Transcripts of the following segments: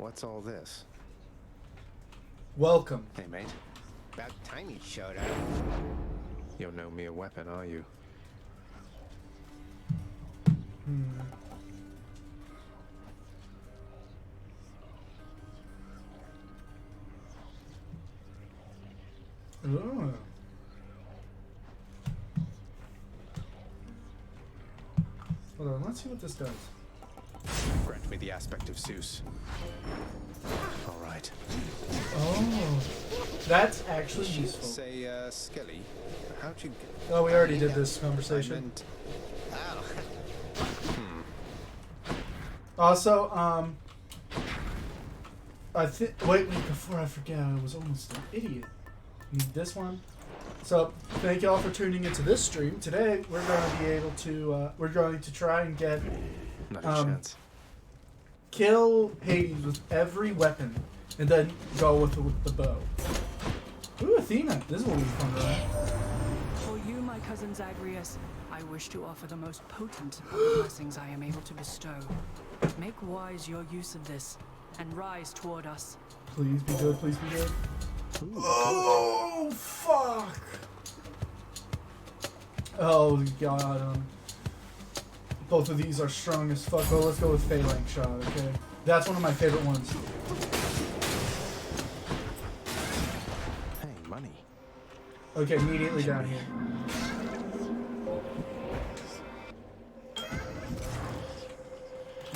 What's all this? Welcome. Hey, mate. About time you showed up. You don't know me a weapon, are you? Ooh. Hold on, let's see what this does. Grant me the aspect of Zeus. All right. Oh, that's actually useful. Say, Skelly, how'd you... Oh, we already did this conversation. Oh, Also, wait, before I forget, I was almost an idiot. Need this one. So, thank you all for tuning into this stream. Today, we're going to be able to, we're going to try and get, Not a chance. kill Hades with every weapon, and then go with the bow. Ooh, Athena, this will be fun, right? For you, my cousin Zagreus, I wish to offer the most potent of the blessings I am able to bestow. Make wise your use of this, and rise toward us. Please be good, please be good. Ooh, Oh, fuck! Oh, God, both of these are strong as fuck. Oh, let's go with Phalanx Shot, okay? That's one of my favorite ones. Hey, money. Okay, immediately down here.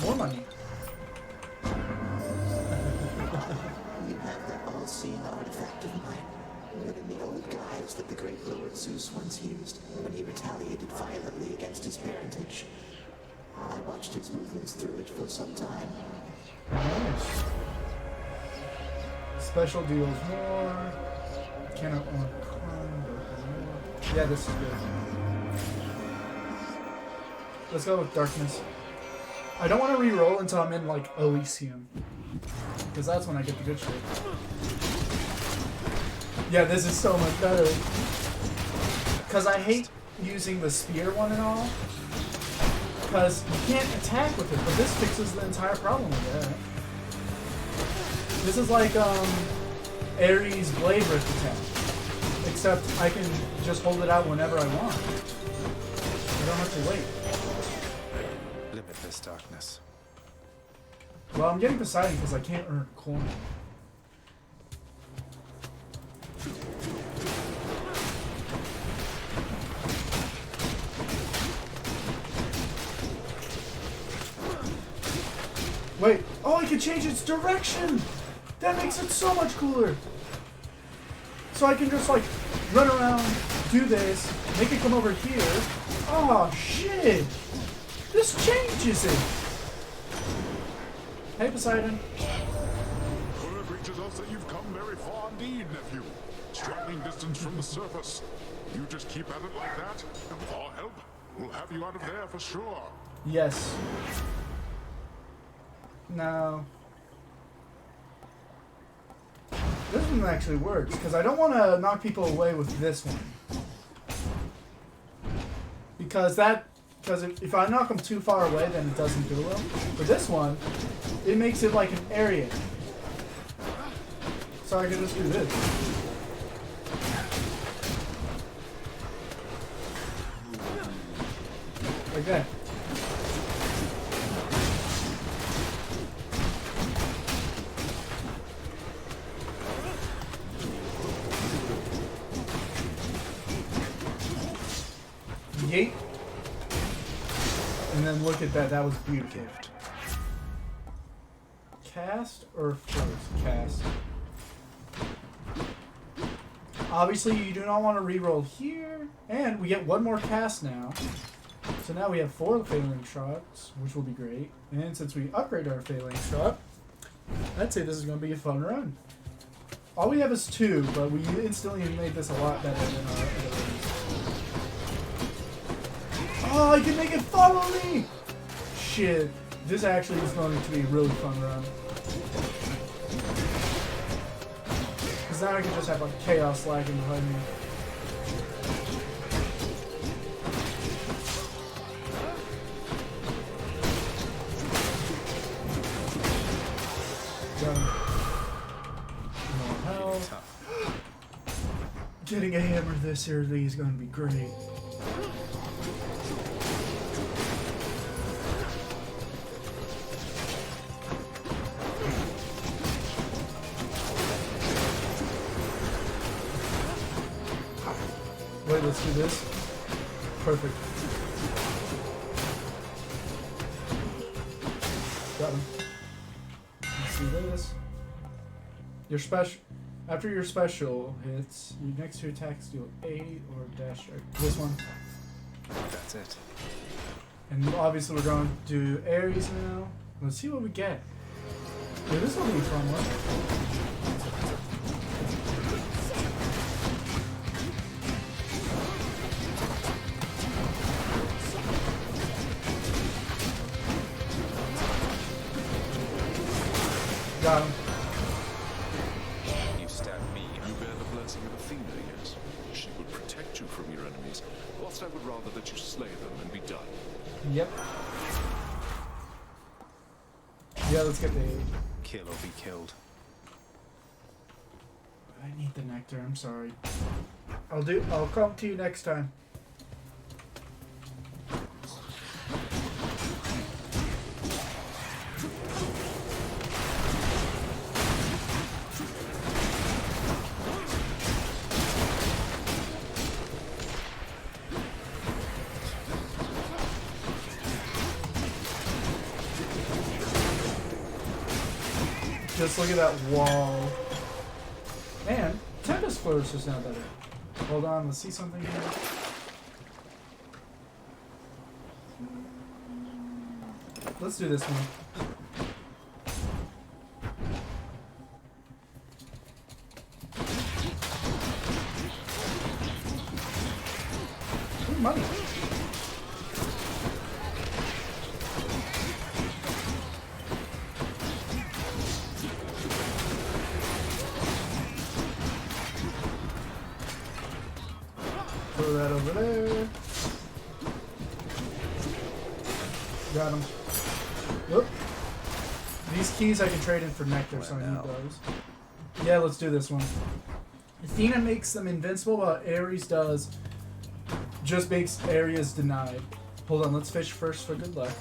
More money. You have that all-seeing artifact of mine, but in the old guise that the great Lord Zeus once used when he retaliated violently against his parentage. I watched his movements through it for some time. Nice. Special deals more. Cannot on climb. Yeah, this is good. Let's go with darkness. I don't want to re-roll until I'm in like Elysium, because that's when I get the good shit. Yeah, this is so much better. Because I hate using the spear one and all. Because you can't attack with it, but this fixes the entire problem with that. This is like Ares' Blade Rift attack. Except I can just hold it out whenever I want. I don't have to wait. Limitless darkness. Well, I'm getting Poseidon because I can't earn coin. Wait, oh, I can change its direction! That makes it so much cooler! So I can just like run around, do this, make it come over here. Oh shit! This changes it! Hey Poseidon. Word reaches us that you've come very far indeed, nephew. Striking distance from the surface. You just keep at it like that, and with our help, we'll have you out of there for sure. Yes. No. This one actually works, because I don't want to knock people away with this one. Because if I knock them too far away, then it doesn't do them. But this one, it makes it like an area. So I can just do this. Like that. Yeet. And then look at that, that was beautiful. Cast or first? Cast. Obviously you do not want to reroll here. And we get one more cast now. So now we have 4 Phalanx shots, which will be great. And since we upgrade our Phalanx shot, I'd say this is going to be a fun run. All we have is 2, but we instantly made this a lot better than our other ones. Oh, I can make it follow me! Shit. This actually is going to be a really fun run. Because now I can just have like chaos lagging behind me. Got him. No health. Tough. Getting a hammer this early is going to be great. Wait, let's do this. Perfect. Got him. Let's do this. Your special. After your special hits, your next two attacks deal 8 or dash strike. This one. That's it. And obviously we're going to do Ares now. Let's see what we get. Dude, this will be a fun one. Got him. You stabbed me. You bear the blessing of Athena, yes? She would protect you from your enemies, whilst I would rather that you slay them and be done. Yep. Yeah, let's get the... Kill or be killed. I need the nectar, I'm sorry. I'll come to you next time. Just look at that wall. Man, Tempest Flourish is now better. Hold on, let's see something here. Let's do this one. Ooh, money. Throw that over there. Got him. Whoop. These keys I can trade in for nectar, so I need those. Yeah, let's do this one. Athena makes them invincible, but Ares does just makes areas denied. Hold on, let's fish first for good luck.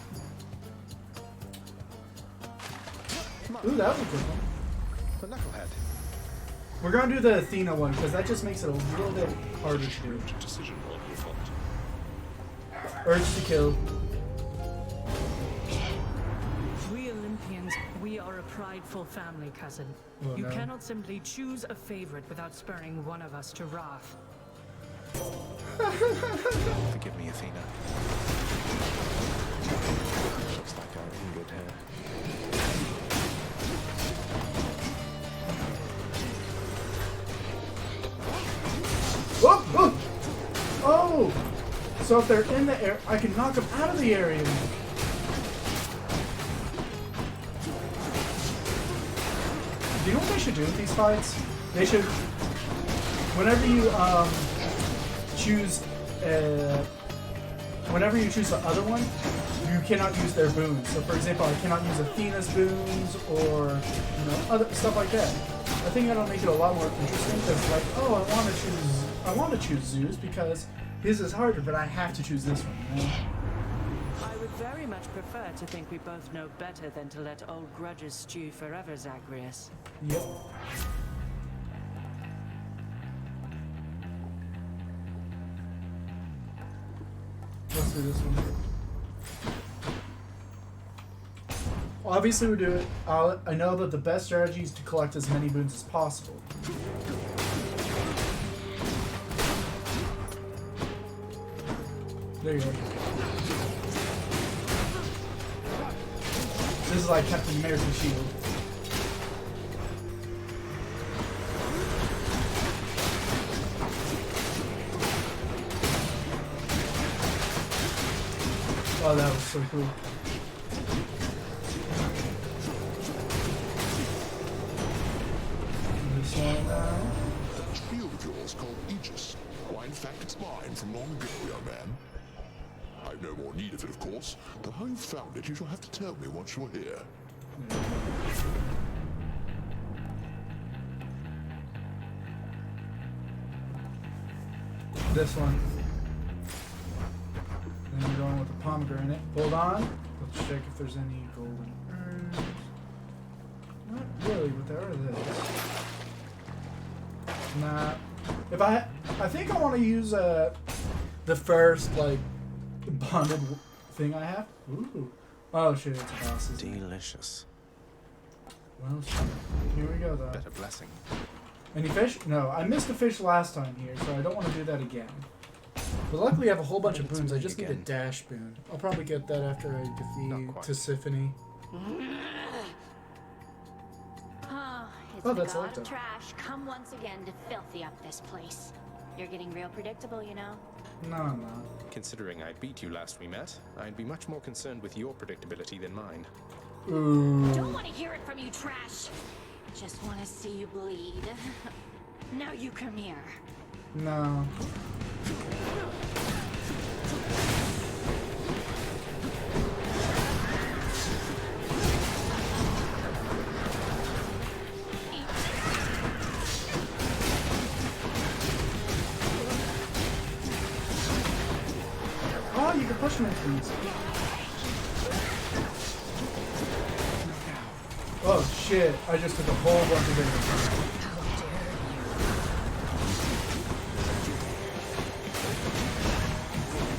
Ooh, that was a good one. The knucklehead. We're gonna do the Athena one because that just makes it a little bit harder to do. Decision on your part. Urge to kill. We Olympians, we are a prideful family, cousin. Oh, You no. cannot simply choose a favorite without spurring one of us to wrath. Forgive me, Athena. Looks like I'm in good hands. Whoop, whoop. Oh! So if they're in the air, I can knock them out of the area. Do you know what they should do with these fights? They should, whenever you choose, whenever you choose the other one, you cannot use their boons. So for example, I cannot use Athena's boons or other stuff like that. I think that'll make it a lot more interesting because like, oh, I want to choose Zeus because his is harder, but I have to choose this one. You know? I would very much prefer to think we both know better than to let old grudges stew forever, Zagreus. Yep. Let's do this one. Obviously, we do it. I know that the best strategy is to collect as many boons as possible. There you go. This is like Captain America's shield. Oh, that was so cool. This one now. That shield of yours called Aegis. Why, in fact, it's mine from long ago, young man. I've no more need of it, of course, but how you found it you shall have to tell me once you're here. this one. Then we're going with the pomegranate. Hold on. Let's check if there's any golden urns. Not really, but there are this. Nah. If I think I want to use the first like bonded thing I have. Ooh. Oh shit, it's a boss. Delicious. Well, here we go though. Better blessing. Any fish? No, I missed a fish last time here, so I don't want to do that again. But luckily I have a whole bunch of boons. I just need a dash boon. I'll probably get that after I defeat Tisiphone. Oh, that's the god Orta. of trash come once again to filthy up this place. You're getting real predictable, you know. No, I'm not. Considering I beat you last we met, I'd be much more concerned with your predictability than mine. Ooh. Don't want to hear it from you, trash. Just want to see you bleed. Now you come here. No. Oh, you can push me into these. Oh shit, I just took a whole bunch of damage.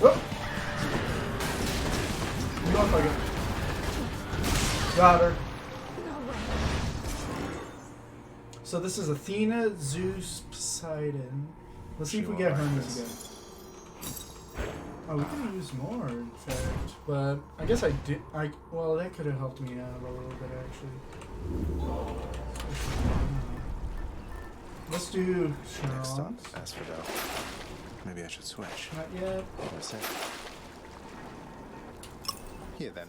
Oh! No, fuck it. Got her. So this is Athena, Zeus, Poseidon. Let's see if we get Hermes again. Oh, we can use more, in fact. But I guess I did. Well, that could have helped me out a little bit, actually. Let's do Next stop, Charon's. Asphodel. Maybe I should switch. Not yet. For a sec. Here then.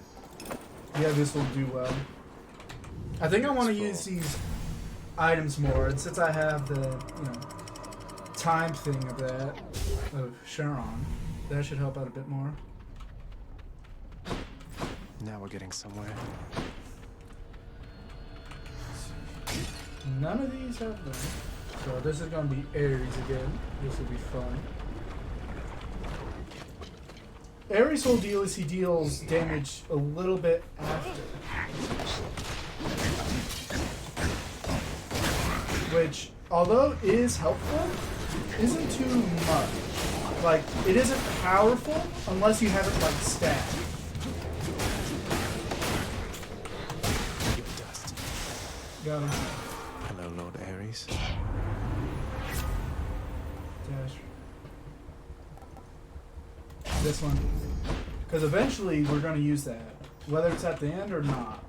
Yeah, this will do well. I think I want to use these items more, and since I have the, time thing of that, of Charon, that should help out a bit more. Now we're getting somewhere. None of these have them. So this is going to be Ares again. This will be fun. Ares' whole deal is he deals damage a little bit after. Which, although is helpful, isn't too much. Like, it isn't powerful unless you have it, like, stacked. Dust. Got him. Hello, Lord Ares. Dash. This one. Because eventually we're going to use that. Whether it's at the end or not.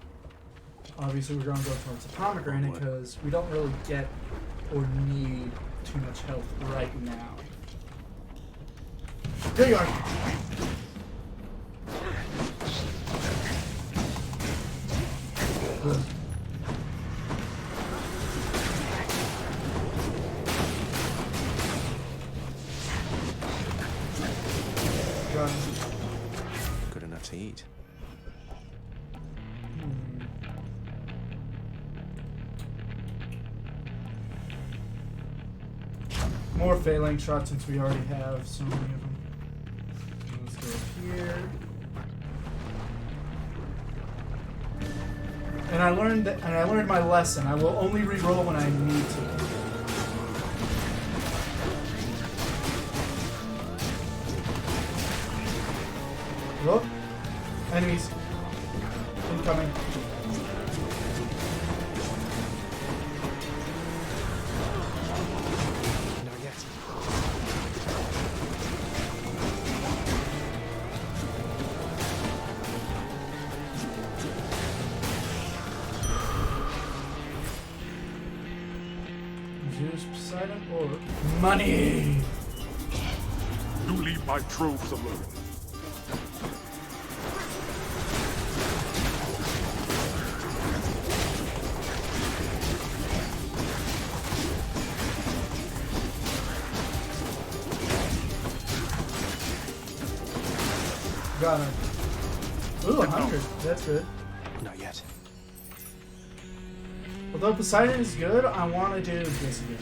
Obviously we're going to go towards the pomegranate because we don't really get or need too much health right now. There you are. Good. Got him. Good enough to eat. More phalanx shots since we already have so many of them. Let's go here. And I learned my lesson. I will only re-roll when I need to. Whoop. Enemies. Incoming. Not yet. Zeus, Poseidon, or money. You leave my troves alone. Got him. Ooh, 100. That's good. Not yet. Although Although Poseidon is good, I want to do this again.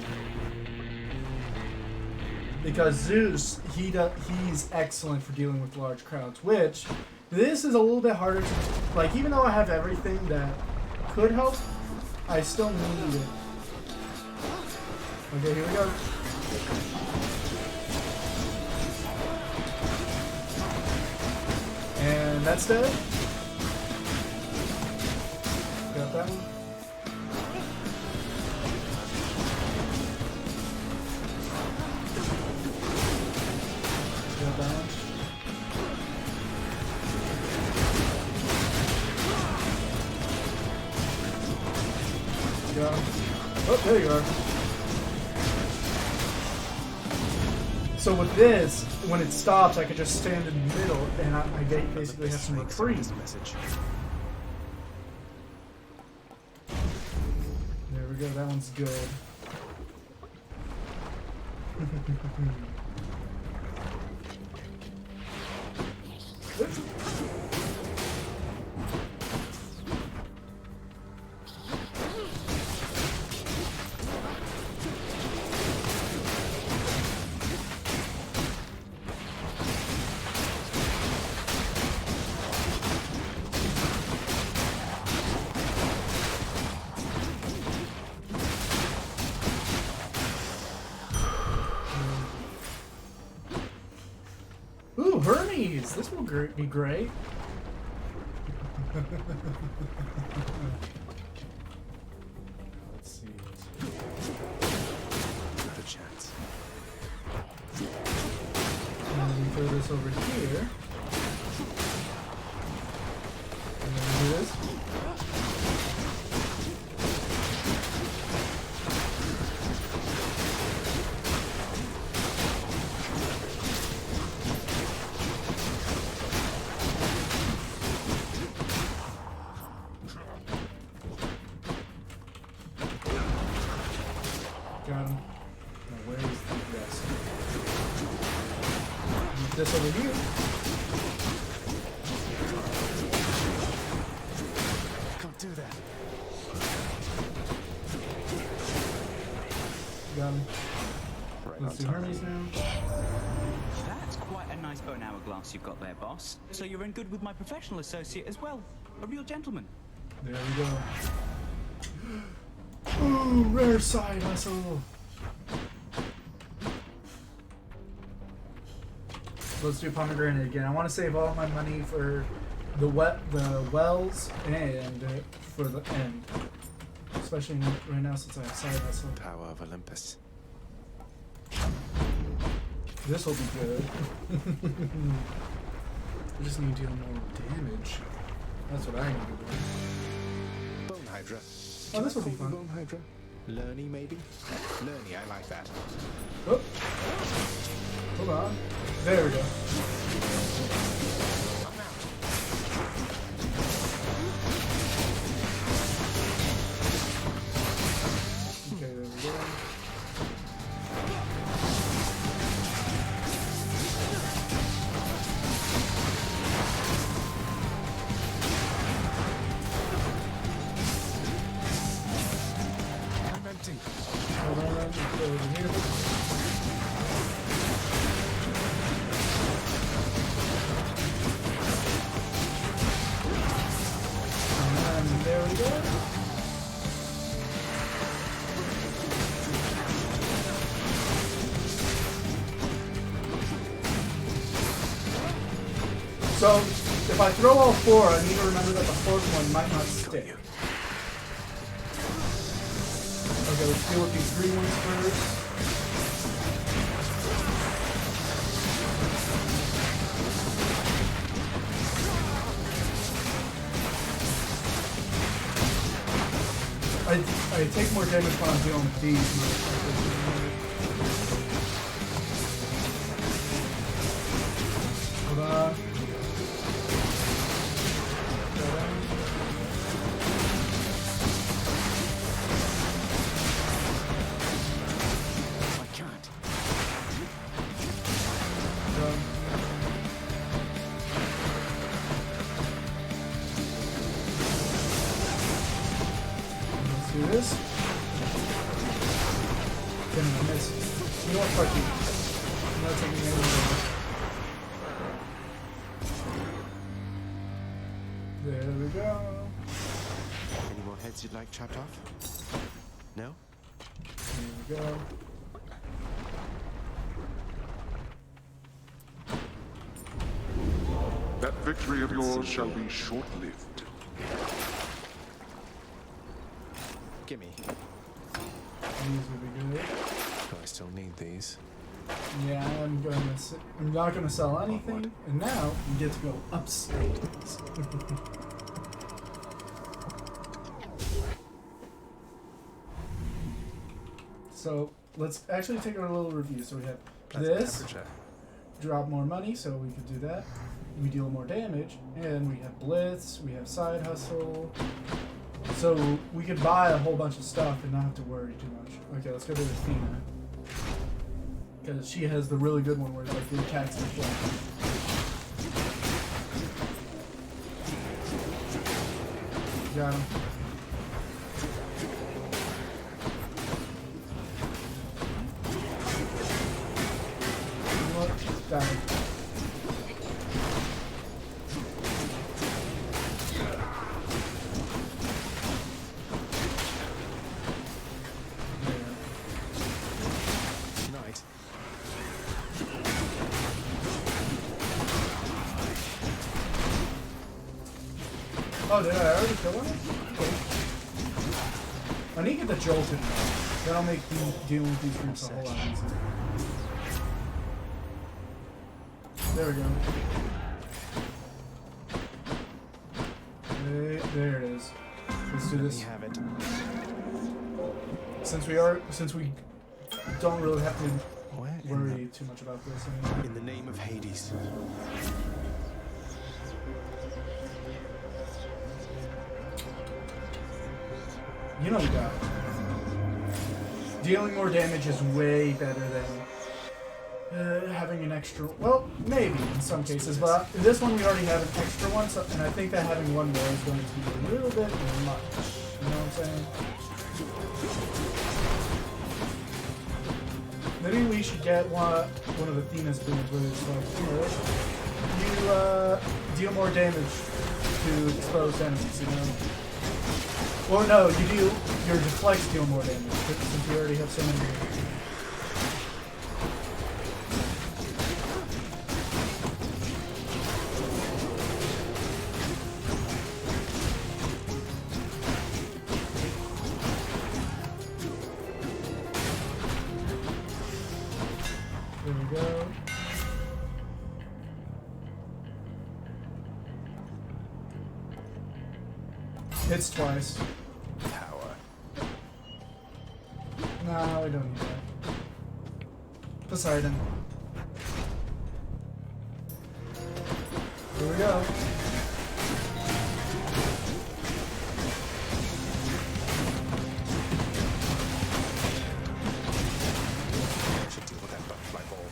because Zeus, he's excellent for dealing with large crowds, which this is a little bit harder to, like, even though I have everything that could help, I still need it. Okay, here we go. And that's dead. Got that one. Got that one. Go. Oh, there you are. So with this, when it stops, I could just stand in the middle, and I basically have some retreat. Message. There we go. That one's good. Ooh, Hermes! This will be great. Let's see. Not a chance. And then we throw this over here. And then we do this. Got him. Now where is the rest? Move this over here. Can't do that. Got him. Right Let's on do time. Hermes now. That's quite a nice bow and hourglass you've got there, boss. So you're in good with my professional associate as well. A real gentleman. There we go. Ooh, rare side hustle. Let's do pomegranate again. I want to save all my money for the wells and for the end. Especially right now since I have side hustle. Power of Olympus. This will be good. I just need to deal more damage. That's what I need to do. Bone Hydra. Oh, this will be Call you fun. Bone Hydra. Lerny, maybe? Lerny, I like that. Oh. Hold on. There we go. I'm out. Okay, there we go. I'm empty. Hold on, let's go over here. And there we go. So, if I throw all four, I need to remember that the fourth one might not stick. Okay, let's deal with these green ones first. I take more damage when I'm dealing with these. Hold on. I can't. Done. Let's do this. Gonna miss. You know what, fuck you. not taking any damage. There we go. Any more heads you'd like chopped off? No? There we go. That victory of yours shall be short-lived. Gimme. These would be good. Do I still need these? Yeah, I'm not gonna sell anything, and now we get to go upstairs. So let's actually take our little review. So we have Pleasant this, temperature. drop more money, so we could do that. We deal more damage, and we have blitz. We have side hustle. So we could buy a whole bunch of stuff and not have to worry too much. Okay, let's go to Athena. Because she has the really good one where it's like the attacks deflect. Got him. You know what? Got him. Night. Oh, did I already kill him? I need to get the jolt in there. That'll make dealing with these groups a whole lot easier. There we go. There it is. Let's do this. You have it. Since we don't really have to Where in worry too much about this anymore. In the name of Hades. You know we got it. Dealing more damage is way better than having an extra. Well, maybe in some cases, but in this one we already have an extra one, so, and I think that having one more is going to be a little bit much. You know what I'm saying? Maybe we should get one of Athena's boons where it's like, you know, you deal more damage to exposed enemies, you know? Or no, you do your deflects deal more damage, since we already have so many. There we go. Hits twice. Power. No, we don't need that. Poseidon. Here we go. Should deal with that butterfly ball.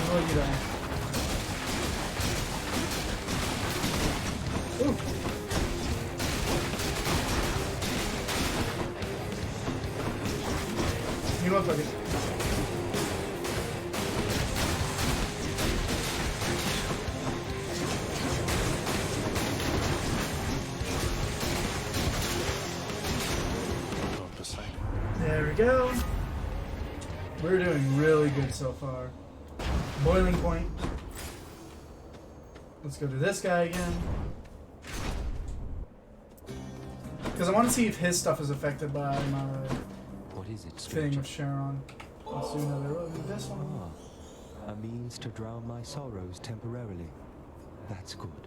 What are you doing? Ooh. You look like it. Oh, Poseidon. There we go. We're doing really good so far. Boiling point. Let's go to this guy again. Because I want to see if his stuff is affected by my What is it, thing stranger? with Charon. Let's do another one. This one. Ah, a means to drown my sorrows temporarily. That's good.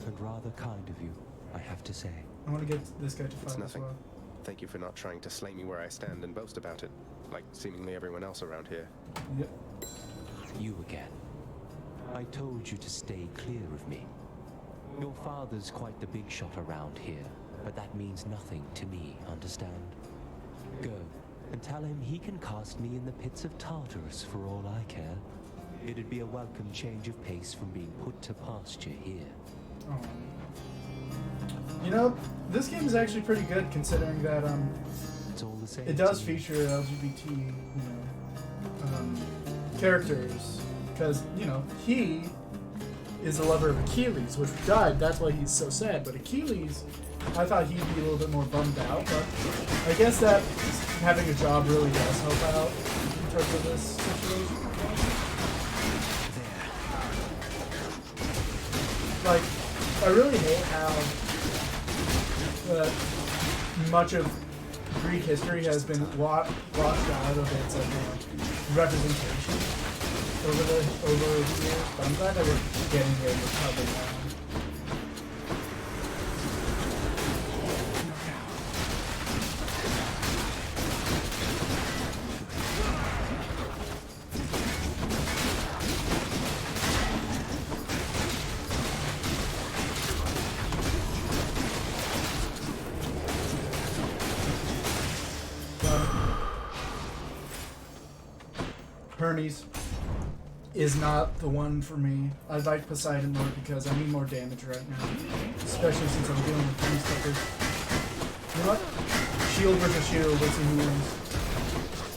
And rather kind of you, I have to say. I want to get this guy to It's fight as nothing. well. Thank you for not trying to slay me where I stand and boast about it, like seemingly everyone else around here. Yep. You again. I told you to stay clear of me. Your father's quite the big shot around here, but that means nothing to me, understand? Go, and tell him he can cast me in the pits of Tartarus for all I care. It'd be a welcome change of pace from being put to pasture here. Oh. You know, this game is actually pretty good considering that It's all the same. it does to me. feature LGBT, characters, because he is the lover of Achilles, which died. That's why he's so sad. But Achilles, I thought he'd be a little bit more bummed out. But I guess that having a job really does help out in terms of this situation. Like, I really hate how much of Greek history has been washed out of its representation over the years. But I'm glad that we're getting a recovery now. Hermes is not the one for me. I like Poseidon more because I need more damage right now. Especially since I'm dealing with these suckers. You know what? Shield versus shield, let's see who wins.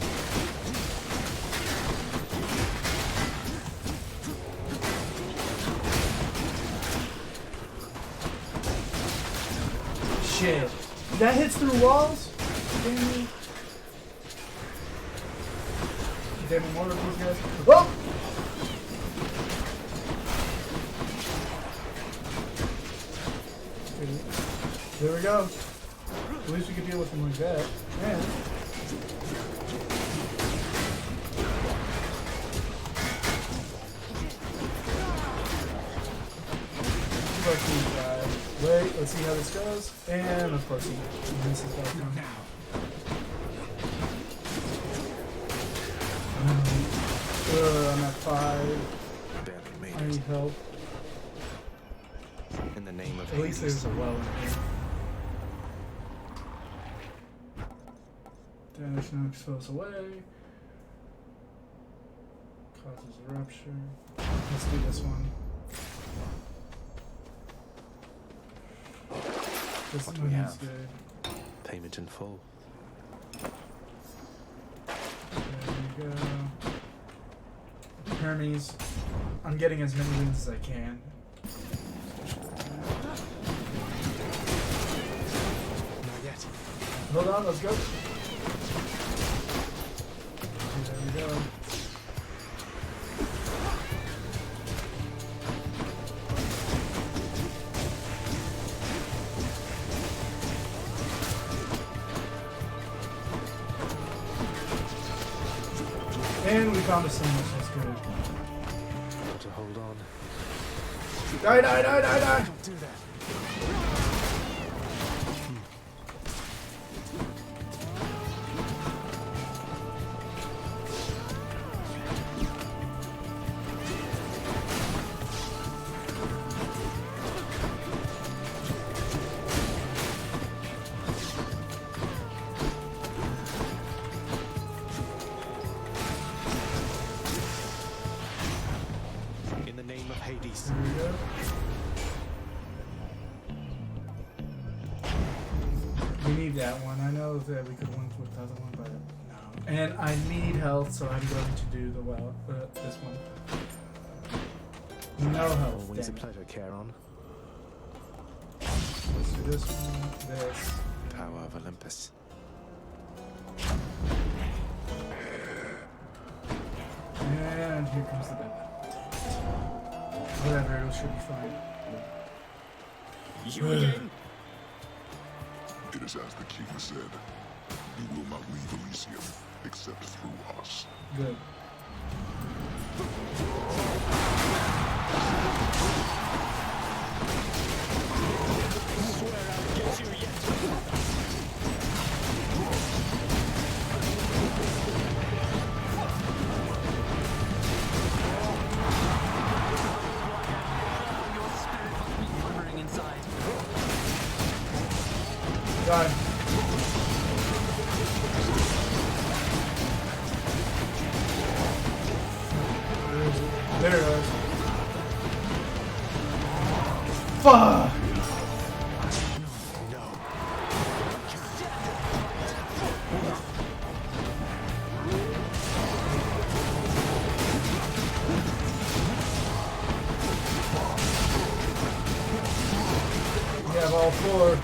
Shit. That hits through walls? Damn me. Damn more of these guys. Whoa! There we go. At least we could deal with him like that. And wait, let's see how this goes. And of course he misses that one. I'm at 5. Barely made I need help. In the name of At least there's a well in here. Damage nukes flows away. Causes a rupture. Let's do this one. This What do one we is have? good. Payment in full. There we go. Hermes. I'm getting as many wins as I can. Not yet. Hold on, let's go. There we go. And we found a sandwich, that's good. Got to hold on. Die, die, die, die, die! Don't do that. In the name of Hades. There we go. We need that one. I know that we could win with the other one, but no. And I need health, so I'm going to do the this one. No health. Always a damn it. pleasure, Charon. Let's do this one, this. Power of Olympus. And here comes the bed. Whatever, it should be fine. You again? It is as the king said. You will not leave Elysium except through us. Good. Die. Fuck! We have all four.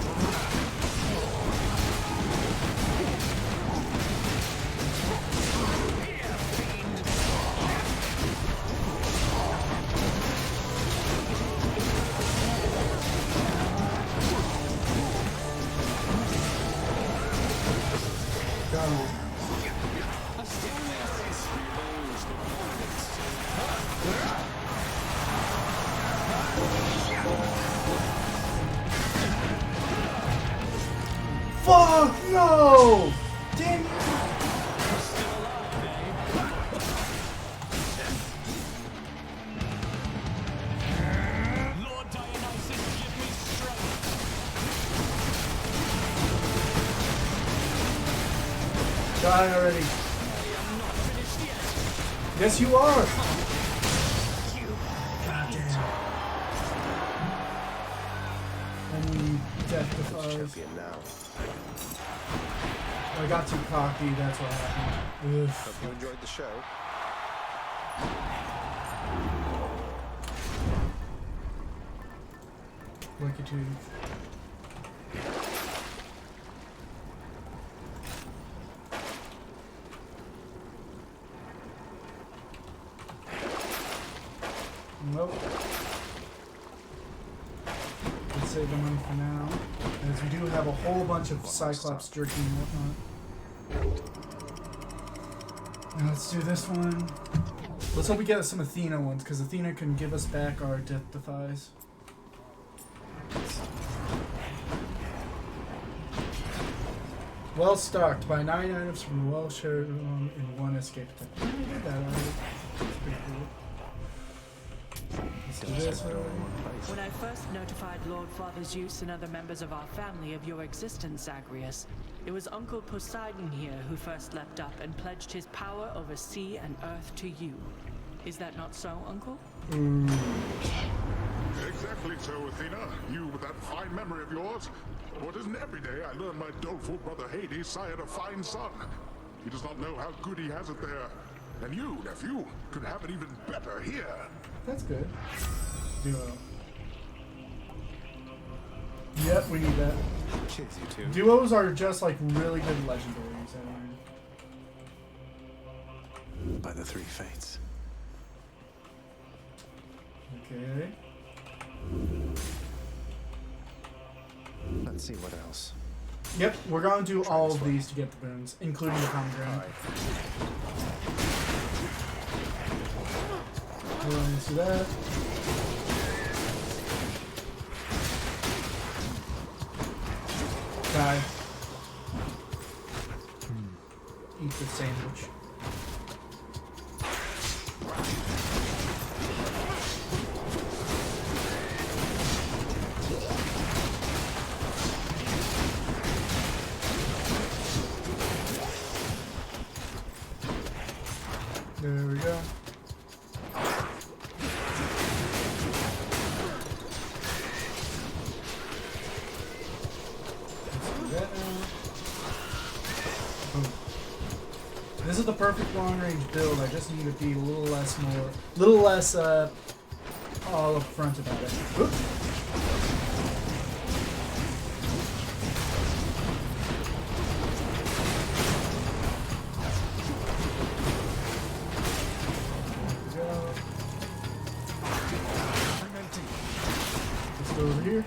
Fuck no! Damn you! Lord Dionysus, give me strength. Die already. I am not finished yet. Yes, you are. You Any death defies. Champion now. I got too cocky, that's what happened. Ugh. Hope you enjoyed the show. Lucky tooth. Nope. Let's save the money for now, as we do have a whole bunch of Cyclops jerky and whatnot. Now let's do this one. Let's hope we get some Athena ones, because Athena can give us back our death defies. Well stocked by 9 items from well shared in 1 escape attempt. I did that already. That's pretty cool. Let's do this already. When I first notified Lord Father Zeus and other members of our family of your existence, Zagreus, it was Uncle Poseidon here who first leapt up and pledged his power over sea and earth to you. Is that not so, Uncle? Exactly so, Athena. You with that fine memory of yours. For it isn't every day I learn my doleful brother Hades sired a fine son. He does not know how good he has it there. And you, nephew, could have it even better here. That's good. Duo. Yep, we need that. Kids, you two. Duos are just like really good legendaries. By the three fates. Okay. Let's see what else. Yep, we're going to do all of these to get the boons, including the pomegranate. We're going to do that. Die. Eat the sandwich. There we go. Let's do that now. Boom. This is the perfect long range build. I just need to be a little less all upfront about it. Oop. Let's go over here.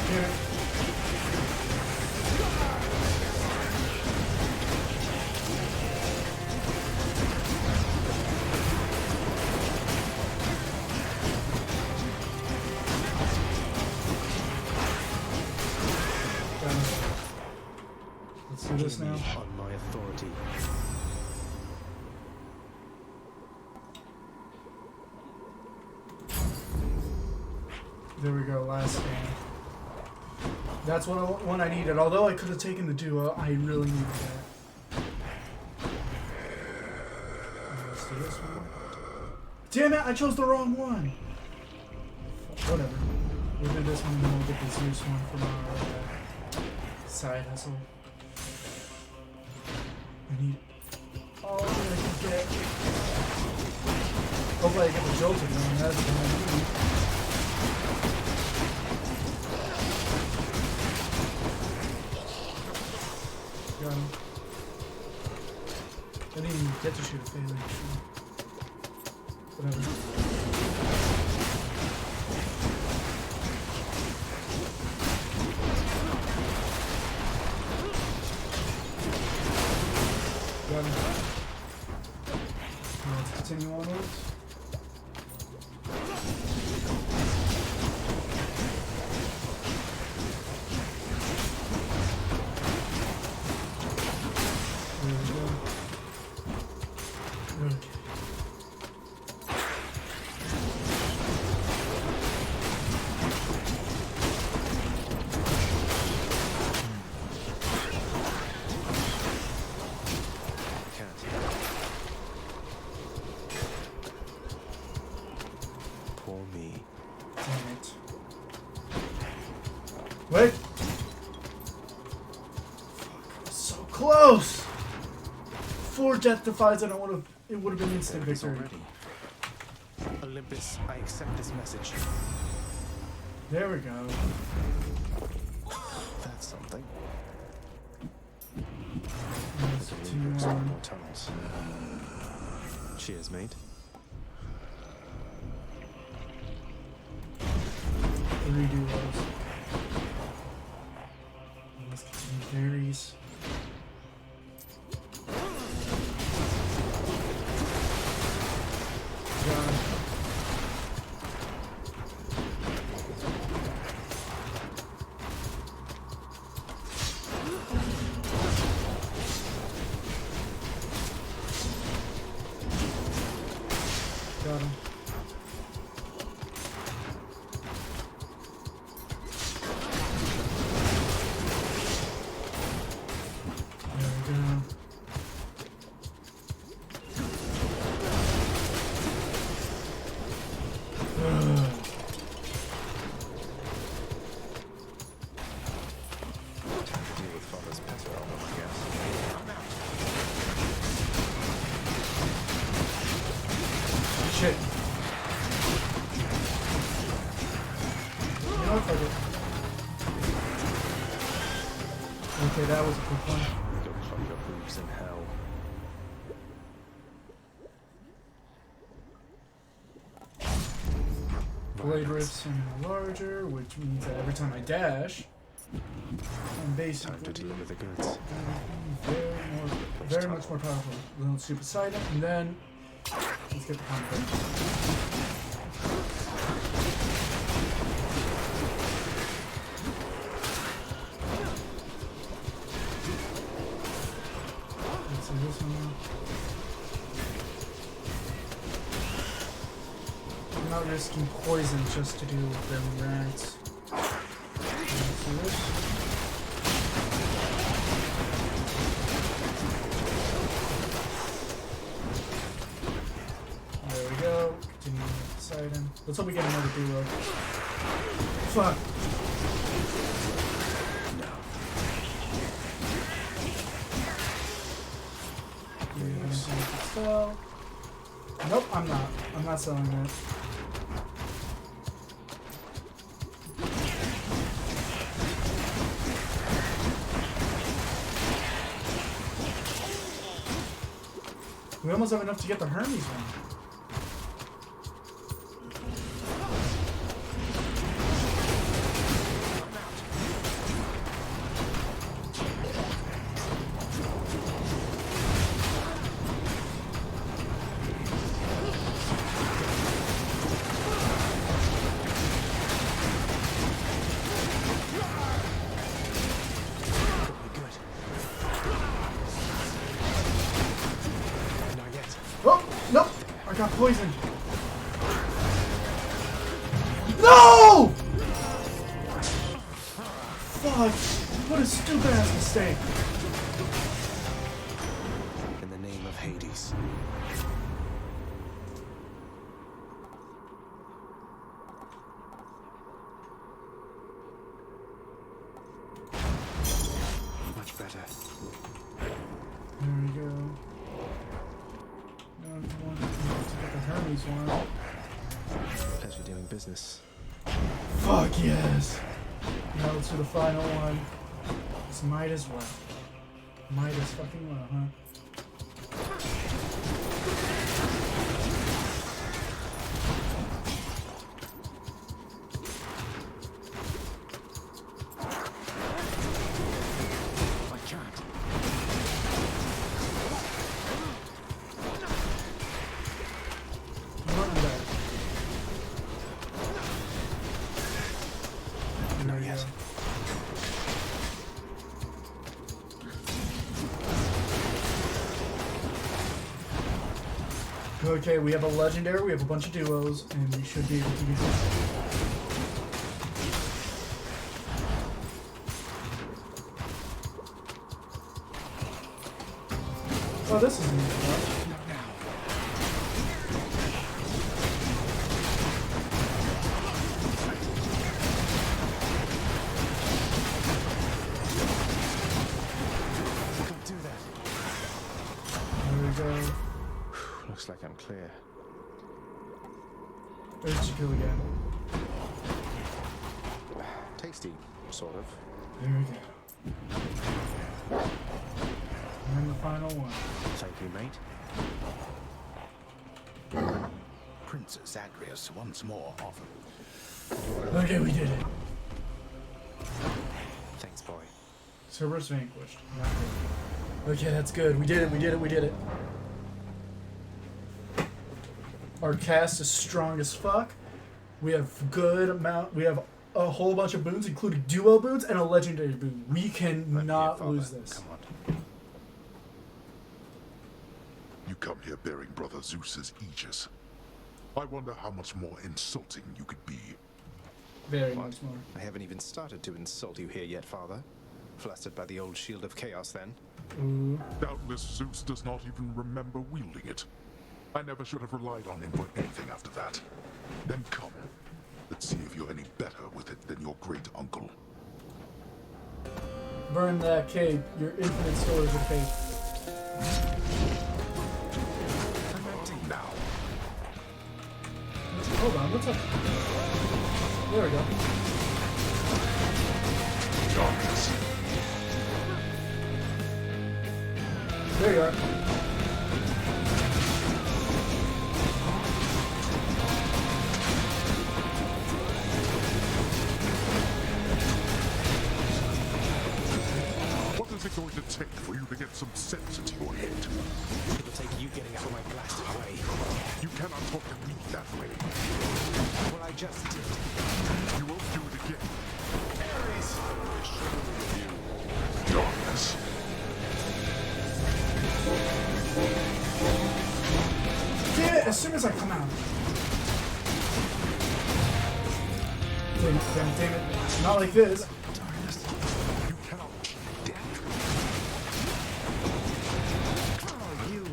Here. Let's do this now. On my authority. There we go, last stand. That's one I needed. Although I could have taken the duo, I really needed that. do this one. Damn it! I chose the wrong one. Whatever. We'll do this one and then we'll get the Zeus one from our side hustle. I need all I can get. Hopefully I get the jolted one. That's what I need. Got him. I didn't even get to shoot a phalanx. Whatever. Got him. Now let's continue onwards. There we go. Okay. Can't. Poor me. Damn it. Wait! Fuck, so close! 4 death defies and it would have been instant There it is victory. already. Olympus, I accept this message. There we go. That's something. Let's The continue looks like on. more tunnels. Cheers, mate. 3 duos. Let's continue berries. Got him. Got him. There we go. Ugh. Time to deal with Father's pet problem, I guess. Shit. You know what, fuck it. Okay, that was a quick one. Go club your hooves in hell. Blade rifts are larger, which means that every time I dash, I'm basically Time to deliver the goods. very much more powerful. Little super Poseidon, and then let's get the combo. Let's see this one. I'm not risking poison just to do them rats. Let's see this. There we go. Continue with Poseidon. Let's hope we get another duo. Fuck. You're gonna sell. Nope, I'm not. I'm not selling it. We almost have enough to get the Hermes one. Oh, nope! I got poisoned. No! Fuck! What a stupid ass mistake. In the name of Hades. Nice one. Pleasure doing business. Fuck yes. Now let's do the final one. This might as well. Might as fucking well, huh? I can't. Run back. There we go. Okay, we have a legendary, we have a bunch of duos, and we should be able to do this. Oh, this is neat. Not now. Don't do that. There we go. Looks like I'm clear. There's your kill again. Tasty, sort of. There we go. And then the final one. Thank you, mate. Princess Agrius once more offered. Okay, we did it. Thanks, boy. Cerberus vanquished. Not good. Okay, that's good. We did it, we did it, we did it. Our cast is strong as fuck. We have good amount. We have a whole bunch of boons, including duo boons and a legendary boon. We cannot lose this. Come on. You come here bearing Brother Zeus's aegis. I wonder how much more insulting you could be. Very much more. I haven't even started to insult you here yet, Father. Flustered by the old shield of chaos, then? Ooh. Doubtless Zeus does not even remember wielding it. I never should have relied on him for anything after that. Then come. Let's see if you're any better with it than your great uncle. Burn that cape. Your infinite storage of cape. Now. Hold on, what's up? There we go. Darkness. There you are. What is it going to take for you to get some sense into your head? It'll take you getting out of my blasted way. You cannot talk to me that way. Well, I just did. You won't do it again. Ares! Darkness. Damn it, as soon as I come out. Damn it, damn it, damn it. Not like this. Darkness. You cannot be dead. Oh, you.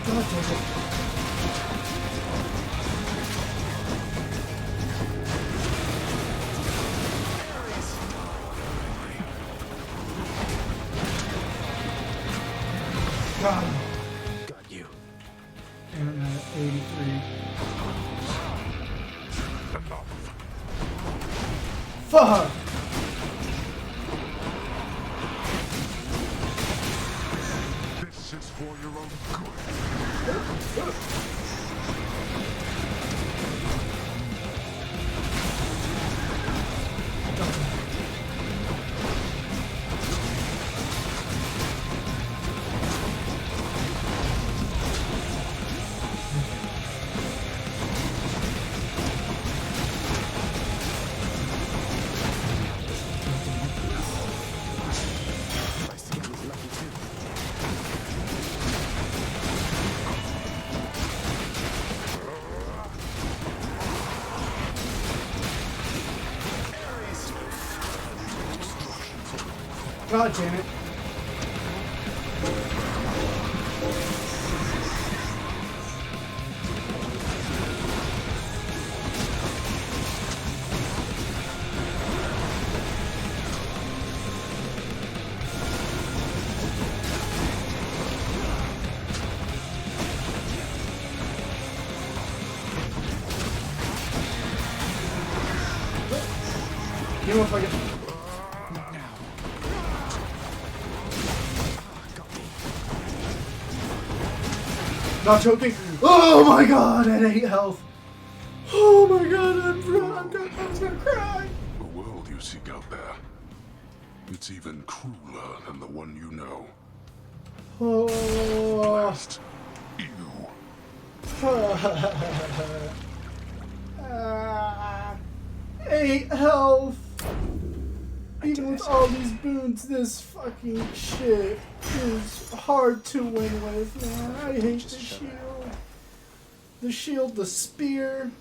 God damn it. Got him. Got you. Internet 83. Enough. Fuck! This is for your own good. My skin was lucky too. God damn it. Give him a fucking... Not joking. Oh my god, at 8 health. Oh my god, I'm gonna cry. The world you seek out there, it's even crueler than the one you know. Oh. Blast you. 8 health. Even with all these boons, this fucking shit is hard to win with, man. I hate the shield. The shield, the spear,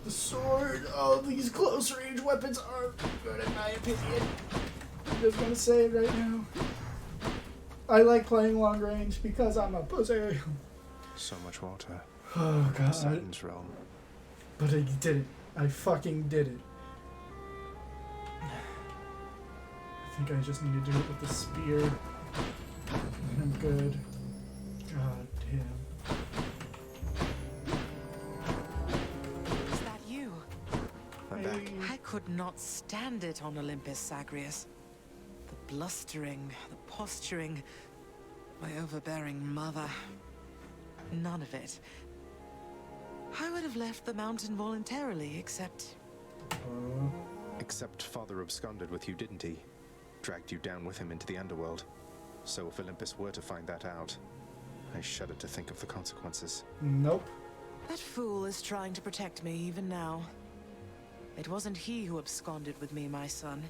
the sword. All these close range weapons are good in my opinion. I'm just gonna say it right now. I like playing long range because I'm a pussy. So much water. Oh god. Satan's realm. But I did it. I fucking did it. I think I just need to do it with the spear. And I'm good. God damn. Is that you? I'm back. I could not stand it on Olympus, Zagreus. The blustering, the posturing, my overbearing mother. None of it. I would have left the mountain voluntarily, except... Except Father absconded with you, didn't he? Dragged you down with him into the Underworld. So if Olympus were to find that out, I shudder to think of the consequences. Nope. That fool is trying to protect me even now. It wasn't he who absconded with me, my son.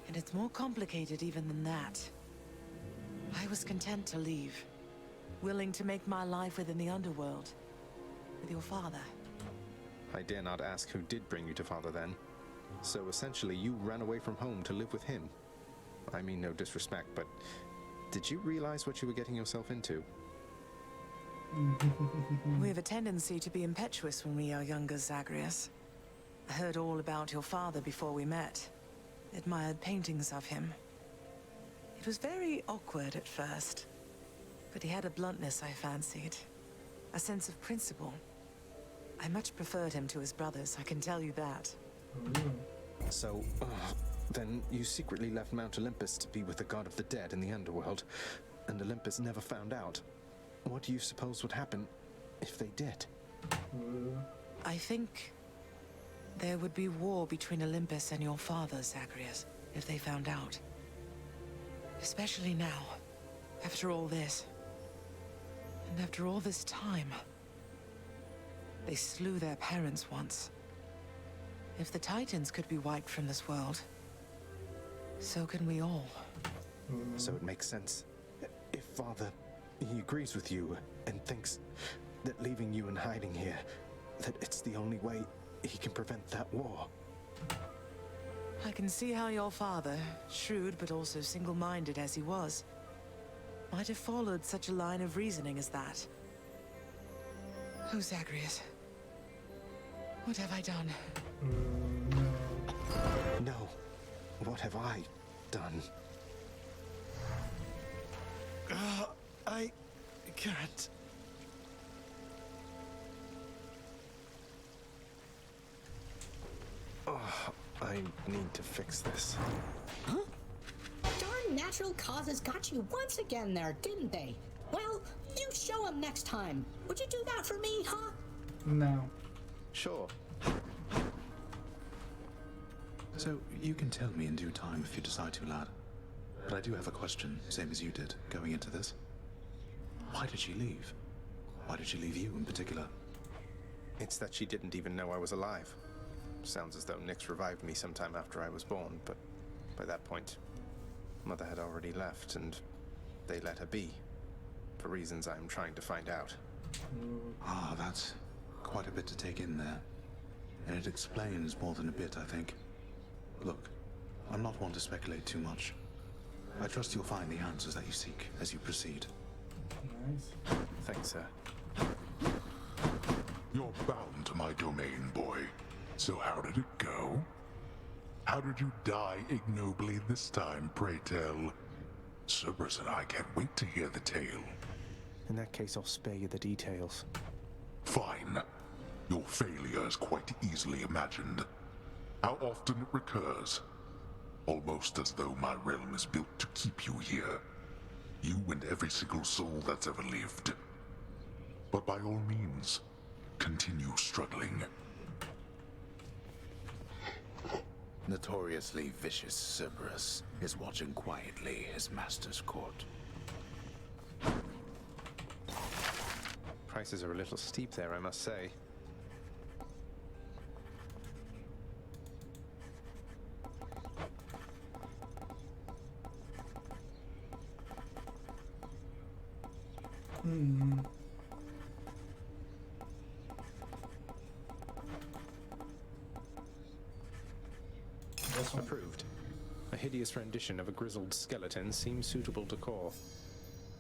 And it's more complicated even than that. I was content to leave, willing to make my life within the Underworld, with your father. I dare not ask who did bring you to Father then. So essentially you ran away from home to live with him. I mean no disrespect, but did you realize what you were getting yourself into? We have a tendency to be impetuous when we are younger, Zagreus. I heard all about your father before we met. Admired paintings of him. It was very awkward at first, but he had a bluntness I fancied. A sense of principle. I much preferred him to his brothers, I can tell you that. So, then you secretly left Mount Olympus to be with the god of the dead in the Underworld, and Olympus never found out. What do you suppose would happen if they did? I think there would be war between Olympus and your father, Zagreus, if they found out. Especially now, after all this. And after all this time. They slew their parents once. If the Titans could be wiped from this world, so can we all. So it makes sense. If Father, he agrees with you and thinks that leaving you and hiding here, that it's the only way he can prevent that war. I can see how your father, shrewd but also single-minded as he was, might have followed such a line of reasoning as that. Oh, Zagreus. What have I done? No. What have I done? I can't. Oh, I need to fix this. Huh? Darn natural causes got you once again there, didn't they? Well, you show them next time. Would you do that for me, huh? No. Sure. So, you can tell me in due time if you decide to, lad. But I do have a question, same as you did, going into this. Why did she leave? Why did she leave you in particular? It's that she didn't even know I was alive. Sounds as though Nyx revived me sometime after I was born, but by that point, Mother had already left, and they let her be. For reasons I'm trying to find out. Ah, that's quite a bit to take in there. And it explains more than a bit, I think. Look, I'm not one to speculate too much. I trust you'll find the answers that you seek as you proceed. Nice. Thanks, sir. You're bound to my domain, boy. So how did it go? How did you die ignobly this time, pray tell? Cerberus and I can't wait to hear the tale. In that case, I'll spare you the details. Fine. Your failure is quite easily imagined. How often it recurs. Almost as though my realm is built to keep you here. You and every single soul that's ever lived. But by all means, continue struggling. Notoriously vicious Cerberus is watching quietly his master's court. Prices are a little steep there, I must say. Approved. A hideous rendition of a grizzled skeleton seems suitable to core.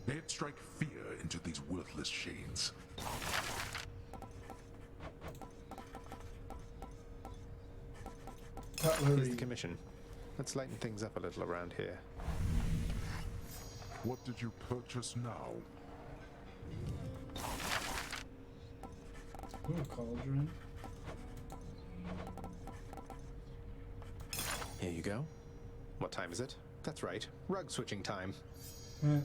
May it strike fear into these worthless shades. Here's the commission. Let's lighten things up a little around here. What did you purchase now? Ooh, cauldron. Here you go. What time is it? That's right. Rug switching time. Yeah.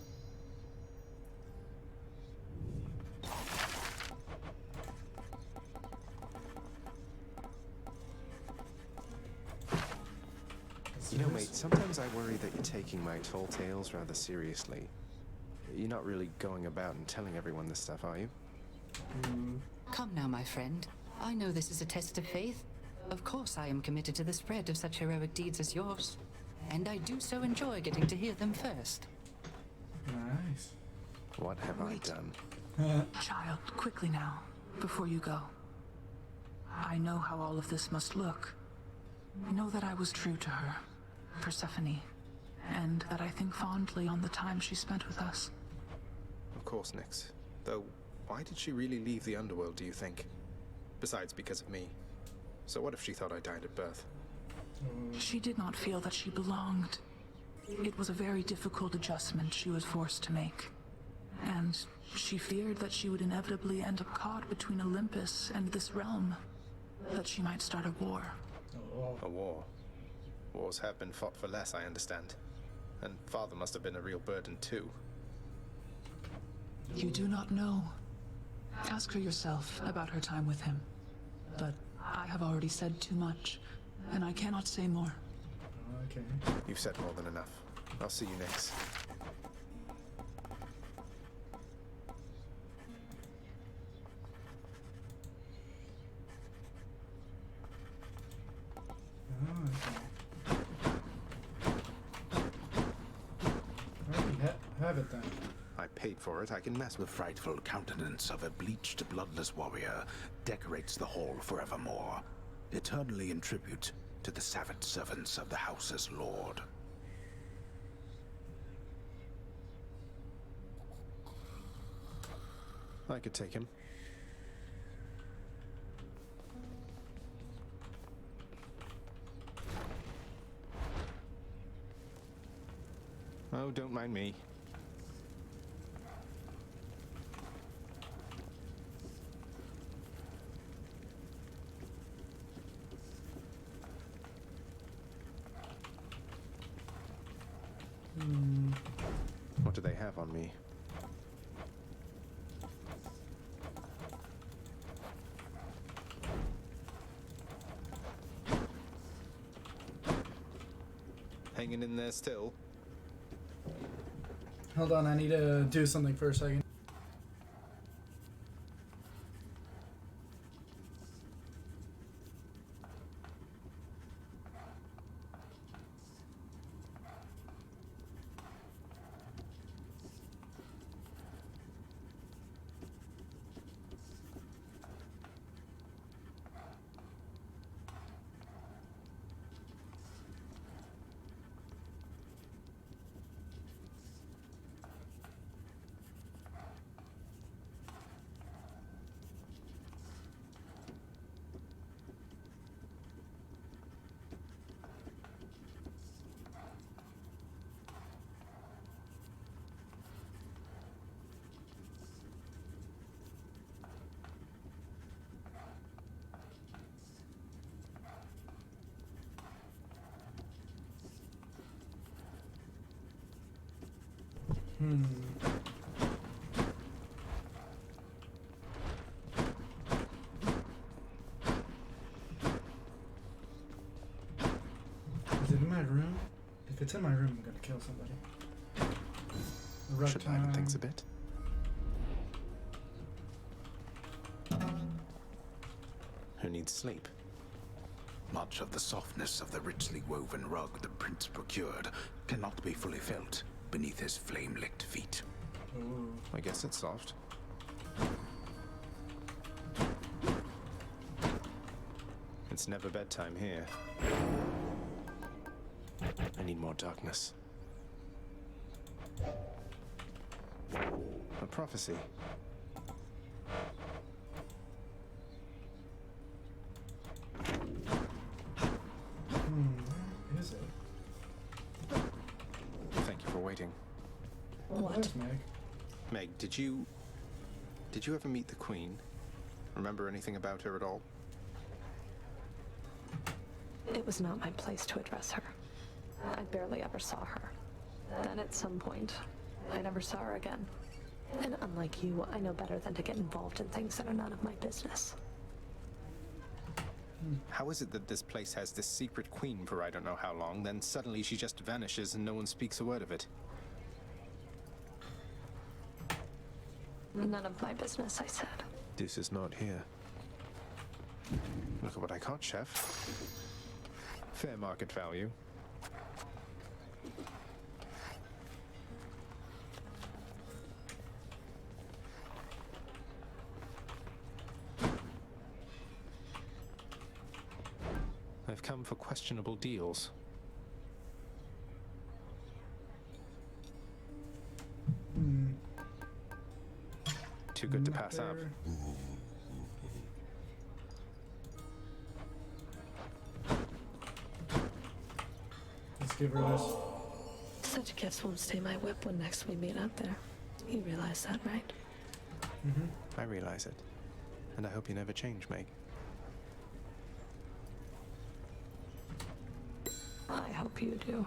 You know, mate, sometimes I worry that you're taking my tall tales rather seriously. You're not really going about and telling everyone this stuff, are you? Come now, my friend. I know this is a test of faith. Of course I am committed to the spread of such heroic deeds as yours. And I do so enjoy getting to hear them first. Nice. What have I done? Child, quickly now, before you go. I know how all of this must look. Know that I was true to her, Persephone, and that I think fondly on the time she spent with us. Of course, Nyx. Though, why did she really leave the Underworld, do you think? Besides, because of me. So what if she thought I died at birth? She did not feel that she belonged. It was a very difficult adjustment she was forced to make. And she feared that she would inevitably end up caught between Olympus and this realm. That she might start a war. A war? Wars have been fought for less, I understand. And father must have been a real burden, too. You do not know. Ask her yourself about her time with him. But I have already said too much, and I cannot say more. Okay. You've said more than enough. I'll see you next. Have it then. I paid for it, I can mess The with. frightful countenance of a bleached, bloodless warrior decorates the hall forevermore, eternally in tribute to the savage servants of the house's lord. I could take him. Oh, don't mind me. What do they have on me? Hanging in there still? Hold on, I need to do something for a second. Is it in my room? If it's in my room, I'm gonna kill somebody. Should liven things a bit. Who needs sleep? Much of the softness of the richly woven rug the prince procured cannot be fully felt beneath his flame-licked feet. Ooh. I guess it's soft. It's never bedtime here. I need more darkness. A prophecy. Where is it? Thank you for waiting. What? There's Meg. Meg, did you ever meet the Queen? Remember anything about her at all? It was not my place to address her. I barely ever saw her. Then at some point, I never saw her again. And unlike you, I know better than to get involved in things that are none of my business. How is it that this place has this secret queen for I don't know how long, then suddenly she just vanishes and no one speaks a word of it? None of my business, I said. This is not here. Look at what I caught, chef. Fair market value. I've come for questionable deals. Too good to pass up. Let's give her this. Such gifts won't stay my whip when next we meet out there. You realize that, right? I realize it. And I hope you never change, Meg. I hope you do.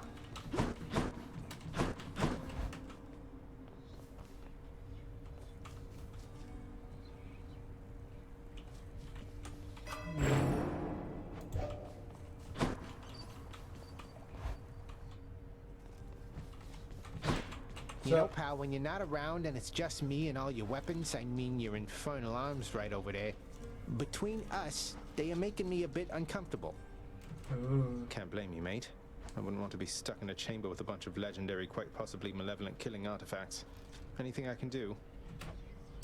You know, pal, when you're not around and it's just me and all your weapons, I mean your infernal arms right over there, between us, they are making me a bit uncomfortable. Can't blame you, mate. I wouldn't want to be stuck in a chamber with a bunch of legendary, quite possibly malevolent killing artifacts. Anything I can do?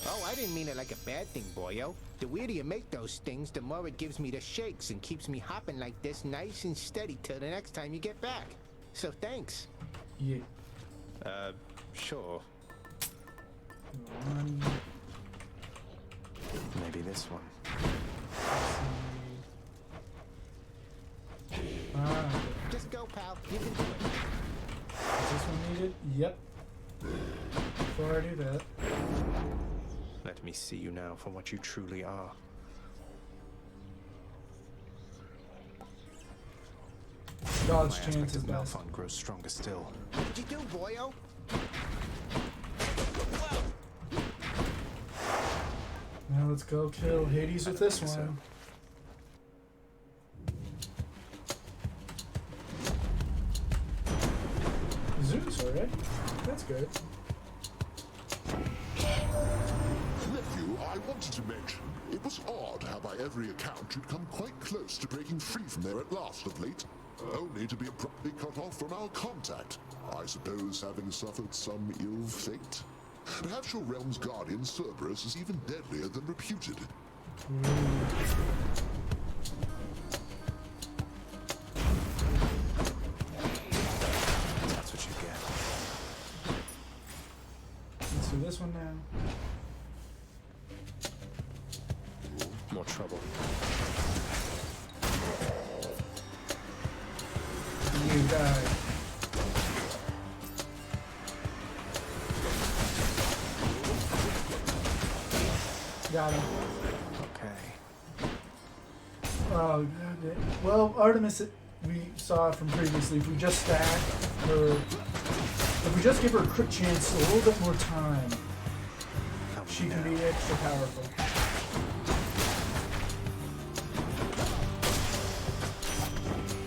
Oh, I didn't mean it like a bad thing, boyo. The weirder you make those things, the more it gives me the shakes and keeps me hopping like this nice and steady till the next time you get back. So thanks. Yeah. Sure. Maybe this one. Just go, pal. You can do it. Is this one needed? Yep. Before I do that. Let me see you now for what you truly are. God's My chance aspect is of best. Malphon grows stronger still. What'd you do, boyo? Now let's go kill Hades with this one. Zeus, alright? That's good. Nephew, I wanted to mention, it was odd how by every account you'd come quite close to breaking free from there at last of late, only to be abruptly cut off from our contact. I suppose having suffered some ill fate? Perhaps your realm's guardian, Cerberus, is even deadlier than reputed. That's what you get. Let's do this one now. More trouble. You die. Got him. Okay. Oh, God. Well, Artemis, we saw from previously, if we just stack her, if we just give her a crit chance a little bit more time, she can be extra powerful.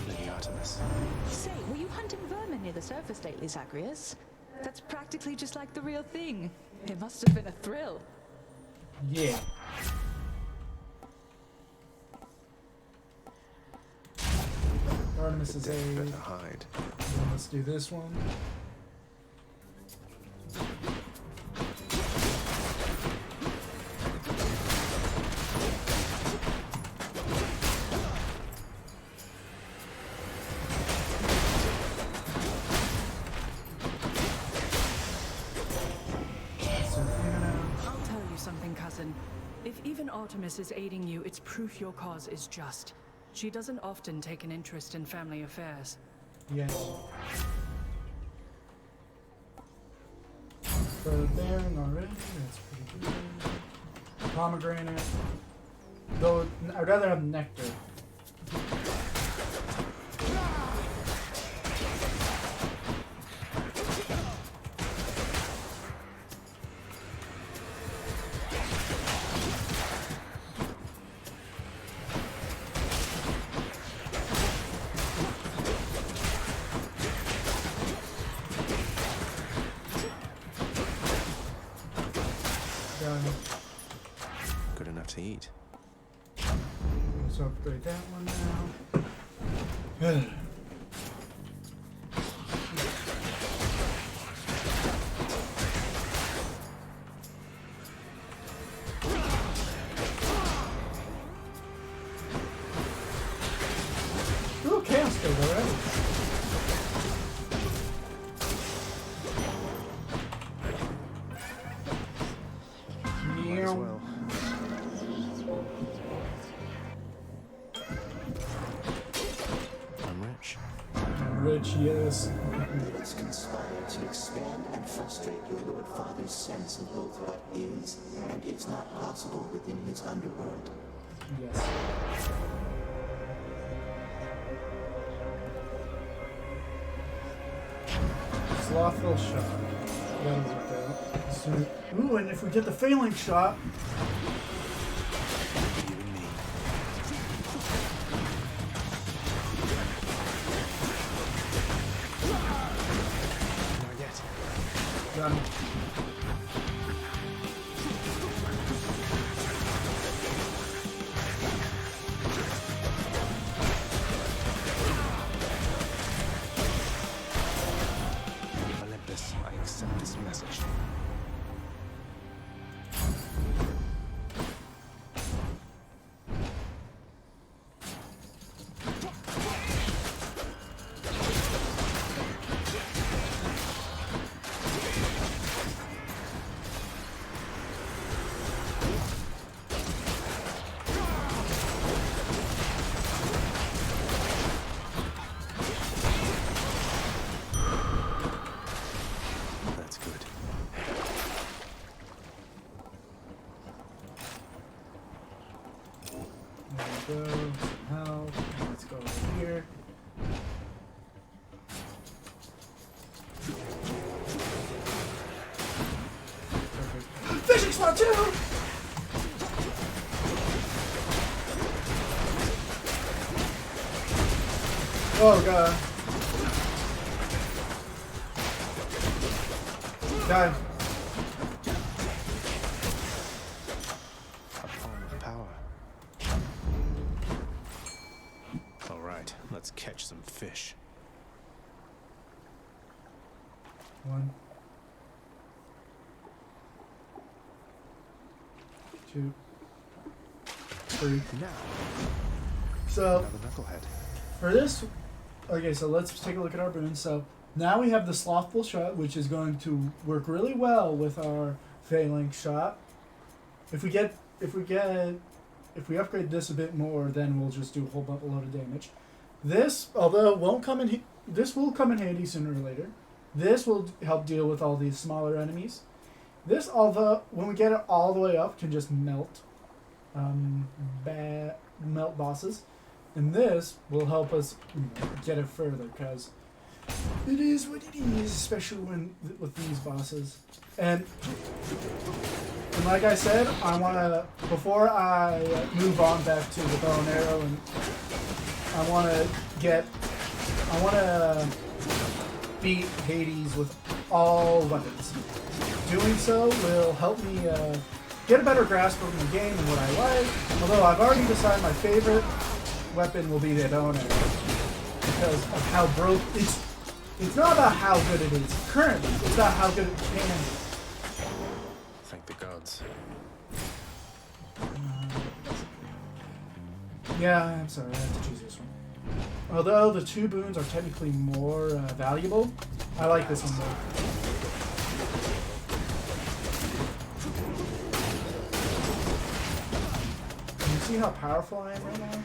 Lady Artemis. Say, were you hunting vermin near the surface lately, Zagreus? That's practically just like the real thing. It must have been a thrill. Yeah. Artemis is a. Better hide. Then let's do this one. I'll tell you something, cousin. If even Artemis is aiding you, it's proof your cause is just. She doesn't often take an interest in family affairs. Yes. For the Baron already, that's pretty good. Pomegranate. Though, I'd rather have nectar. Good enough to eat. Let's upgrade that one now. Ooh, chaos code already. Might as well. I'm rich. Rich, yes. Let's conspire to expand and frustrate your Lord Father's sense of both what is and is not possible within his underworld. Yes. Slothful shot. That'll work out. So, ooh, and if we get the failing shot. You and me. Not yet. Done. Olympus, I accept this message. That's good. There we go. Health. Let's go over here. Perfect. Fishing spot too! Oh god. Die. A form of power. All right, let's catch some fish. 1, 2, 3. Now, So another knucklehead. for this, okay, so let's take a look at our boons. So now we have the Slothful Shot, which is going to work really well with our Phalanx Shot. If we upgrade this a bit more, then we'll just do a whole load of damage. This, although it won't come in, this will come in handy sooner or later. This will help deal with all these smaller enemies. This, although when we get it all the way up, can just melt, melt bosses, and this will help us get it further because It is what it is, especially with these bosses. And like I said, I want to, before I move on back to the bow and arrow, and I want to beat Hades with all weapons. Doing so will help me get a better grasp of the game and what I like, although I've already decided my favorite weapon will be the bow and arrow, because of how broke it's not about how good it is currently, it's about how good it can be. Thank the gods. Yeah, I'm sorry, I have to choose this one. Although the two boons are technically more valuable, I like this one more. Can you see how powerful I am right now?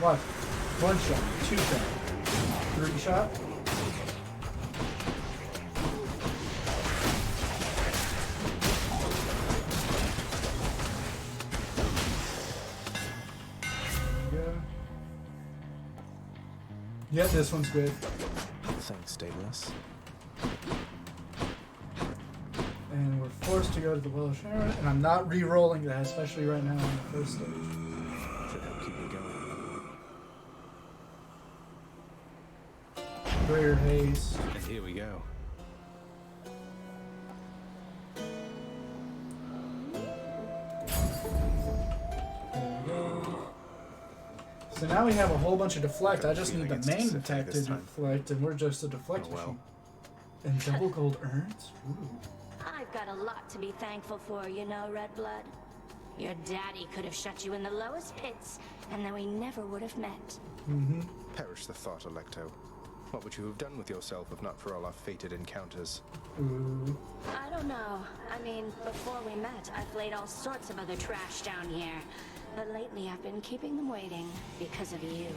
Watch. 1 shot, 2 shot, 3 shot. Yeah, this one's good. Thanks, Daedalus. And we're forced to go to the Well of Sharon, and I'm not re-rolling that, especially right now on the first stage. Should help keep me going. Greater haste. And here we go. So now we have a whole bunch of deflect. I just need the main attack to deflect, and we're just a deflect machine. And double gold urns? Ooh. I've got a lot to be thankful for, you know, Red Blood. Your daddy could have shut you in the lowest pits, and then we never would have met. Mm-hmm. Perish the thought, Electo. What would you have done with yourself if not for all our fated encounters? Ooh. I don't know. I mean, before we met, I've laid all sorts of other trash down here. But lately I've been keeping them waiting because of you.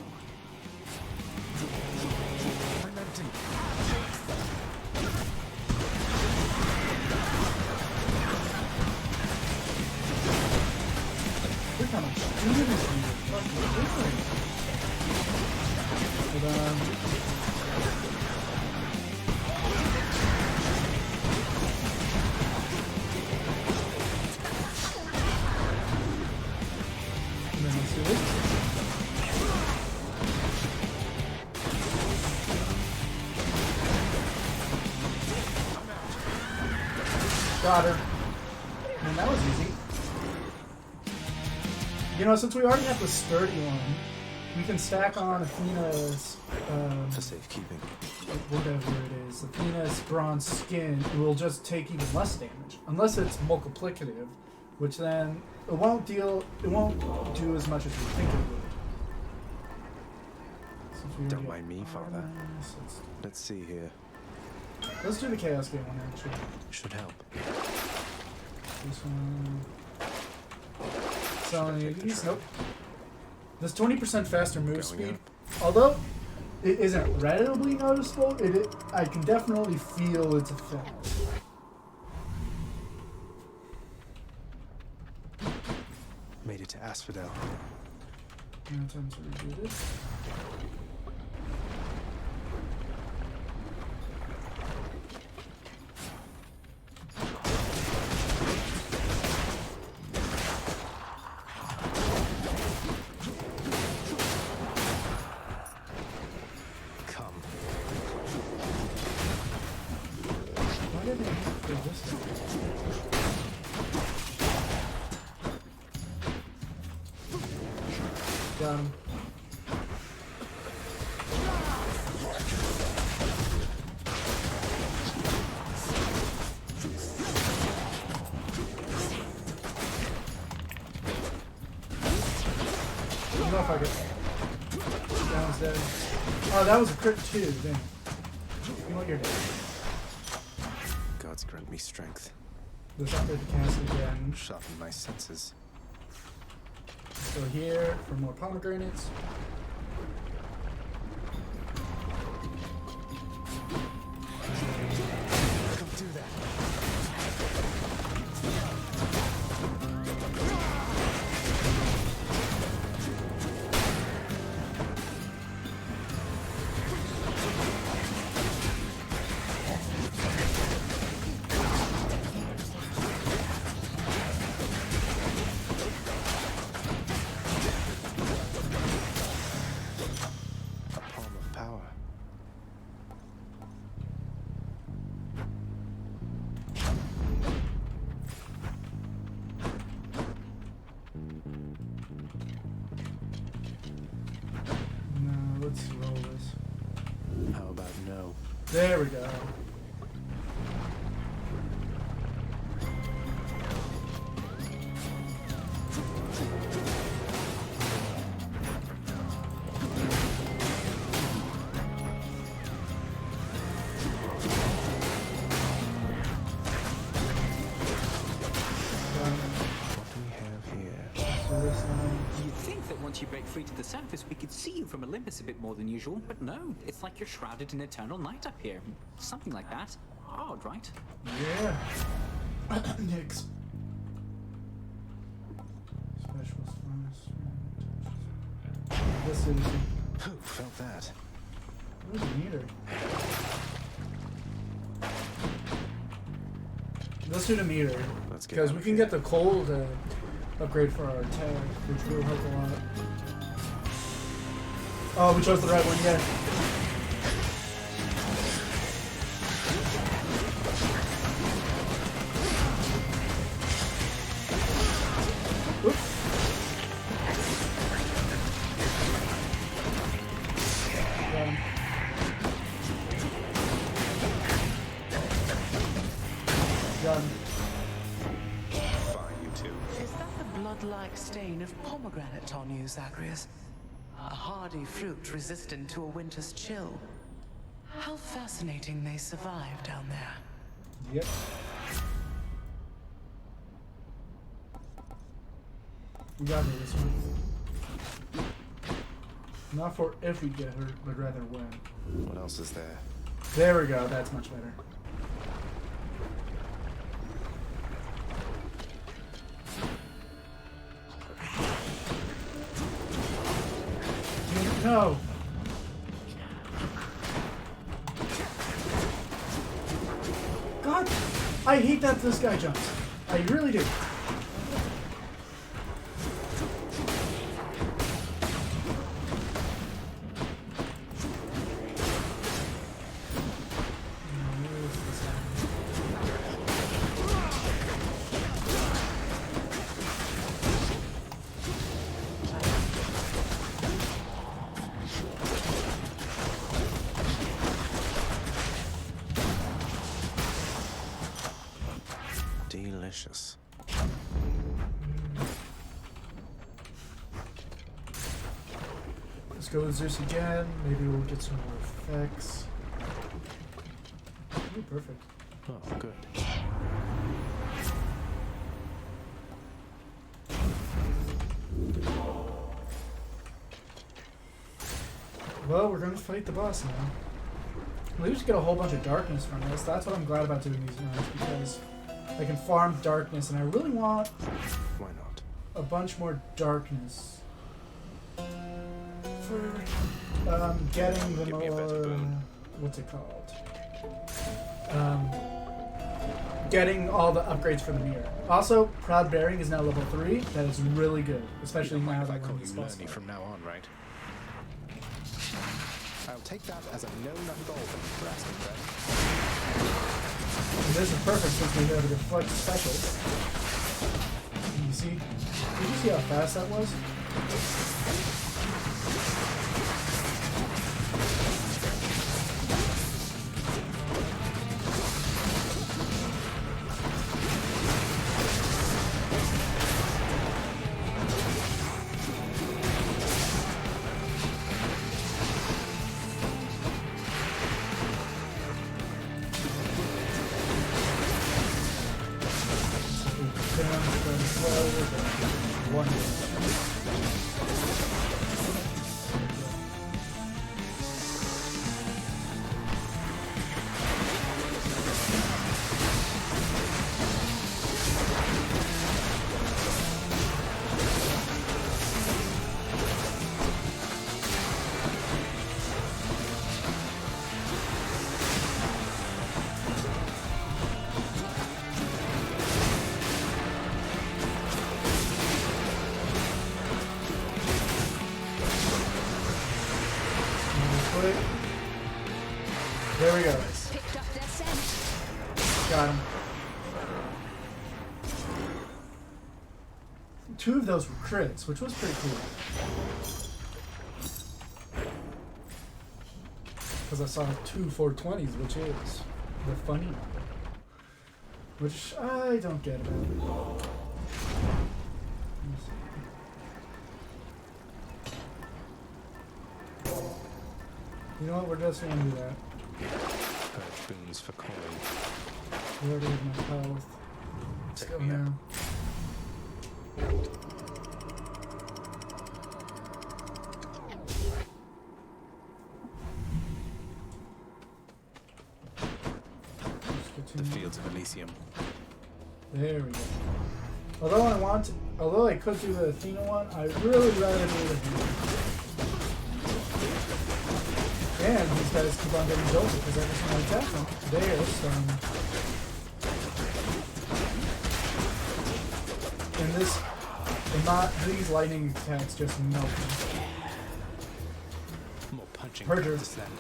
I'm empty. Look how much damage you're fucking doing. Hold on. Got her. And that was easy. You know, since we already have the sturdy one, we can stack on Athena's for safekeeping. Whatever it is, Athena's bronze skin, it will just take even less damage. Unless it's multiplicative, which then it won't do as much as you think it would. Don't mind me, Father. Let's see here. Let's do the Chaos Gate one, actually. Should help. This one. Selling these? Nope. This 20% faster move speed, although it isn't readily noticeable, I can definitely feel its effect. Made it to Asphodel. Now time to redo this. Got him. I don't know if I get that one's dead. Oh, that was a crit too, damn. You know what, you're dead. Gods grant me strength. Let's upgrade the cast again. Sharpen my senses. So here for more pomegranates. Don't do that. let's roll this. How about no? There we go. You'd think that once you break free to the surface, we could see you from Olympus a bit more than usual, but no, it's like you're shrouded in eternal night up here. Something like that. Odd, right? Yeah. Nix. Specialist bonus. This is. Who felt that? Where's the meter? Let's do the meter. Let's get because we can get the cold upgrade for our attack, which will help a lot. Oh, we chose the right one, yeah. Blood-like stain of pomegranate on you, Zagreus. A hardy fruit resistant to a winter's chill. How fascinating they survive down there. Yep. We got her this one. Not for if we get hurt, but rather when. What else is there? There we go, that's much better. No! God! I hate that this guy jumps. I really do. Delicious. Let's go with Zeus again. Maybe we'll get some more effects. Ooh, perfect. Oh, good. Well, we're gonna fight the boss now. We just get a whole bunch of darkness from this. That's what I'm glad about doing these rounds, because I can farm darkness, and I really want Why not? a bunch more darkness for getting the more what's it called? Getting all the upgrades for the mirror. Also, Proud Bearing is now level 3. That is really good, especially now that I we're call in you this boss Lerny fight. from now on, right? I'll take that as a no-nut golden for asking that. And this is perfect since we have a deflect special. You see? Did you see how fast that was? There we go. Picked up their scent. Got him. 2 of those were crits, which was pretty cool. because I saw 2 420s, which is the funny number. Which I don't get about it. You know what? We're just gonna do that. Purge boons for coin. We already have enough health. Let's go now. The fields of Elysium. There we go. Although I could do the Athena one, I'd really rather do the Athena. And these guys keep on getting built because every time I attack them, they are stunned. These lightning attacks just melt them. More punching. Purger. Practice then.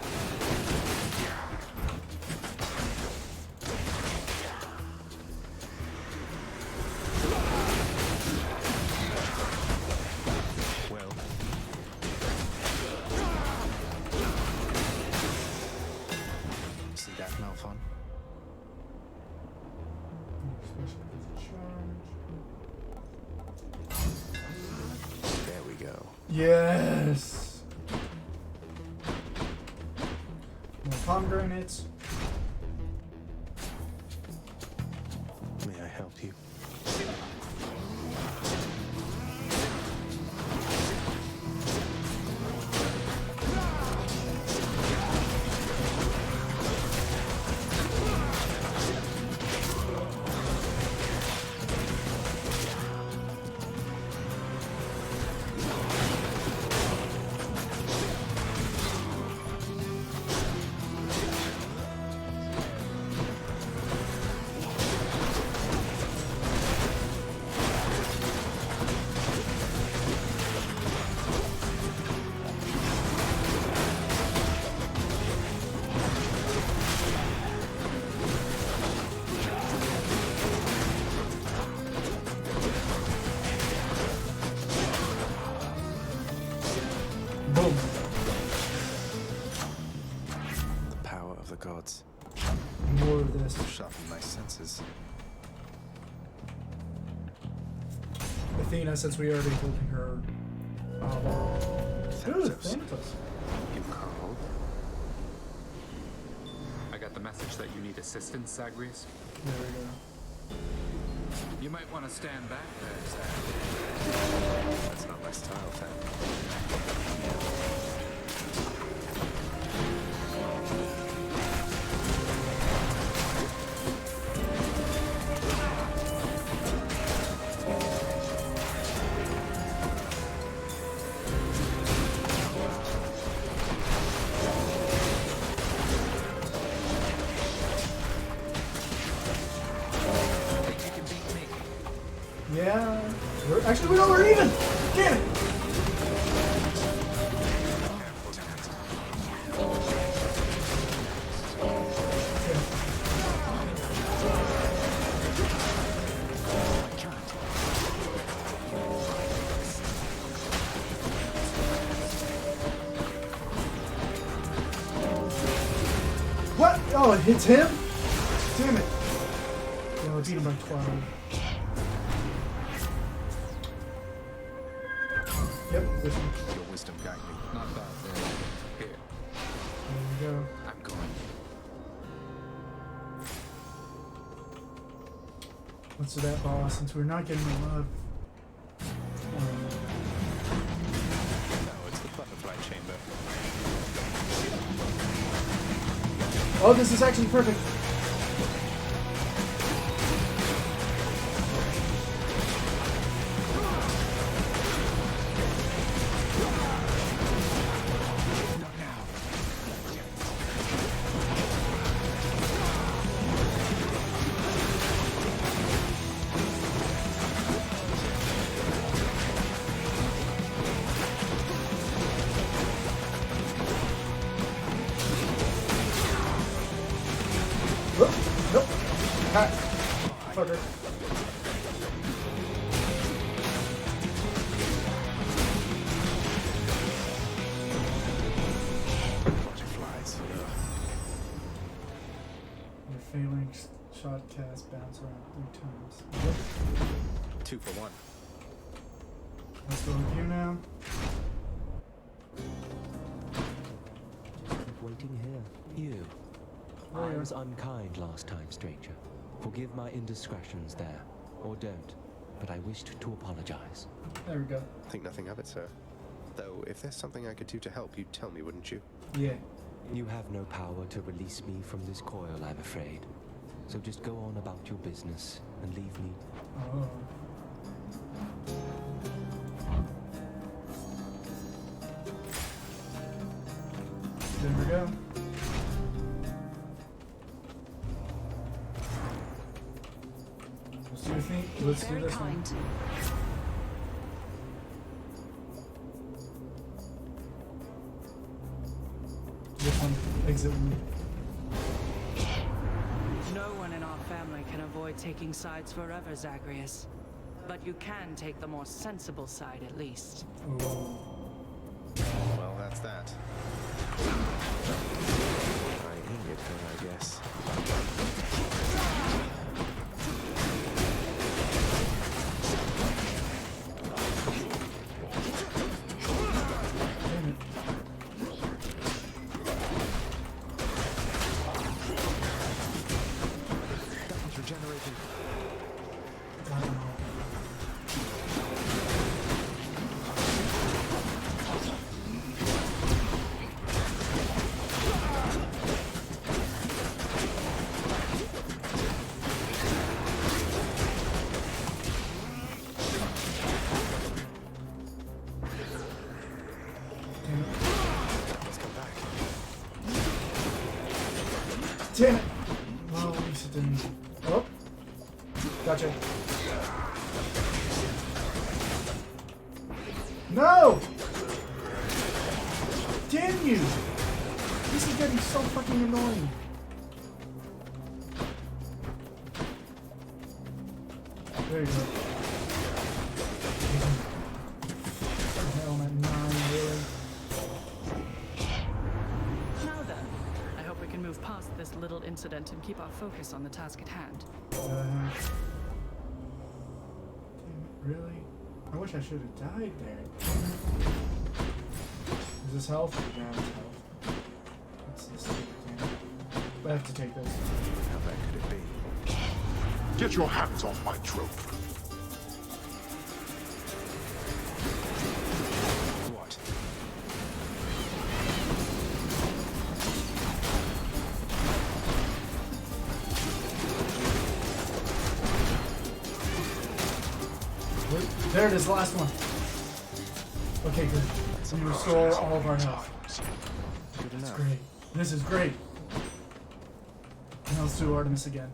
Yes! More pomegranates. May I help you? gods. More of this. Sharpen my senses. Athena, since we already holding her. Ooh, Thanatos. You called? I got the message that you need assistance, Zagreus. There we go. You might want to stand back there, Zag. That's not my style, Fan. Yeah. Actually, no, we're even! Damn it! What? Oh, it hits him? Damn it. No, I beat him by 12. Yep, wisdom. Your wisdom guide me. Not bad, then. Here. There we go. I'm going. Let's do that boss, since we're not getting the love. No, it's the butterfly chamber. Oh, this is actually perfect. Phalanx shot cast bounce around 3 times. 2 for 1. Let's go with you now. Waiting here. You. Oh, I yeah. was unkind last time, stranger. Forgive my indiscretions there. Or don't. But I wished to apologize. There we go. Think nothing of it, sir. Though, if there's something I could do to help, you'd tell me, wouldn't you? Yeah. You have no power to release me from this coil, I'm afraid. So just go on about your business and leave me. Oh. There we go. Let's do the thing. Let's do Very this kind. one. This one, exit one. No one in our family can avoid taking sides forever, Zagreus. But you can take the more sensible side at least. Ooh. Well, that's that. I injured her, I guess. Damn it. That was regenerating. Let's come back. Damn it! Well, at least it didn't. Oh! Gotcha. No! Damn you! This is getting so fucking annoying. There you go. Hell, I'm at 9, really. Now then, I hope we can move past this little incident and keep our focus on the task at hand. Damn it, really? I wish I should have died there. Is this health? Yeah, it's health. What's this stupid thing? I have to take this. How bad could it be? Get your hands off my trope. What? Wait, there it is, the last one. Okay, good. We restore all of our health. Good That's enough. great. This is great. Now let's do Artemis again.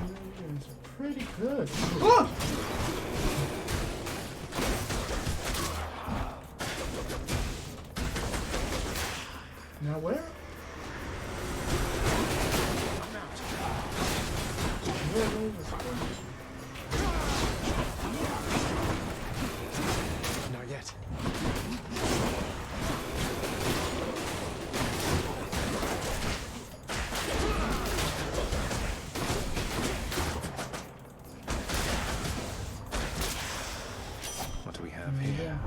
You guys are pretty good. Oh! Now where? Not yet. What do we have here? Yeah.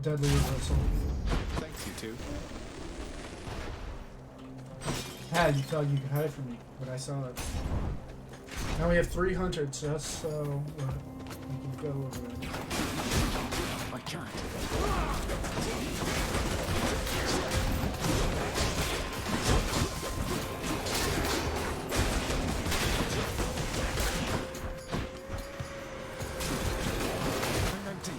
Deadly reversal. Thanks, you two. You thought you could hide from me, but I saw it. Now we have 300, just so we can go over it. I can't. I'm empty.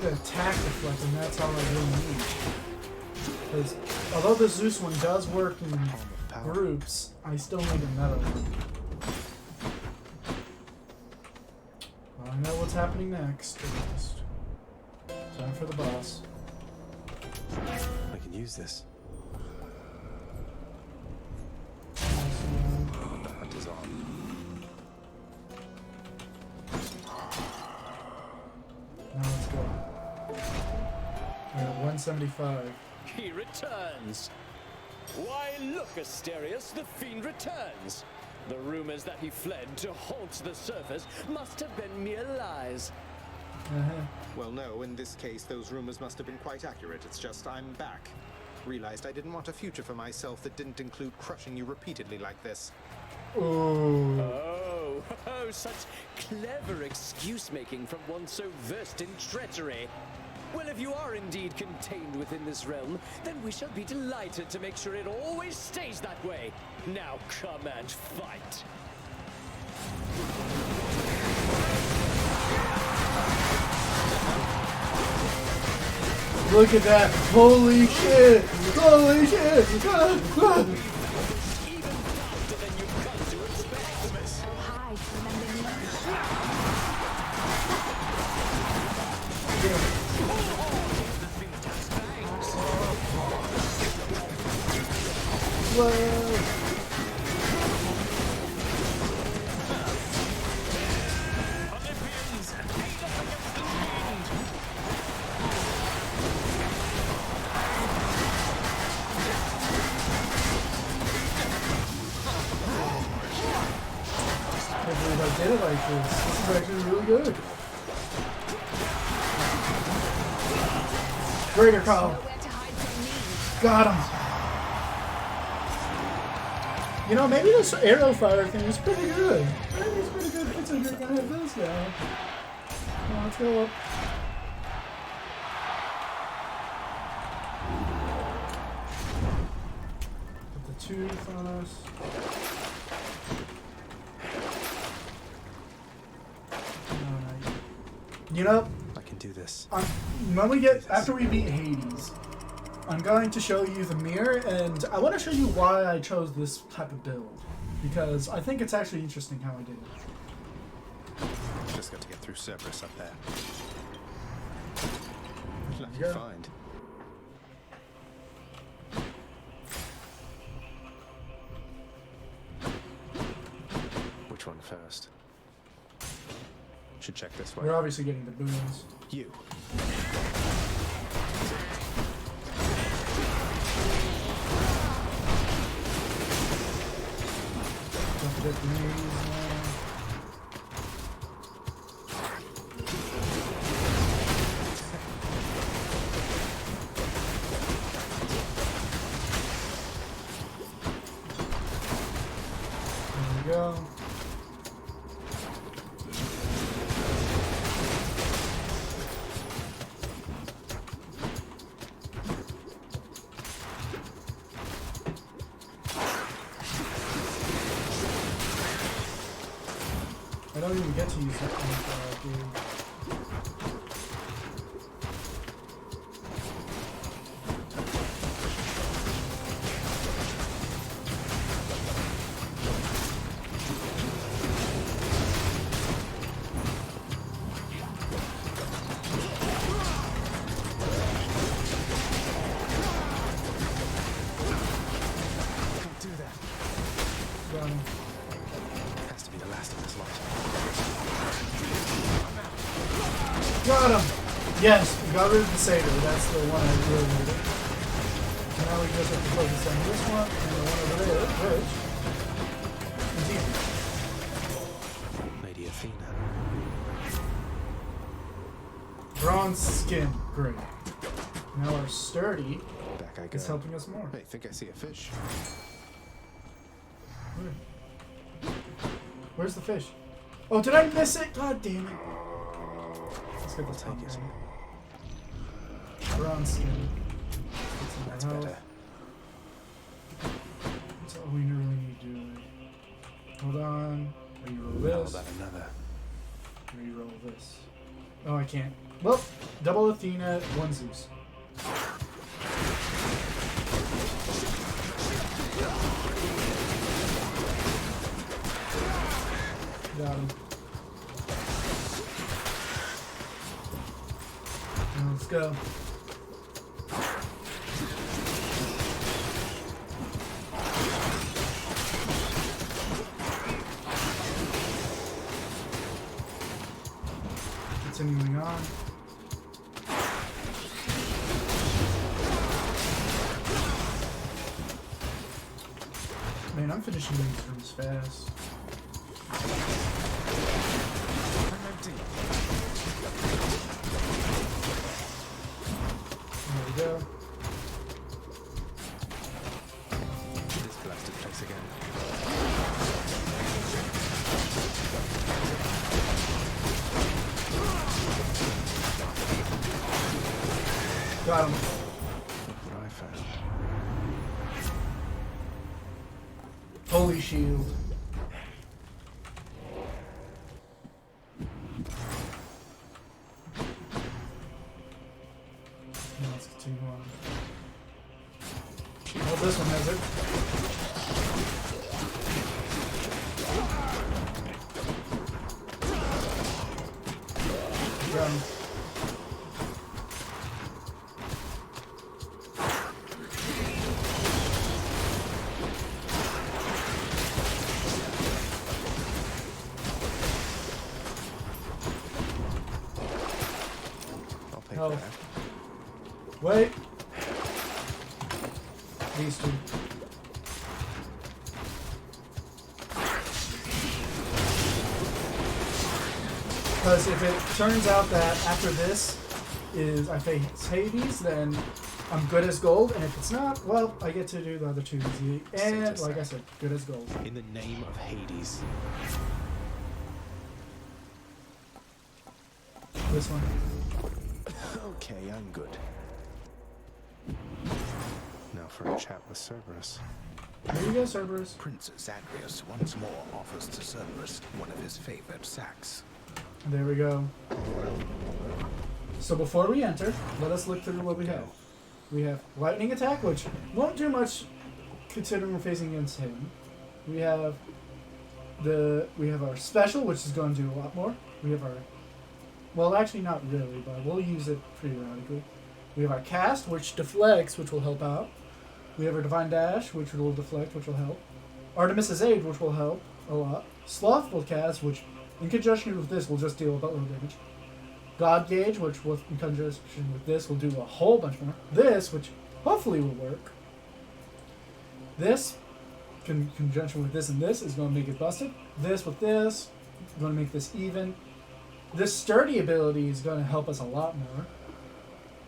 need the attack deflect, and that's all I really need. Because although the Zeus one does work in groups, I still need another one. I know what's happening next. Time for the boss. I can use this. The hunt is on. Now let's go. We're at 175. He returns. Why, look, Asterius, the fiend returns. The rumors that he fled to haunt the surface must have been mere lies. Well, no, in this case, those rumors must have been quite accurate. It's just I'm back. Realized I didn't want a future for myself that didn't include crushing you repeatedly like this. Oh, such clever excuse-making from one so versed in treachery. Well, if you are indeed contained within this realm, then we shall be delighted to make sure it always stays that way. Now come and fight. Look at that! Holy shit! Holy shit! I did it like this. This is actually really good. Greater call. Got him. You know, maybe this arrow fire thing is pretty good. Maybe it's pretty good considering I have this now. Come on, let's go up. Put the tooth on us. You know, I can do this. When we get after we beat Hades, I'm going to show you the mirror, and I want to show you why I chose this type of build, because I think it's actually interesting how I did it. Just got to get through Cerberus up there. Lucky Yeah. find. Which one first? Should check this way. We're obviously getting the boons. You. Don't forget the news, There we go. I don't even get to use that kind of dude. Don't do that. Run. Has to be the last of this lot. Got him! Yes, we got rid of the satyr. That's the one I really needed. Now we just have to focus on this one and the one over there, which is Lady Athena. bronze skin. Great. Now our sturdy Back I go. is helping us more. Hey, think I see a fish. Where's the fish? Oh, did I miss it? God damn it. Let's get the top Take it. right. Bronze skin. That's better. That's all we really need to do. Hold on. Reroll How this. about another? Reroll this. Oh, I can't. Well, double Athena, one Zeus. Got him. Now let's go. Continuing on. Man, I'm finishing these rooms fast. I'm empty. There we go. This blasted place again. Got him. Look what I found. Holy shield. Now let's continue on. Oh, this one has it. Got him. I'll take Oh. that. Wait. These two. Because if it turns out that after this is I face Hades, then I'm good as gold, and if it's not, well, I get to do the other two easy. And like I said, good as gold. In the name of Hades. This one. Okay, I'm good. Now for a chat with Cerberus. Here you go, Cerberus. Prince Zagreus once more offers to Cerberus one of his favorite sacks. There we go. So before we enter, let us look through what we have. We have lightning attack, which won't do much considering we're facing against him. We have our special, which is going to do a lot more. We have our, well, actually not really, but we'll use it periodically. We have our cast, which deflects, which will help out. We have our divine dash, which will deflect, which will help. Artemis's aid, which will help a lot. Slothful cast, which in conjunction with this will just deal a buttload of damage. God gauge, which will, in conjunction with this will do a whole bunch more. This, which hopefully will work. This, in conjunction with this and this, is going to make it busted. This with this, is going to make this even. This sturdy ability is going to help us a lot more.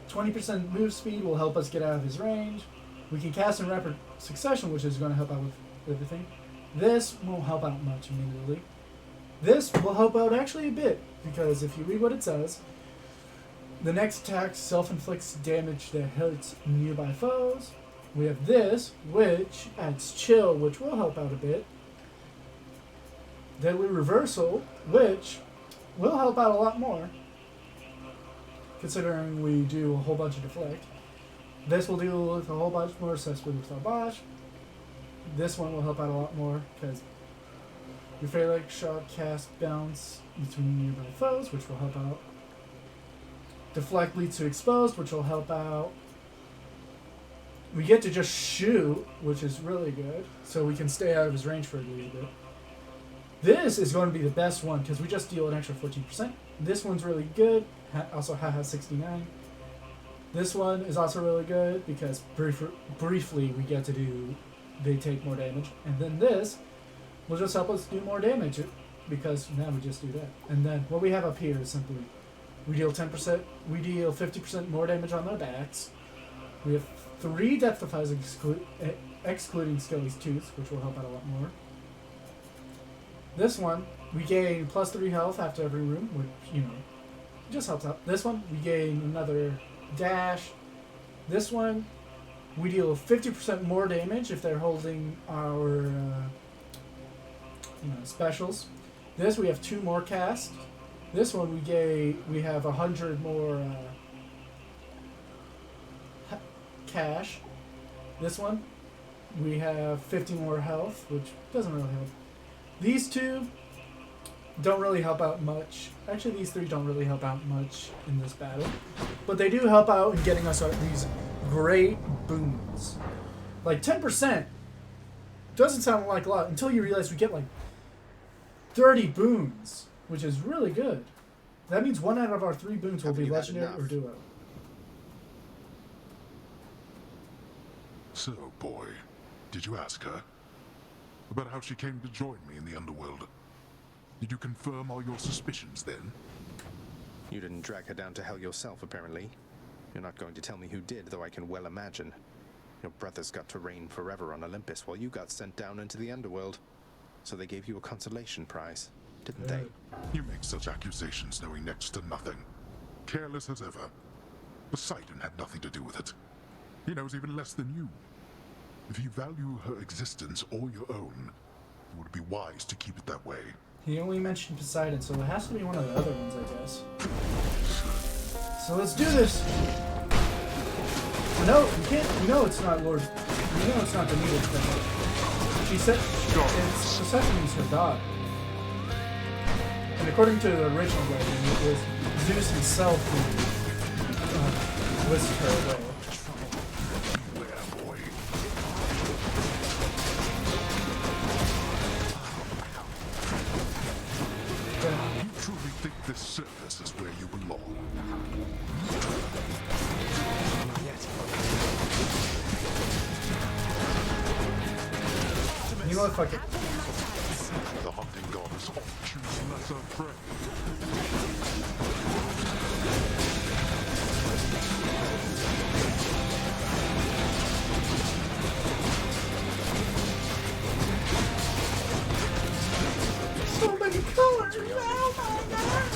20% move speed will help us get out of his range. We can cast in rapid succession, which is going to help out with everything. This won't help out much immediately. This will help out actually a bit, because if you read what it says, the next attack self-inflicts damage that hurts nearby foes. We have this, which adds chill, which will help out a bit. Deadly Reversal, which will help out a lot more, considering we do a whole bunch of deflect. This will deal with a whole bunch more successfully with Salvage. This one will help out a lot more, because your Phalanx shot cast bounce between nearby foes, which will help out. Deflect leads to exposed, which will help out. We get to just shoot, which is really good, so we can stay out of his range for a little bit. This is going to be the best one, because we just deal an extra 14%. This one's really good, also has 69. This one is also really good, because briefly we get to do, they take more damage. And then this will just help us do more damage, because now we just do that. And then what we have up here is simply, we deal 10%, we deal 50% more damage on their backs. We have 3 Death Defies excluding Skelly's Tooth, which will help out a lot more. This one, we gain plus 3 health after every room, which, you know, just helps out. This one, we gain another dash. This one, we deal 50% more damage if they're holding our specials. This, we have 2 more casts. This one we have 100 more cash. This one we have 50 more health, which doesn't really help. These two don't really help out much. Actually, these three don't really help out much in this battle, but they do help out in getting us these great boons. Like 10% doesn't sound like a lot until you realize we get like 30 boons, which is really good. That means 1 out of our 3 boons will be legendary or duo. So, boy, did you ask her about how she came to join me in the Underworld? Did you confirm all your suspicions then? You didn't drag her down to hell yourself, apparently. You're not going to tell me who did, though I can well imagine. Your brothers got to reign forever on Olympus while you got sent down into the Underworld. So they gave you a consolation prize, didn't they? You make such accusations knowing next to nothing. Careless as ever. Poseidon had nothing to do with it. He knows even less than you. If you value her existence or your own, it would be wise to keep it that way. He only mentioned Poseidon, so it has to be one of the other ones, I guess. So let's do this! No, you can't. You know it's not Lord. You know it's not Demeter's god. She said it's Persephone's her god. And according to the original legend, it was Zeus himself who whisked her away. You truly think this surface is where you belong? You know what, fuck it. The hunting gods often choose lesser prey. So many colors! Oh my god!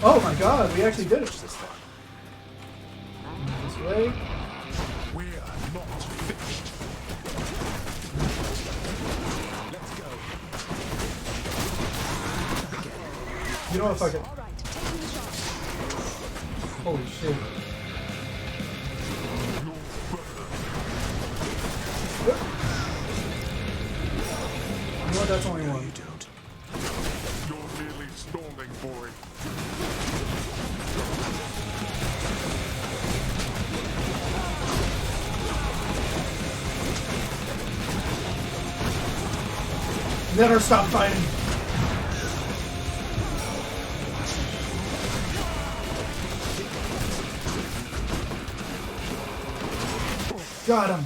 Oh my god, we actually did it this time. This way. We're not finished. Let's go. You know what, fuck it. Holy shit. You know what, that's only one. You're merely stalling, boy. Never stop fighting. Got him.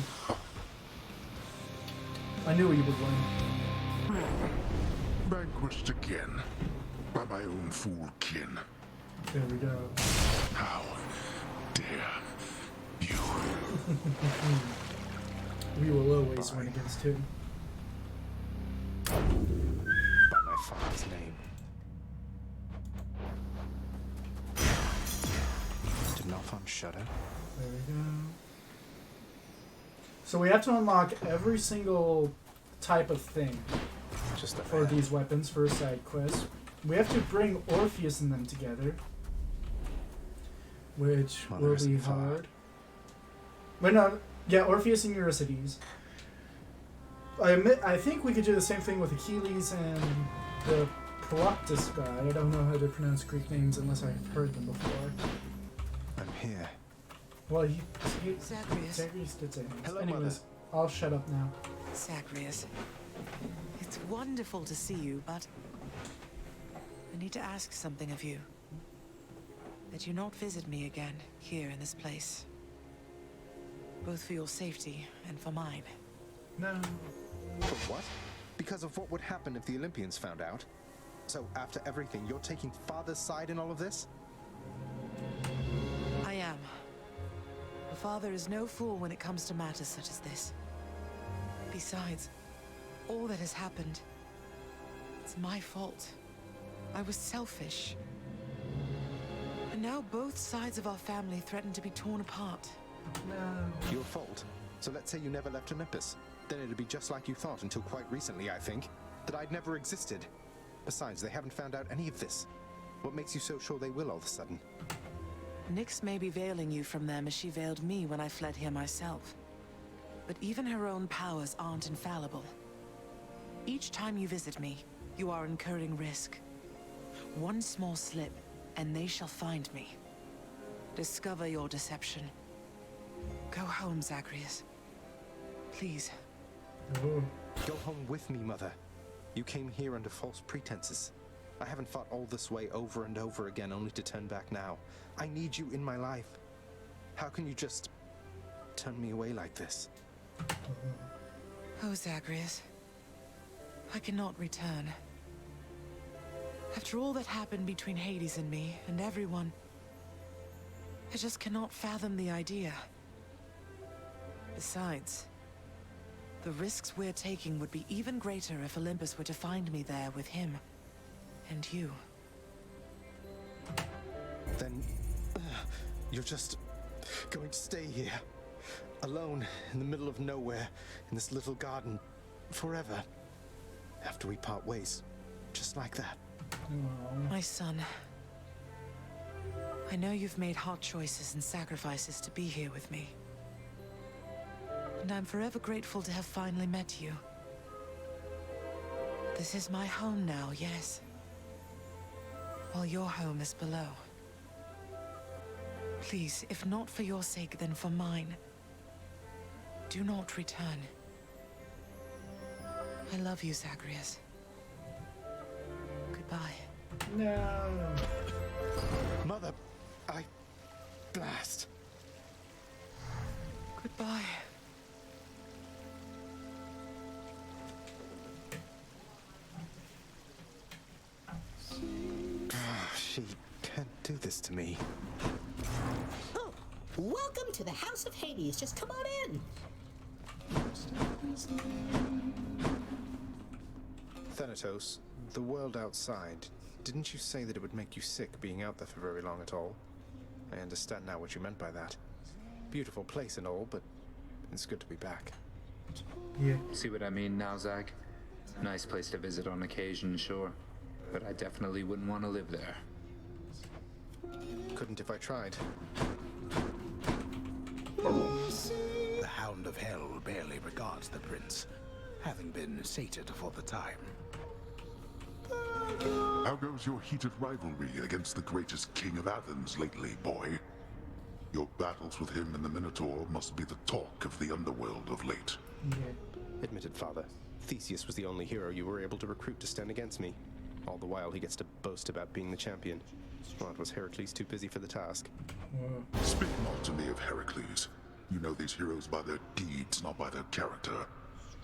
I knew he would win. Vanquished again by my own fool kin. There we go. How dare you? We will always win against him. By my father's name. Did Nalfon shudder? There we go. So we have to unlock every single type of thing for these weapons for a side quest. We have to bring Orpheus and them together, which will be hard. But no, yeah, Orpheus and Eurycides. I think we could do the same thing with Achilles and the Proctus guy. I don't know how to pronounce Greek names unless I've heard them before. I'm here. Well, Zagreus. Zagreus did say things. Hello, Anyways, Mother. I'll shut up now. Zagreus. It's wonderful to see you, but I need to ask something of you. That you not visit me again here in this place. Both for your safety and for mine. No. For what? Because of what would happen if the Olympians found out? So after everything, you're taking Father's side in all of this? I am. The Father is no fool when it comes to matters such as this. Besides, all that has happened, it's my fault. I was selfish. And now both sides of our family threaten to be torn apart. No. Your fault. So let's say you never left Olympus. Then it'd be just like you thought until quite recently, I think. that I'd never existed. Besides, they haven't found out any of this. What makes you so sure they will all of a sudden? Nyx may be veiling you from them as she veiled me when I fled here myself. But even her own powers aren't infallible. Each time you visit me, you are incurring risk. One small slip, and they shall find me. Discover your deception. Go home, Zagreus. Please. Go home with me, Mother. You came here under false pretenses. I haven't fought all this way over and over again only to turn back now. I need you in my life. How can you just turn me away like this? Oh, Zagreus. I cannot return. After all that happened between Hades and me, and everyone, I just cannot fathom the idea. Besides, the risks we're taking would be even greater if Olympus were to find me there with him. And you. Then, you're just going to stay here, alone in the middle of nowhere, in this little garden, forever, after we part ways, just like that. My son, I know you've made hard choices and sacrifices to be here with me. And I'm forever grateful to have finally met you. This is my home now, yes. While your home is below. Please, if not for your sake, then for mine, do not return. I love you, Zagreus. Goodbye. No. Mother, blast. Goodbye. She can't do this to me. Oh, welcome to the House of Hades. Just come on in. Thanatos, the world outside, didn't you say that it would make you sick being out there for very long at all? I understand now what you meant by that. Beautiful place and all, but it's good to be back. Yeah. See what I mean now, Zag? Nice place to visit on occasion, sure. But I definitely wouldn't want to live there. Couldn't if I tried. The Hound of Hell barely regards the prince, having been sated for the time. How goes your heated rivalry against the greatest king of Athens lately, boy? Your battles with him and the Minotaur must be the talk of the Underworld of late. Admitted, Father. Theseus was the only hero you were able to recruit to stand against me. All the while he gets to boast about being the champion. What, was Heracles too busy for the task? Speak not to me of Heracles. You know these heroes by their deeds, not by their character.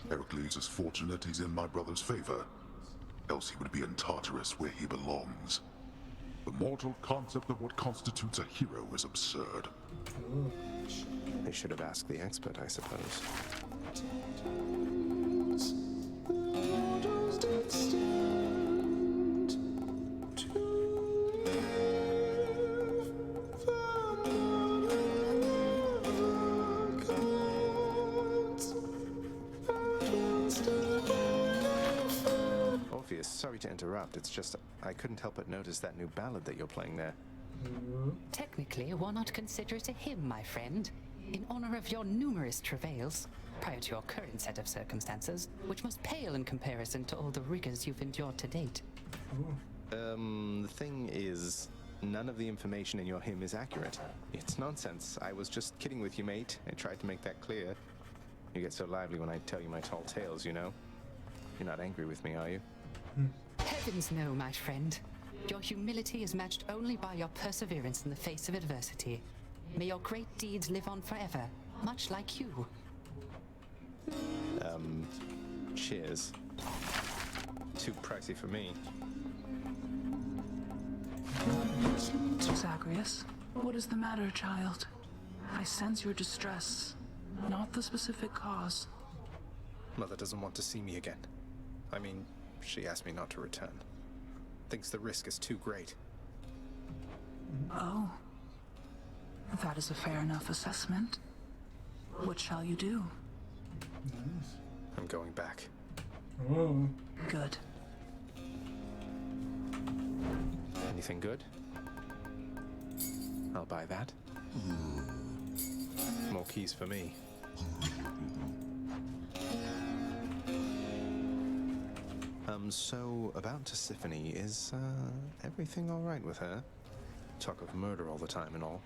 Heracles is fortunate he's in my brother's favor. Else he would be in Tartarus where he belongs. The mortal concept of what constitutes a hero is absurd. They should have asked the expert, I suppose. Sorry to interrupt, it's just I couldn't help but notice that new ballad that you're playing there. Technically, why not consider it a hymn, my friend? In honor of your numerous travails, prior to your current set of circumstances, which must pale in comparison to all the rigors you've endured to date. The thing is, none of the information in your hymn is accurate. It's nonsense. I was just kidding with you, mate. I tried to make that clear. You get so lively when I tell you my tall tales, you know? You're not angry with me, are you? Heavens no, my friend. Your humility is matched only by your perseverance in the face of adversity. May your great deeds live on forever, much like you. Cheers. Too pricey for me. Zagreus, what is the matter, child? I sense your distress, not the specific cause. Mother doesn't want to see me again. I mean, she asked me not to return. Thinks the risk is too great. Oh. That is a fair enough assessment. What shall you do? I'm going back. Oh. Good. Anything good? I'll buy that. More keys for me. So about Tisiphone, is everything all right with her? Talk of murder all the time and all.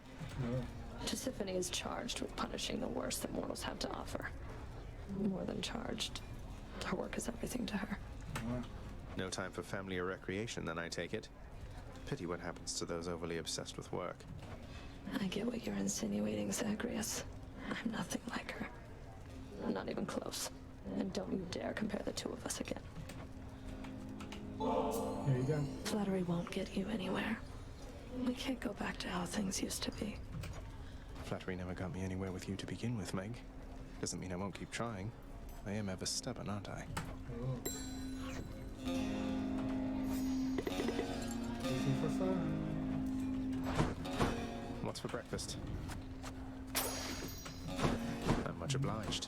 Tisiphone is charged with punishing the worst that mortals have to offer. More than charged. Her work is everything to her. No time for family or recreation, then, I take it. Pity what happens to those overly obsessed with work. I get what you're insinuating, Zagreus. I'm nothing like her. Not even close. And don't you dare compare the two of us again. There you go. Flattery won't get you anywhere. We can't go back to how things used to be. Flattery never got me anywhere with you to begin with, Meg. Doesn't mean I won't keep trying. I am ever stubborn, aren't I? Easy for fun. What's for breakfast? I'm much obliged.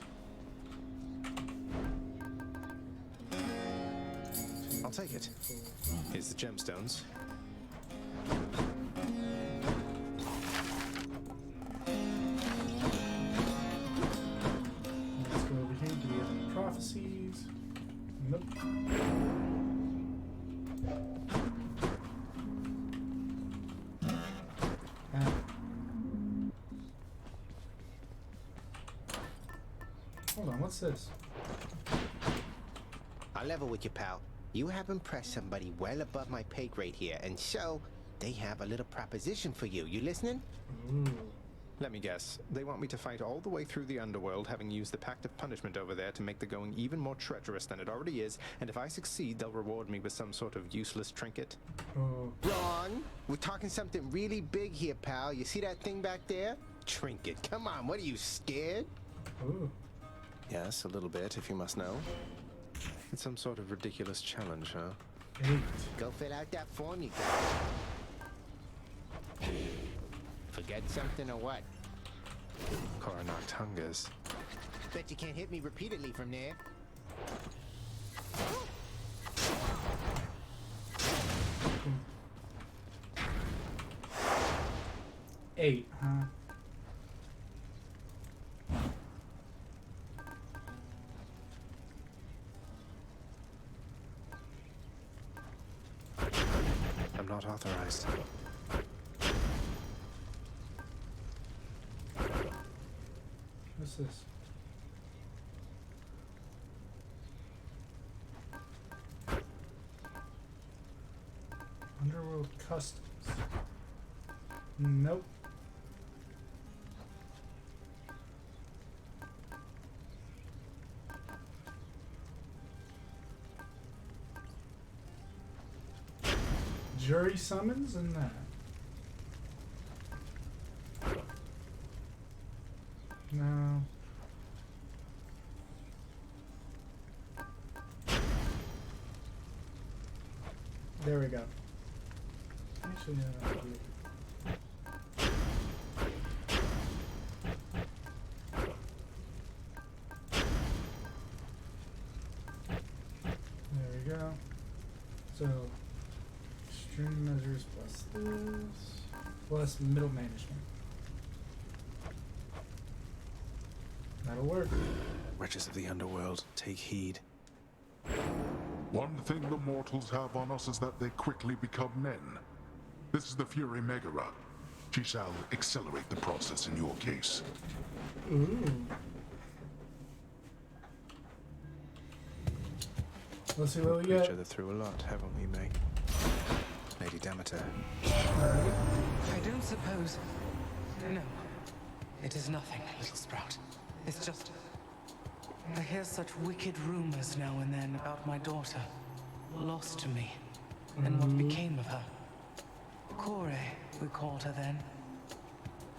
I'll take it. Here's the gemstones. Let's go over here. Do we have any prophecies? Nope. Hold on, what's this? I'll level with you, pal. You have impressed somebody well above my pay grade here, and so they have a little proposition for you. You listening? Let me guess. They want me to fight all the way through the Underworld, having used the Pact of Punishment over there to make the going even more treacherous than it already is, and if I succeed, they'll reward me with some sort of useless trinket. Wrong. We're talking something really big here, pal. You see that thing back there? Trinket. Come on, what are you, scared? Yes, a little bit, if you must know. It's some sort of ridiculous challenge, huh? Go fill out that form you got. Forget something or what? Coronach hungers. Bet you can't hit me repeatedly from there. 8, huh? I'm not authorized. What's this? Underworld Customs. Nope. Jury summons and that. No. There we go. Actually, there we go. So, extreme measures plus this, plus middle management. That'll work. Wretches of the Underworld, take heed. One thing the mortals have on us is that they quickly become men. This is the Fury Megara. She shall accelerate the process in your case. Ooh. Let's see what we We've got. each other through a lot, haven't we, Meg? Lady Demeter. I don't suppose... No. It is nothing, little sprout. It's just... I hear such wicked rumors now and then about my daughter. Lost to me. And what became of her. Kore, we called her then.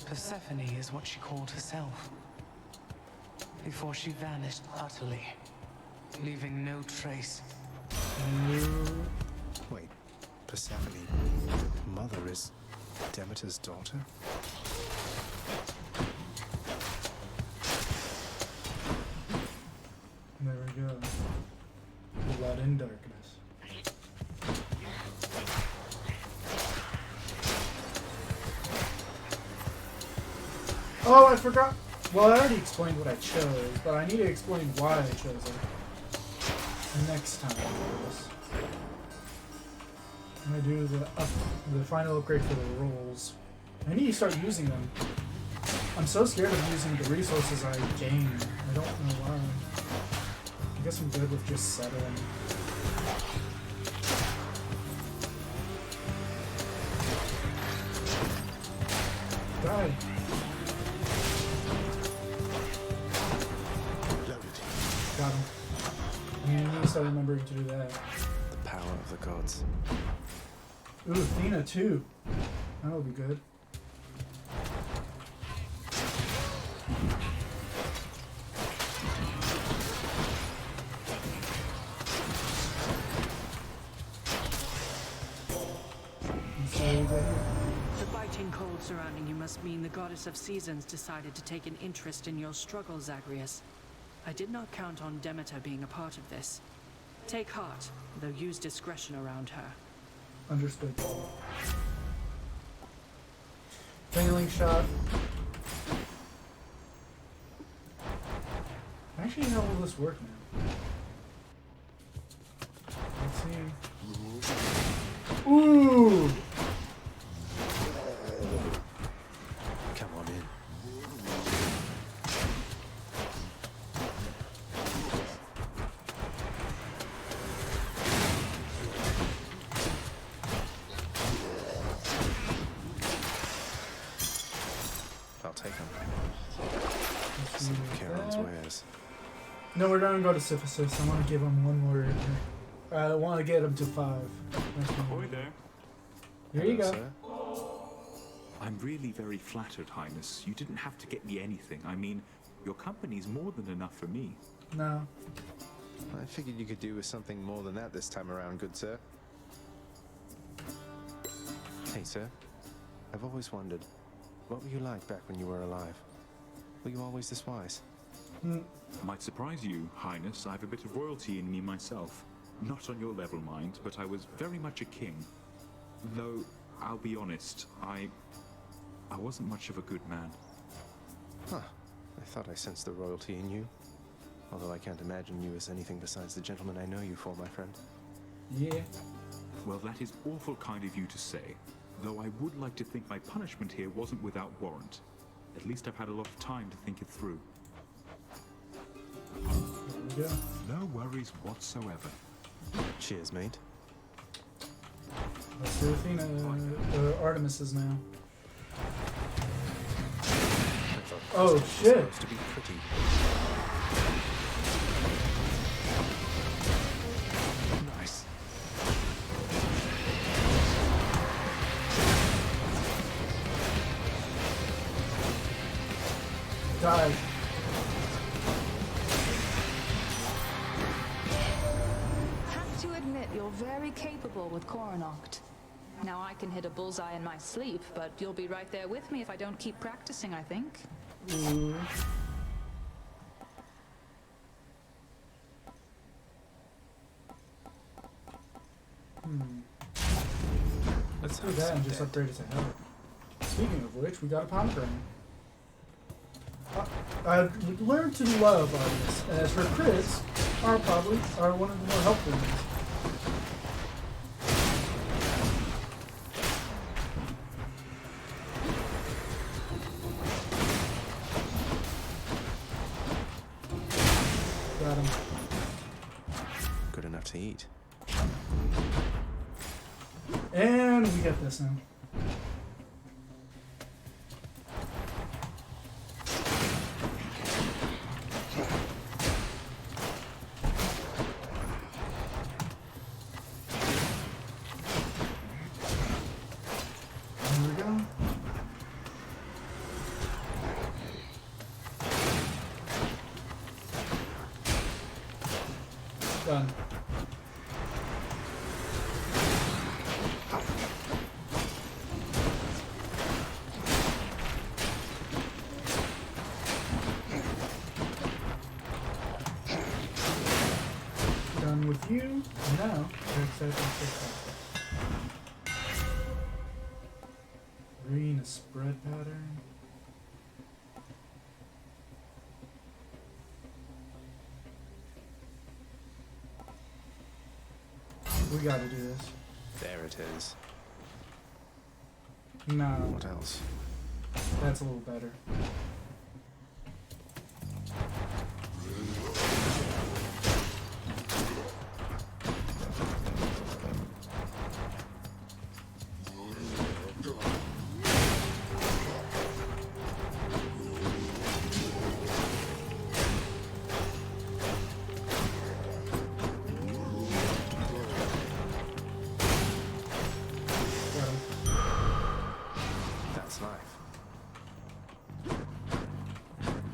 Persephone is what she called herself. Before she vanished utterly. Leaving no trace. Wait, Persephone, mother is Demeter's daughter? There we go. in darkness. Oh, I forgot. Well, I already explained what I chose, but I need to explain why I chose it next time. I'm gonna do the final upgrade for the rolls. I need to start using them. I'm so scared of using the resources I gain. I don't know why. I guess I'm good with just settling. Die. Got him. You need to start remembering to do that. The power of the gods. Ooh, Athena too. That'll be good. The biting cold surrounding you must mean the goddess of seasons decided to take an interest in your struggle, Zagreus. I did not count on Demeter being a part of this. Take heart, though use discretion around her. Understood. Failing shot. Actually, how will this work now? Let's see. Ooh! Come on in. I'll take him. Some of Charon's wares. No, we're gonna go to Syphilis. I want to give him one more. I want to get him to 5. Ahoy there. Here you go. Sir. I'm really very flattered, Highness. You didn't have to get me anything. I mean, your company's more than enough for me. No. I figured you could do with something more than that this time around, good sir. Hey, sir. I've always wondered, what were you like back when you were alive? Were you always this wise? Might surprise you, Highness. I have a bit of royalty in me myself. Not on your level, mind, but I was very much a king. Though, I'll be honest, I wasn't much of a good man. Huh. I thought I sensed the royalty in you. Although I can't imagine you as anything besides the gentleman I know you for, my friend. Yeah. Well, that is awful kind of you to say. Though I would like to think my punishment here wasn't without warrant. At least I've had a lot of time to think it through. There we go. No worries whatsoever. Cheers, mate. Let's do Athena. Artemis's now. Oh shit! Supposed to be pretty. Nice. Die. Have to admit, you're very capable with Coronoct. Now I can hit a bullseye in my sleep, but you'll be right there with me if I don't keep practicing, I think. Let's do that and just upgrade it to hell. Speaking of which, we got a pomegranate. I've learned to love Artemis, as her crits are probably one of the more helpful ones. Got him. Good enough to eat. And we get this now. There we go. Done. Done with with you. And now, green, a spread pattern. We gotta do this. There it is. No. What else? That's a little better.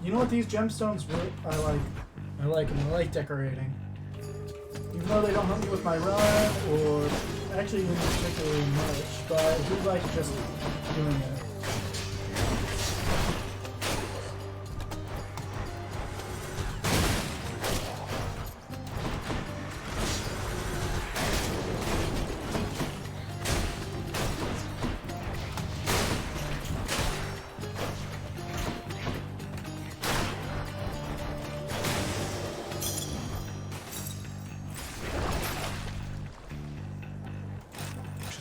You know what these gemstones really, I like them. I like decorating. Even though they don't help me with my run, or actually even particularly much, but I do like just doing it.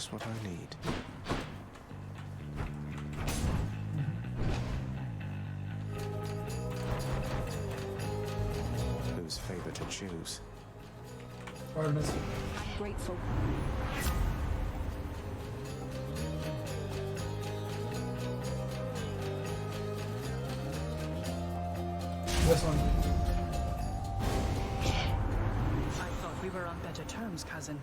What I need. Whose favor to choose? Artemis. I'm grateful. This one. I thought we were on better terms, cousin.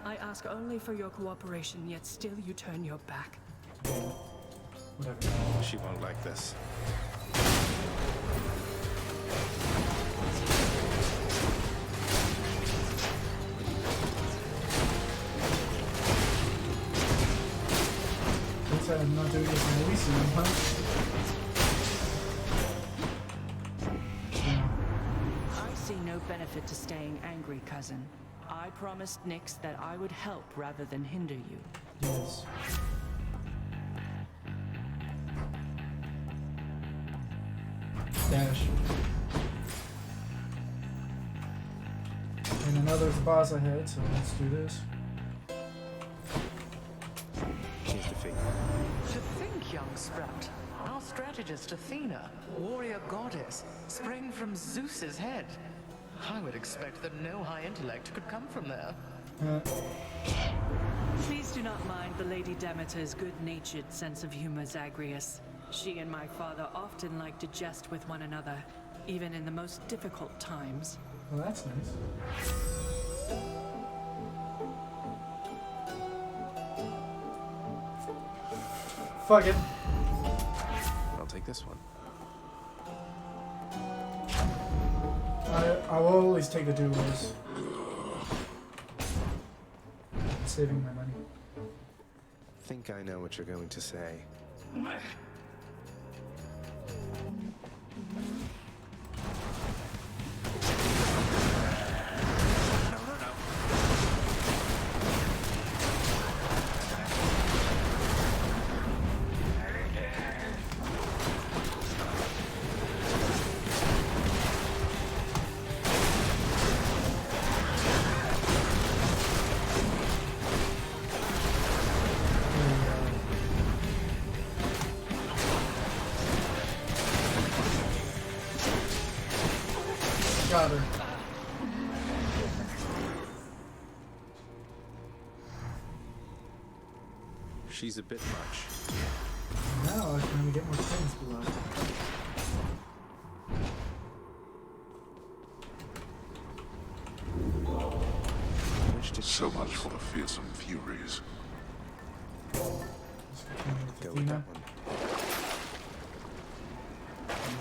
I ask only for your cooperation, yet still you turn your back. Whatever. She won't like this. Looks like I'm not doing this in Lucy, huh? I see no benefit to staying angry, cousin. I promised Nyx that I would help rather than hinder you. Yes. Dash. And another boss ahead, so let's do this. She's defeated. To think, young sprout, our strategist Athena, warrior goddess, sprang from Zeus's head. I would expect that no high intellect could come from there. Please do not mind the Lady Demeter's good-natured sense of humor, Zagreus. She and my father often like to jest with one another, even in the most difficult times. Well, that's nice. Fuck it. I'll take this one. I will always take the duos. Saving my money. Think I know what you're going to say. Got her. She's a bit much. Now I can get more things below. So much for the fearsome furies. Go with that one.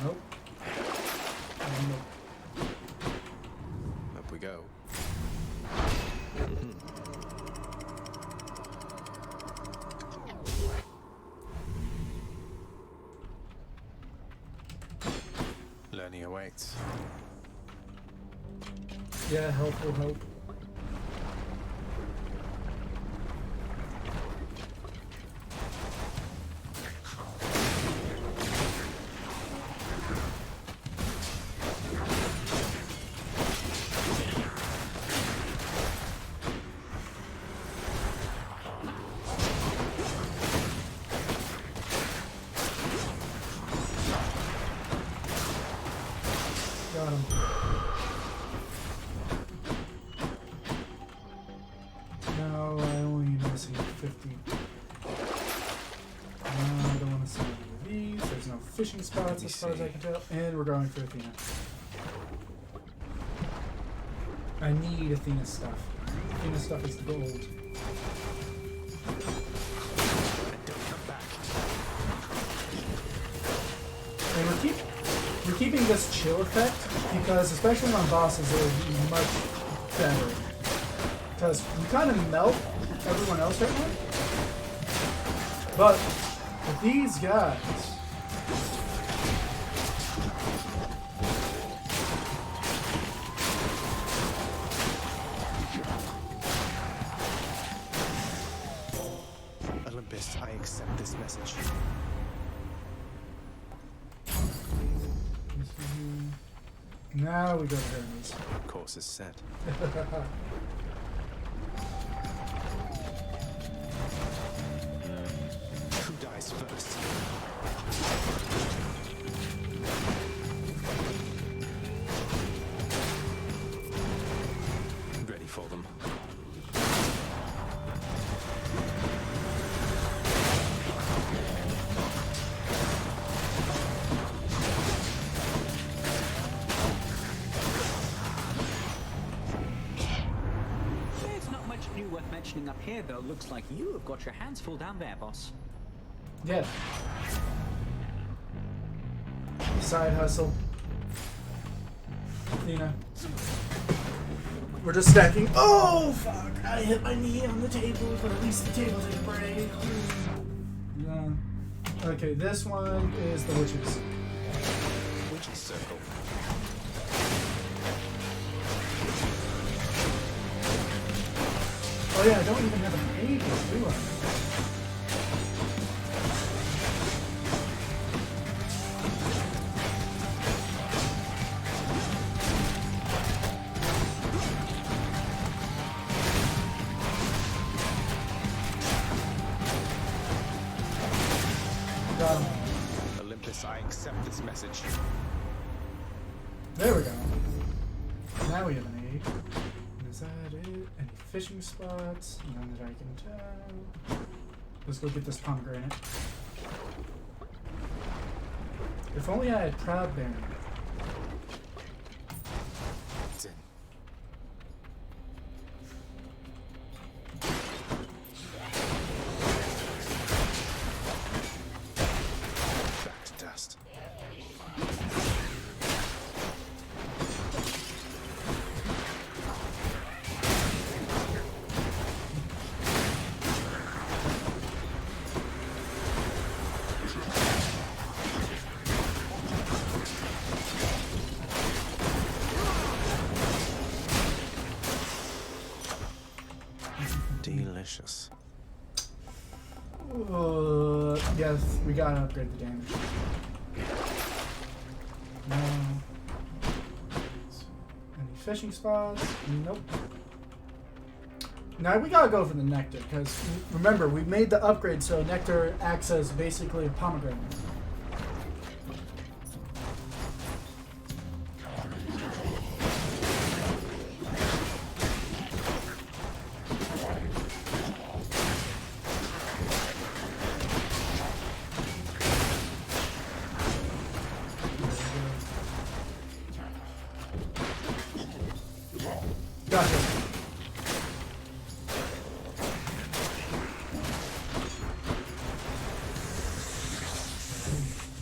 Nope. Nope. Up we go. Learning awaits. Yeah, help will help. Got him. No, I only need to see 50. No, I don't want to see any of these. There's no fishing spots as far as I can tell. And we're going for Athena. I need Athena stuff. Athena stuff is the gold. And we're keeping this chill effect because, especially on bosses, it will be much better. Because we kind of melt everyone else right now. But with these guys, Olympus, I accept this message. now we go to Hermes. Course is set. Who dies first? Ready for them. There's not much new worth mentioning up here, though. Looks like you have got your hands full down there, boss. Yeah. Side hustle. Athena. We're just stacking. Oh, fuck. I hit my knee on the table, but at least the table didn't break. Yeah. Okay, this one is the witches. Witch's circle. Oh yeah, I don't even have an aid, do I? Got him. Olympus, I accept this message. There we go. Now we have an aid. Is that it? Any fishing spots? None that I can tell. Let's go get this pomegranate. If only I had Proudberry. It's in. Back to dust. Delicious. Yes, we gotta upgrade the damage. No. Any fishing spots? Nope. Now we gotta go for the nectar, because remember, we made the upgrade so nectar acts as basically a pomegranate. Gotcha.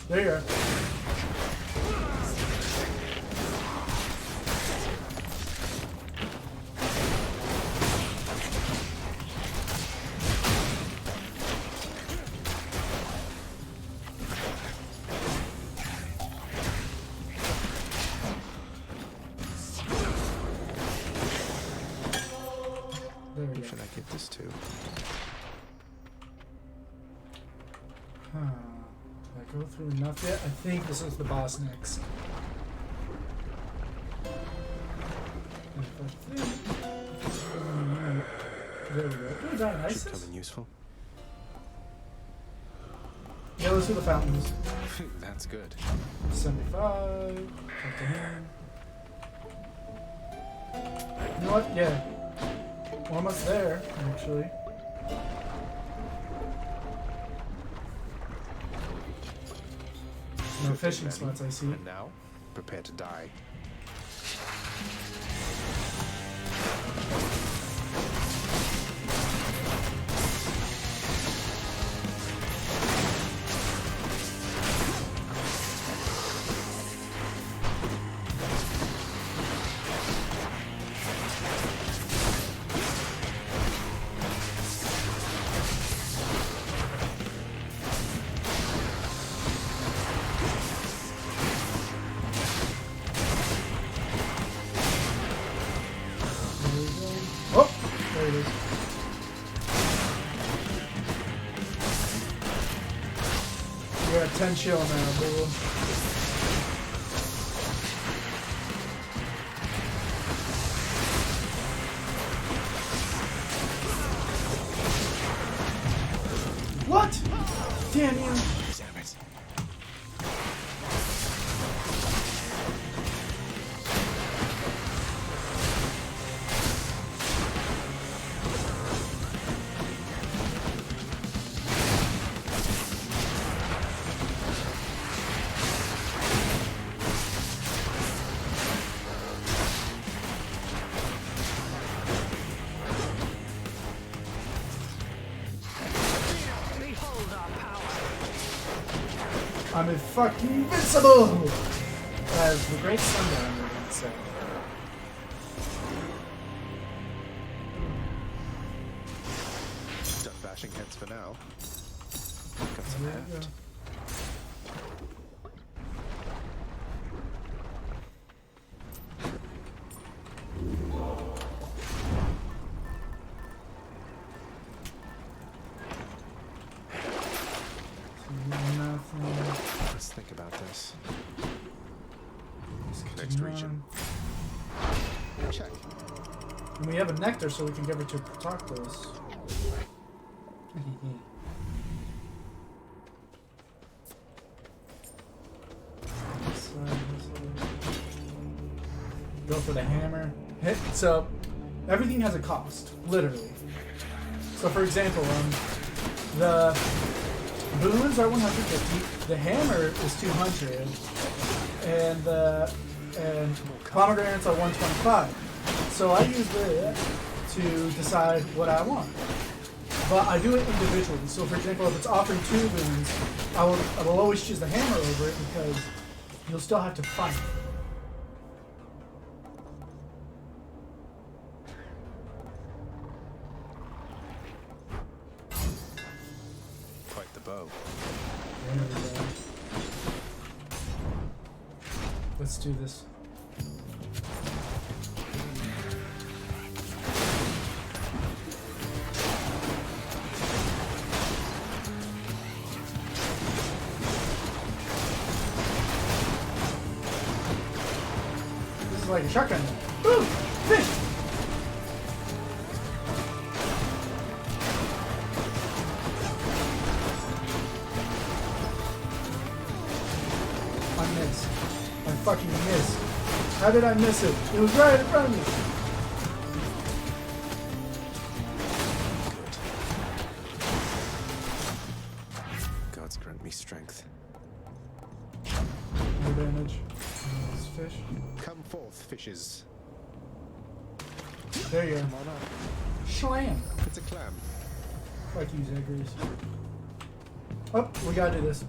There you are. Who should I give this to? Huh. Did I go through enough yet? I think this is the boss next. There we go. Ooh, Dionysus? Should come in useful. Yeah, let's do the fountains. That's good. 75. Up to him. You know what? Yeah. We're almost there, actually. No fishing spots, I see. And now, prepare to die. Oh, there it is. We're at 10 chill now, boo. What? Damn you. I'm fucking invincible! As the great sundown would say. Done bashing heads for now. Got some heft. Let's think about this. Next region. Check. And we have a nectar, so we can give it to Protoctus. Go for the hammer. Hit. So everything has a cost, literally. So for example, the boons are 150. The hammer is 200, and pomegranates are 125. So I use it to decide what I want. But I do it individually. So for example, if it's offering 2 boons, I will always choose the hammer over it because you'll still have to fight. Quite the bow. There we go. Let's do this. This is like a shotgun. Ooh, fish! I missed. I fucking missed. How did I miss it? It was right in front of me. Good. Gods grant me strength. No damage. This fish. Come forth, fishes. There you go. Come on up. Slam. It's a clam. Fuck you, Zagreus. Oh, we gotta do this.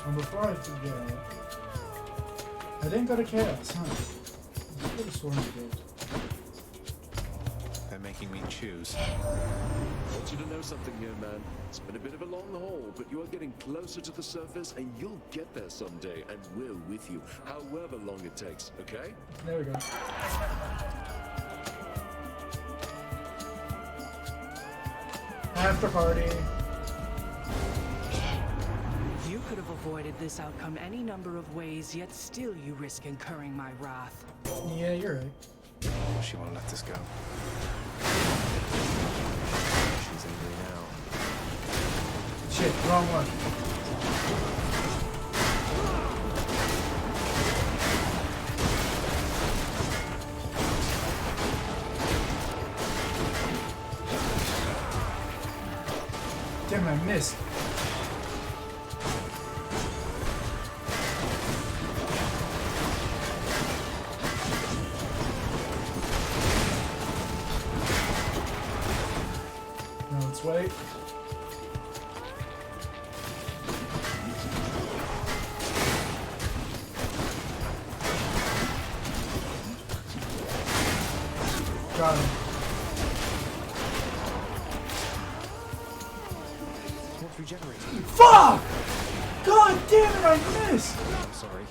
And before I forget, I didn't go to Chaos, huh? I could have sworn I did. They're making me choose. I want you to know something, young man. It's been a bit of a long haul, but you are getting closer to the surface, and you'll get there someday, and we're with you, however long it takes, okay? There we go. After party. You could have avoided this outcome any number of ways, yet still you risk incurring my wrath. Yeah, you're right. She won't let this go. She's angry now. Shit, wrong one. I missed. No, let's wait. Got him. Won't regenerate. Fuck! God damn it, I missed! I'm sorry.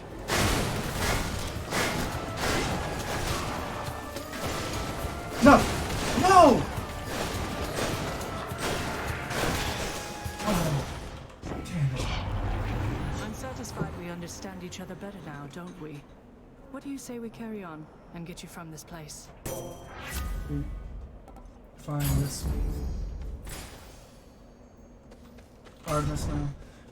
No! No! Oh, damn it. I'm satisfied we understand each other better now, don't we? What do you say we carry on and get you from this place? Find this Artemis now.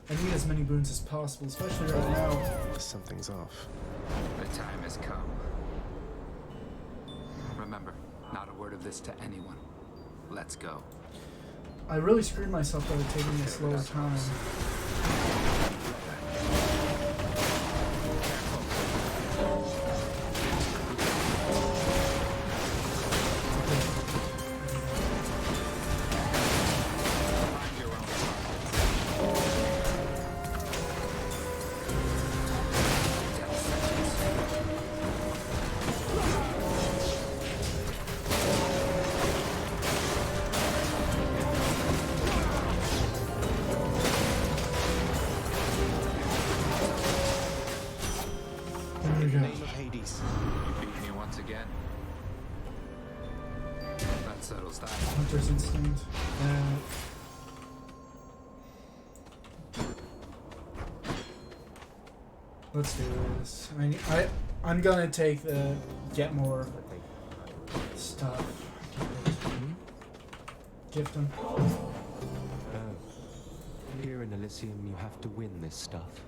I need as many boons as possible, especially right now. Something's off. The time has come. Remember, not a word of this to anyone. Let's go. I really screwed myself by taking a slower time. In the name of Hades, you beat me once again. That settles that. Hunter's instinct. Let's do this. I'm gonna take the get more stuff. Gift him. Here in Elysium, you have to win this stuff,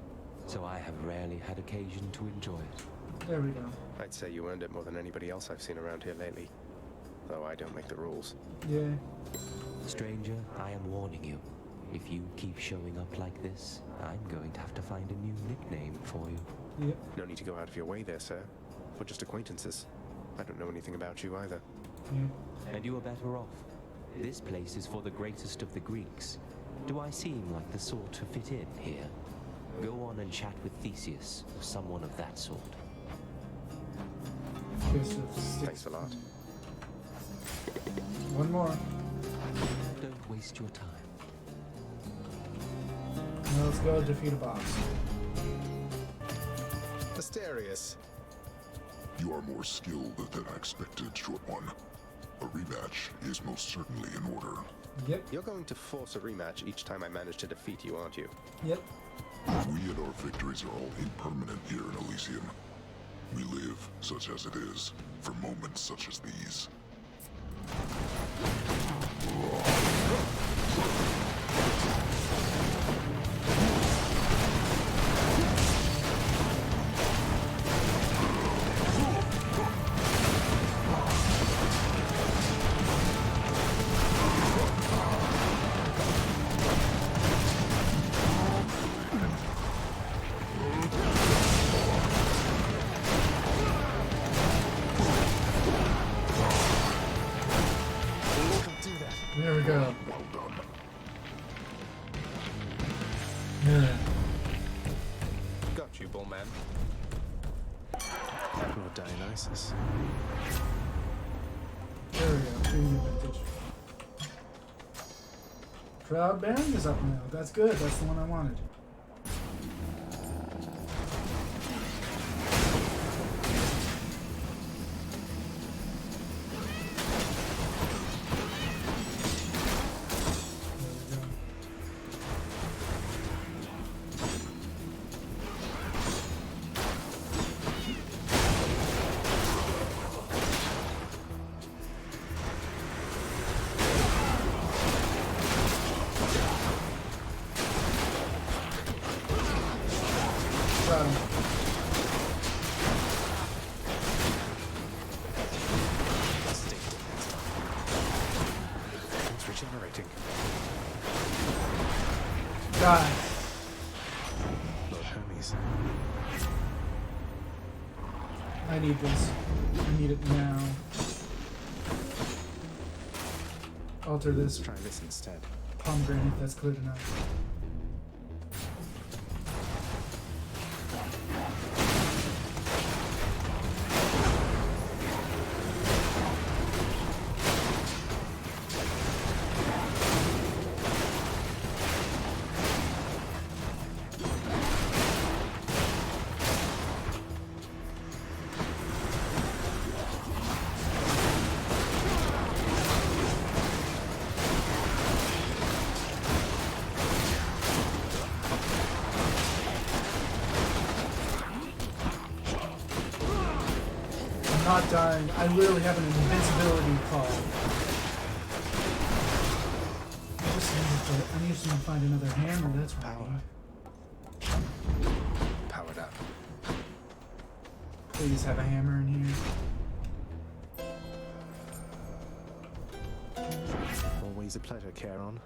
so I have rarely had occasion to enjoy it. There we go. I'd say you earned it more than anybody else I've seen around here lately. Though I don't make the rules. Yeah. Stranger, I am warning you. If you keep showing up like this, I'm going to have to find a new nickname for you. Yep. No need to go out of your way there, sir. We're just acquaintances. I don't know anything about you either. Yeah. And you are better off. This place is for the greatest of the Greeks. Do I seem like the sort to fit in here? Go on and chat with Theseus, or someone of that sort. Thanks a lot. One more. Don't waste your time. Now let's go defeat a boss. Asterius. You are more skilled than I expected, short one. A rematch is most certainly in order. Yep. You're going to force a rematch each time I manage to defeat you, aren't you? Yep. We and our victories are all impermanent here in Elysium. We live, such as it is, for moments such as these. There we go. Well done. Yeah. Got you, bullman. Oh, Dionysus. There we go. Choosing vintage. Proud Baron is up now. That's good. That's the one I wanted. God. Lord Hermes. I need this. I need it now. Alter this. Try this instead. Pomegranate, that's clear enough. Not dying. I literally have an invincibility call. I need to find another hammer, that's right. Powered up. Please have a hammer in here. Always a pleasure, Charon.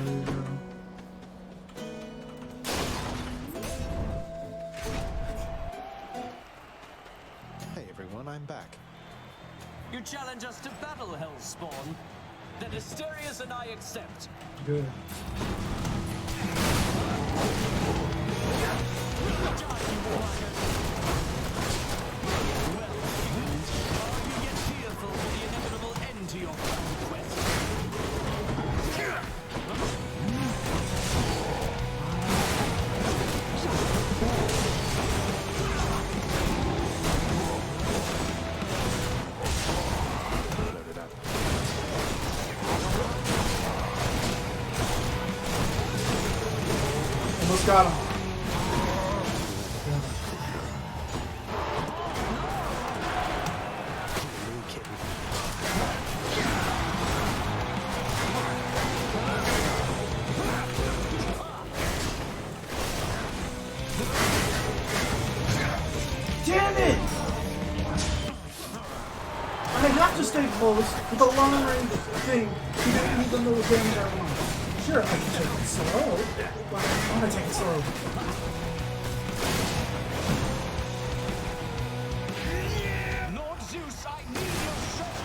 There you go. I'm back. You challenge us to battle, Hellspawn? Then Asterius and I accept. Good. Well, are you yet fearful for the inevitable end to your quest? Almost got him. Damn it! I have to stay close with a long range thing to get me the little damage I want. Sure, I can take it slow, but I want to take it slow. Lord Zeus, I need your strength.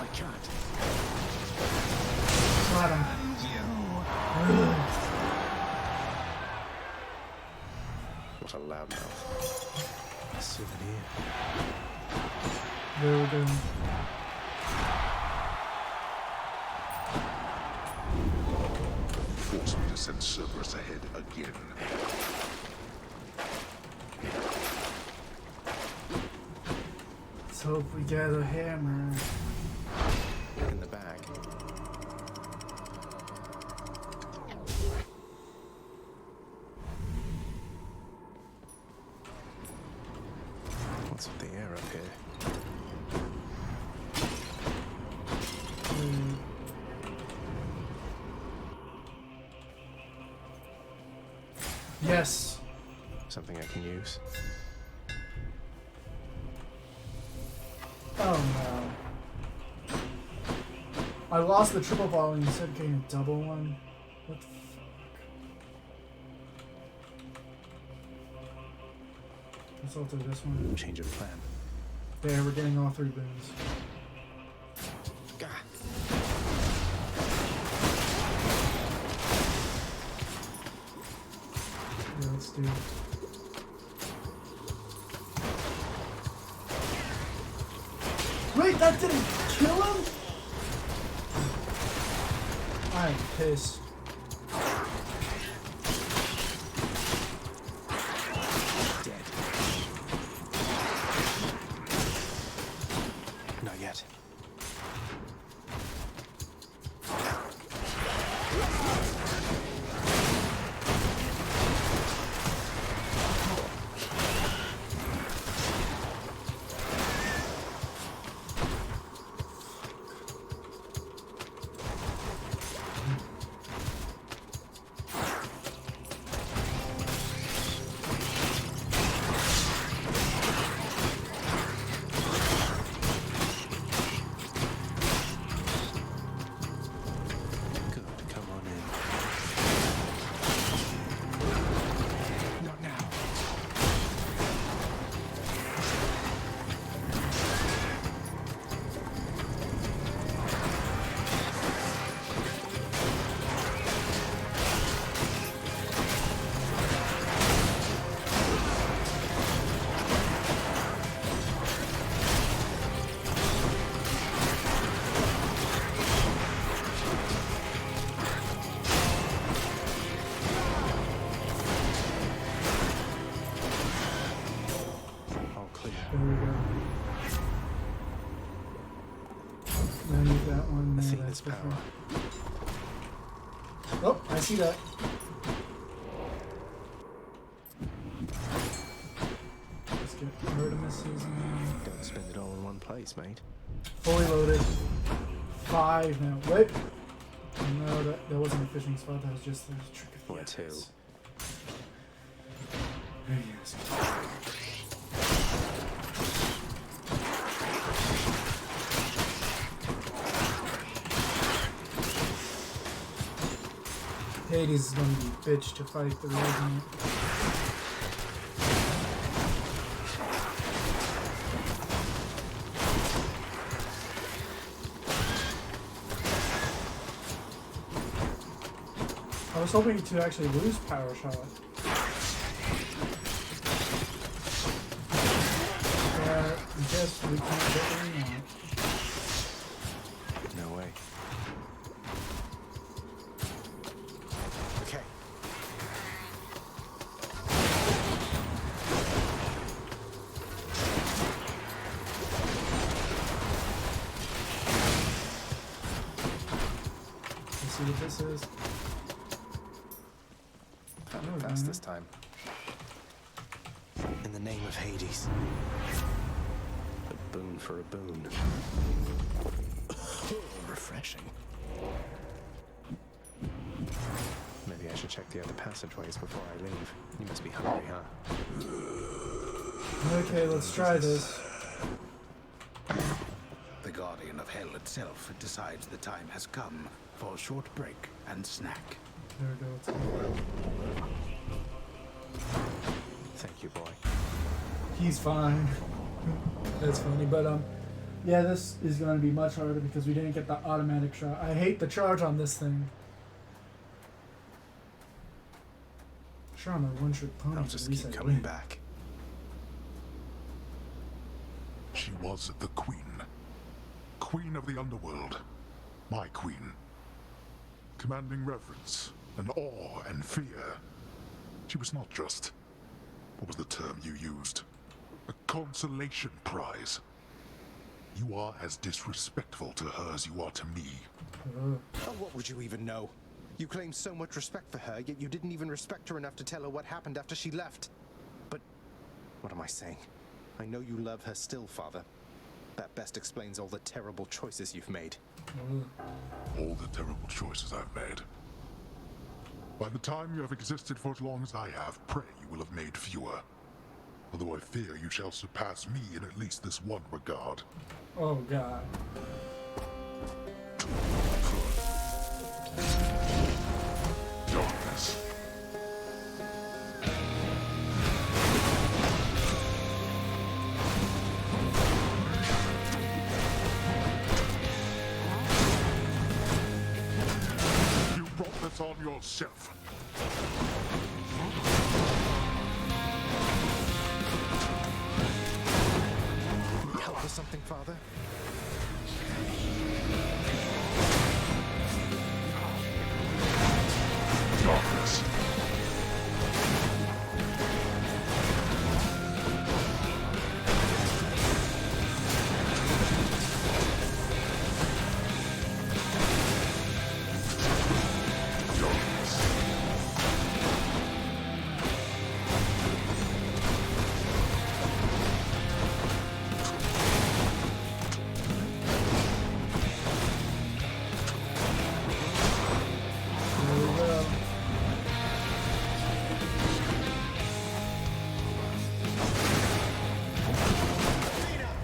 I can't. Got him. What a loudmouth. A souvenir. There we go. Force me to send Cerberus ahead again. Let's hope we get a hammer. In the bag. What's with the air up here? Yes. Something I can use. Oh no. I lost the triple volley instead of getting a double one. What the fuck? Let's alter this one. Change of plan. There, we're getting all 3 boons. Gah. Yeah, let's do it. Wait, that didn't kill him? I'm pissed. Dead. Not yet. There we go. I need that one there. Athena's power. Oh, I see that. Let's get Artemis's in. Don't spend it all in one place, mate. Fully loaded. 5 now. Wait. No, that wasn't a fishing spot. That was just a trick of the Where to? Yes. Hades is going to be bitch to fight the Revenant. I was hoping to actually lose Power Shot. But I guess we can't get what we want. No way. Okay. Let's see what this is. Found it fast this time. In the name of Hades. A boon for a boon. Refreshing. Maybe I should check the other passageways before I leave. You must be hungry, huh? Okay, let's try this. The Guardian of Hell itself decides the time has come for a short break and snack. There we go. Thank you, boy. He's fine. That's funny, but yeah, this is going to be much harder because we didn't get the automatic shot. I hate the charge on this thing. Sure, I'm a one-trick pony. I'll just at least keep I coming win. back. She was the queen. Queen of the Underworld. My queen. Commanding reverence and awe and fear. She was not just... what was the term you used? A consolation prize. You are as disrespectful to her as you are to me. Oh, what would you even know? You claim so much respect for her, yet you didn't even respect her enough to tell her what happened after she left. But what am I saying? I know you love her still, Father. That best explains all the terrible choices you've made. All the terrible choices I've made. By the time you have existed for as long as I have, pray you will have made fewer. Although I fear you shall surpass me in at least this one regard. Oh, God. Darkness. You brought this on yourself. Help with something, Father? Darkness.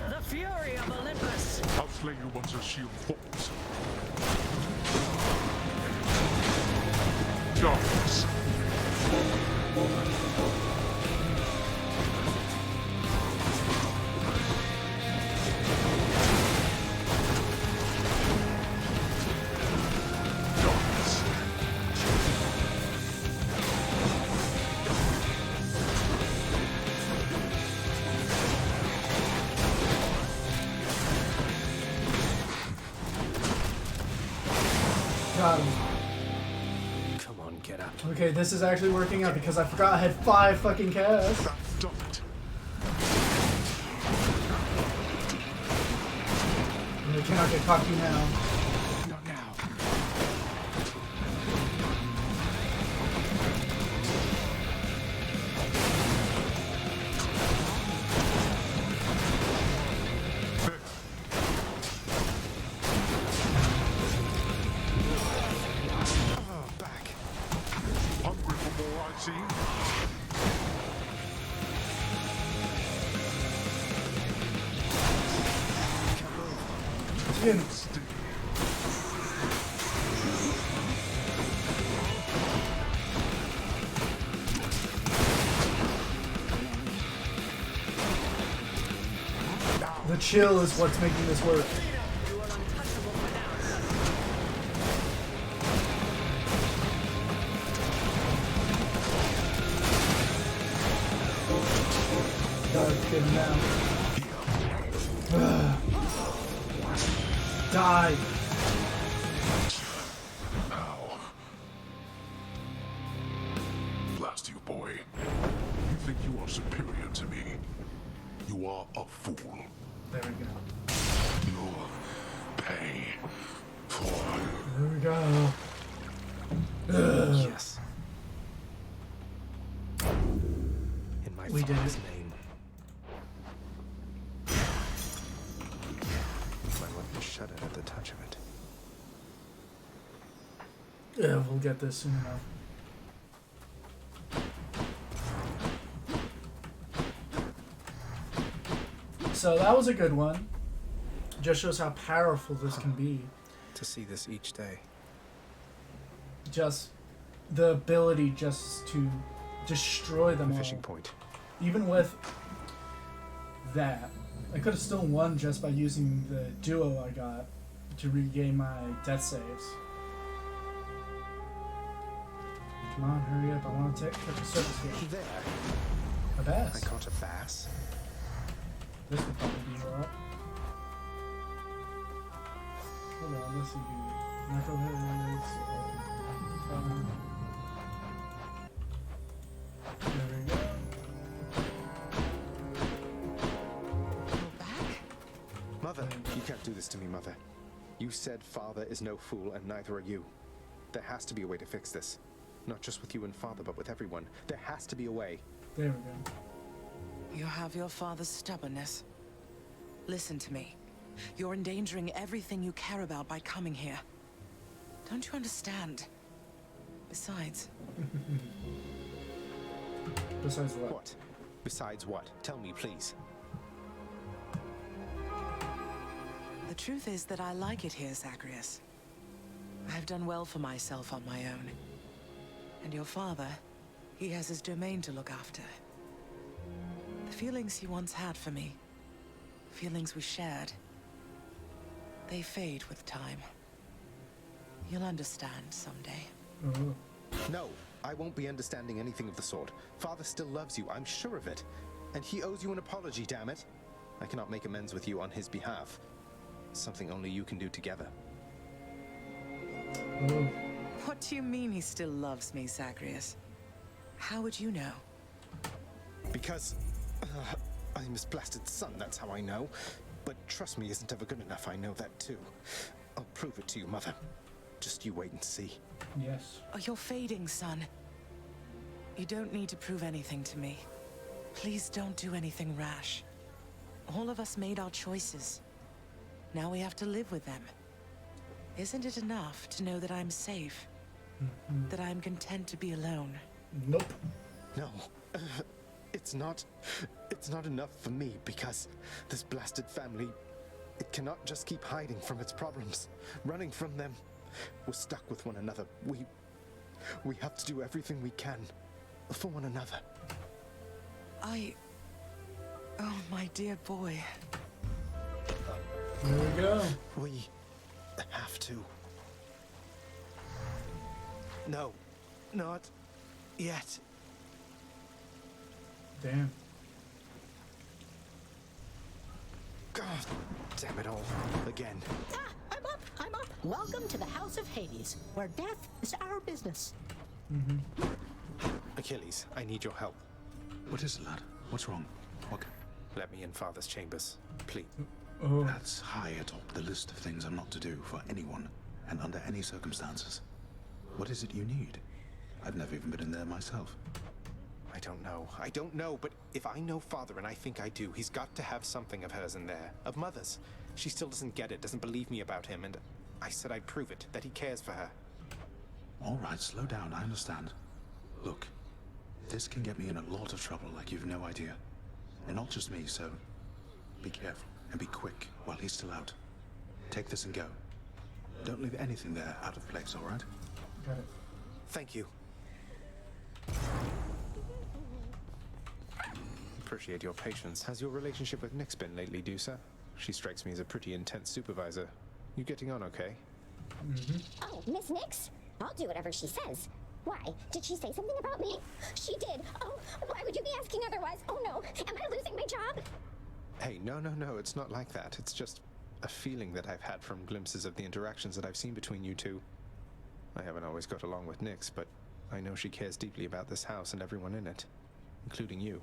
The fury of Olympus! I'll slay you once her shield falls. Darkness. Got him. Come on, get up. Okay, this is actually working out because I forgot I had 5 fucking casts. Done it. not get cocky now. Not now. Hungry for more, I see. Again. The chill is what's making this work. Gotta get him down. Die. Now. Blast you, boy. You think you are superior to me? You are a fool. There we go. You'll pay for. There we go. Yes. In my We did father's it. name. My weapon shuddered at the touch of it. Yeah, we'll get this soon enough. So that was a good one. Just shows how powerful this can be. To see this each day. Just the ability just to destroy them all. Fishing point. Even with that, I could have still won just by using the duo I got to regain my death saves. Come on, hurry up. I want to catch a surface fish. There. A bass. I caught a bass. This would probably be a lot. Hold on, let's see here. Knuckleheads. There we go. Mother, you can't do this to me, Mother. You said Father is no fool, and neither are you. There has to be a way to fix this. Not just with you and Father, but with everyone. There has to be a way. There we go. You have your father's stubbornness. Listen to me. You're endangering everything you care about by coming here. Don't you understand? Besides... Besides what? What? Besides what? Tell me, please. The truth is that I like it here, Zagreus. I've done well for myself on my own. And your father, he has his domain to look after. The feelings he once had for me, feelings we shared, they fade with time. You'll understand someday. Oh. No, I won't be understanding anything of the sort. Father still loves you, I'm sure of it. And he owes you an apology, damn it. I cannot make amends with you on his behalf. Something only you can do together. Oh. What do you mean he still loves me, Zagreus? How would you know? Because I'm his blasted son, that's how I know. But trust me isn't ever good enough, I know that too. I'll prove it to you, Mother. Just you wait and see. Yes. Oh, you're fading, son. You don't need to prove anything to me. Please don't do anything rash. All of us made our choices. Now we have to live with them. Isn't it enough to know that I'm safe? That I'm content to be alone? Nope. No. It's not enough for me because this blasted family, it cannot just keep hiding from its problems, running from them. We're stuck with one another. We have to do everything we can for one another. Oh, my dear boy. There we go. We have to. No, not yet. Damn. God damn it all. Again. Ah, I'm up! I'm up! Welcome to the House of Hades, where death is our business. Achilles, I need your help. What is it, lad? What's wrong? What? Let me in Father's chambers, please. Oh. That's high atop the list of things I'm not to do for anyone, and under any circumstances. What is it you need? I've never even been in there myself. I don't know, but if I know Father, and I think I do, he's got to have something of hers in there. Of Mother's. She still doesn't get it, doesn't believe me about him, and I said I'd prove it, that he cares for her. All right, slow down, I understand. Look, this can get me in a lot of trouble like you've no idea. And not just me, so be careful and be quick while he's still out. Take this and go. Don't leave anything there out of place, all right? Got it. Thank you. Appreciate your patience. Has your relationship with Nyx been lately, Dusa? She strikes me as a pretty intense supervisor. You getting on okay? Oh, Miss Nyx? I'll do whatever she says. Why? Did she say something about me? She did. Oh, why would you be asking otherwise? Oh no, am I losing my job? Hey, no, it's not like that. It's just a feeling that I've had from glimpses of the interactions that I've seen between you two. I haven't always got along with Nyx, but I know she cares deeply about this house and everyone in it, including you.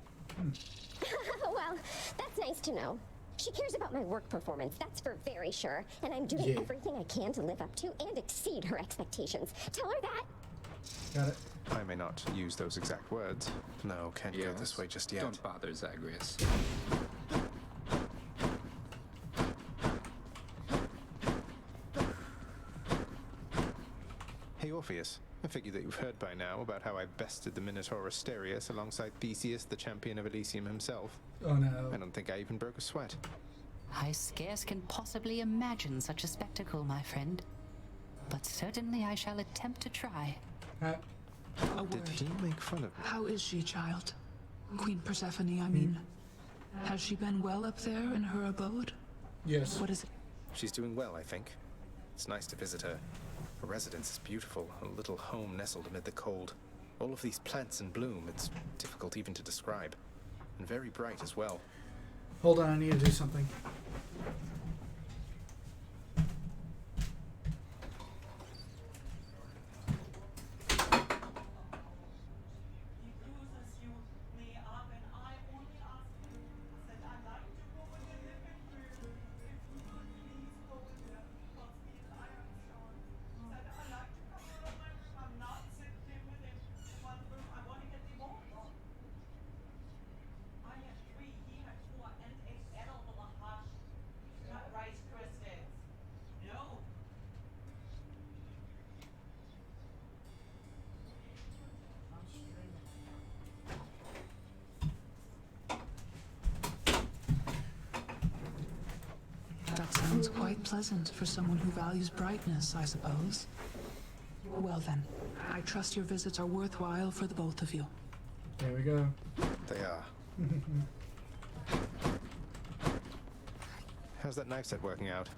Well, that's nice to know. She cares about my work performance, that's for very sure. And I'm doing everything I can to live up to and exceed her expectations. Tell her that. Got it. I may not use those exact words. No, can't go this way just yet. Don't bother, Zagreus. Hey, Orpheus. I figure that you've heard by now about how I bested the Minotaur Asterius alongside Theseus, the champion of Elysium himself. Oh no. I don't think I even broke a sweat. I scarce can possibly imagine such a spectacle, my friend. But certainly I shall attempt to try. A Did word. he make fun of me? How is she, child? Queen Persephone, I mean. Has she been well up there in her abode? Yes. What is it? She's doing well, I think. It's nice to visit her. Her residence is beautiful, a little home nestled amid the cold. All of these plants in bloom, it's difficult even to describe. And very bright as well. Hold on, I need to do something. That sounds quite pleasant for someone who values brightness, I suppose. Well then, I trust your visits are worthwhile for the both of you. There we go. They are. How's that knife set working out?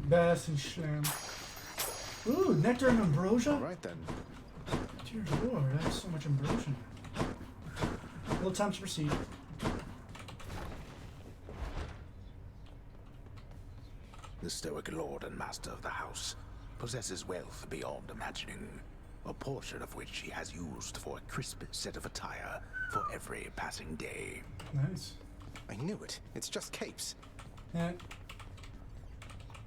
Bass and sham. Ooh, nectar and ambrosia? Alright then. Dear Lord, I have so much ambrosia now. Well, time to proceed. The stoic lord and master of the house possesses wealth beyond imagining, a portion of which he has used for a crisp set of attire for every passing day. Nice. I knew it. It's just capes. Yeah.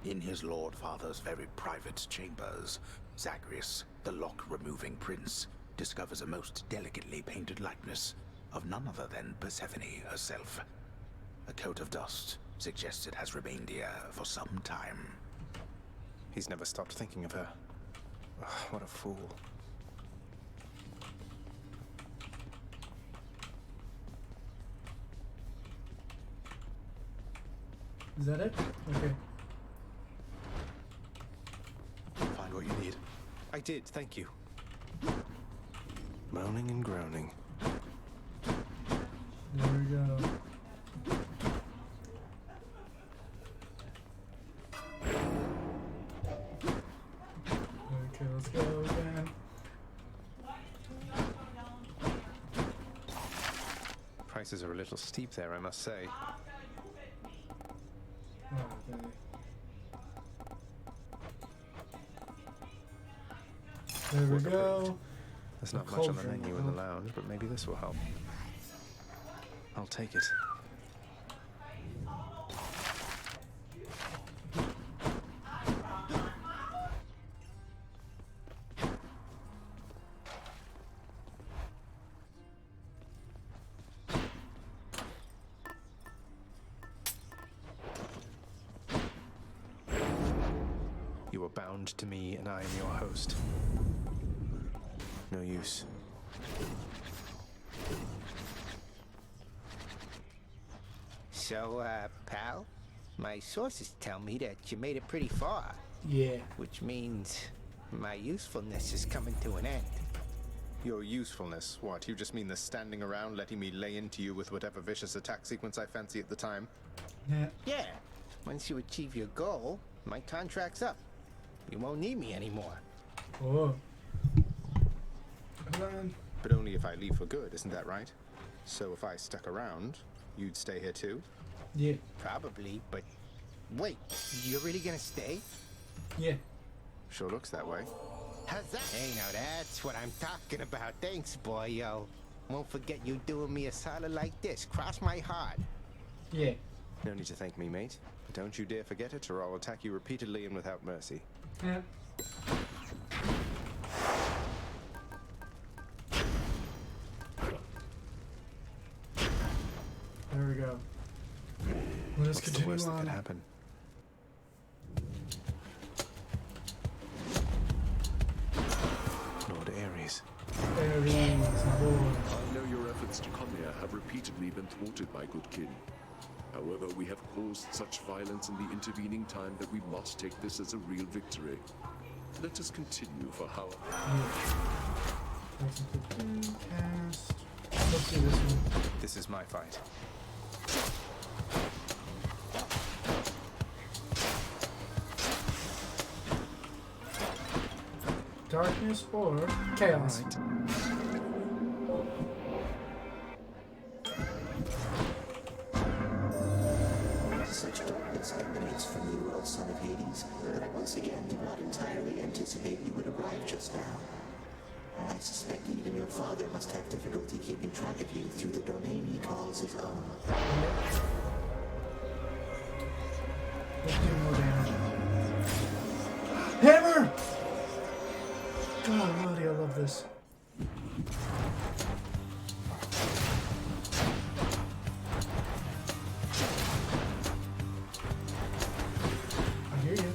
In his lord father's very private chambers, Zagreus, the lock-removing prince, discovers a most delicately painted likeness of none other than Persephone herself. A coat of dust suggests it has remained here for some time. He's never stopped thinking of her. Ugh, what a fool. Is that it? Okay. Find what you need. I did, thank you. Moaning and groaning. There we go. Okay, let's go again. Prices are a little steep there, I must say. Okay. There we go. There's not much on the menu in the lounge, but maybe this will help. I'll take it. are bound to me, and I am your host. No use. So, pal, my sources tell me that you made it pretty far. Yeah. Which means my usefulness is coming to an end. Your usefulness? What, you just mean the standing around letting me lay into you with whatever vicious attack sequence I fancy at the time? Yeah. Once you achieve your goal, my contract's up. You won't need me anymore. Oh. But only if I leave for good, isn't that right? So if I stuck around, you'd stay here too? Yeah. Probably, but wait, you're really gonna stay? Yeah. Sure looks that way. How's that? Hey, now that's what I'm talking about. Thanks, boyo. Won't forget you doing me a solid like this. Cross my heart. Yeah. No need to thank me, mate. Don't you dare forget it, or I'll attack you repeatedly and without mercy. Yeah. There we go. Let us What's the continue worst that on. could happen? Lord Ares. Ares, my boy. I know your efforts to come here have repeatedly been thwarted, my good kin. However, we have caused such violence in the intervening time that we must take this as a real victory. Let us continue for how... Cast. Let's do this one. This is my fight. Darkness or chaos. Right. Such darkness emanates from you, O son of Hades, that I once again did not entirely anticipate you would arrive just now. I suspect even your father must have difficulty keeping track of you through the domain he calls his own. Let's do more damage. Hammer! God almighty, I love this. I hear you.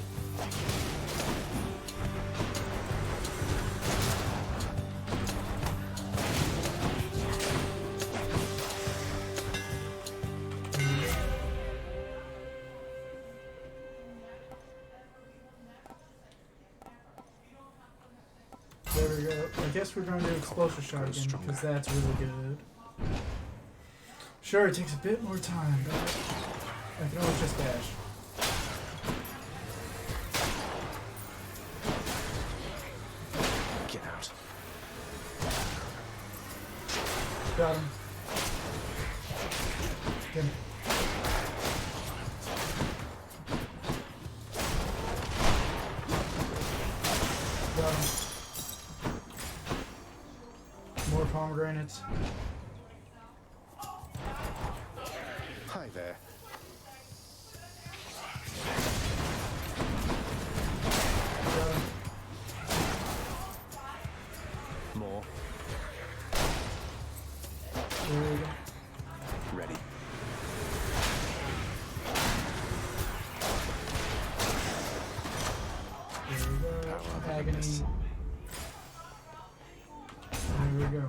There we go. I guess we're going to do explosive shot again because that's really good. Sure, it takes a bit more time, but I can always just dash. Get out. Got him. Get him. Got him. More pomegranates. Hi there. Got him. More. There we go. Ready. There we go. Power of Agony. Olympus. There we go.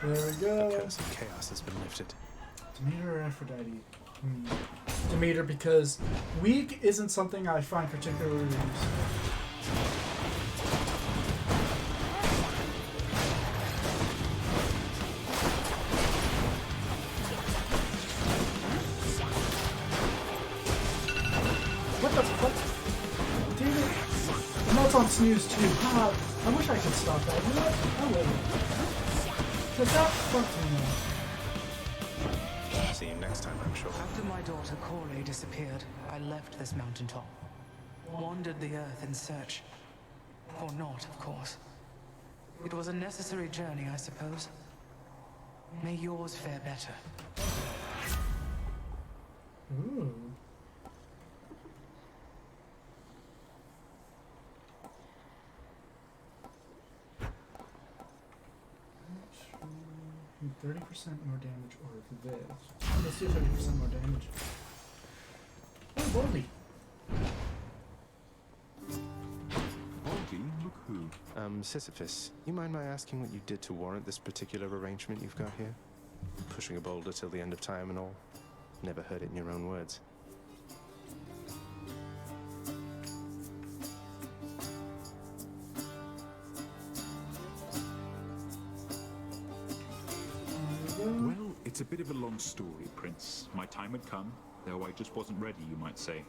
There we go. The curse of chaos has been lifted. Demeter or Aphrodite? Demeter, because weak isn't something I find particularly useful. What the fuck? Damn it. And that's on snooze too. God, I wish I could stop that. You know what? I will. Because that fucked me up. See you next time, I'm sure. After my daughter Corey disappeared, I left this mountaintop. Wandered the earth in search. Or not, of course. It was a necessary journey, I suppose. May yours fare better. Ooh. Do 30% more damage or this. Let's do 30% more damage. Oh, Baldy. Baldy, look who. Sisyphus, you mind my asking what you did to warrant this particular arrangement you've got here? Pushing a boulder till the end of time and all. Never heard it in your own words. Well, it's a bit of a long story, Prince. My time had come, though I just wasn't ready, you might say.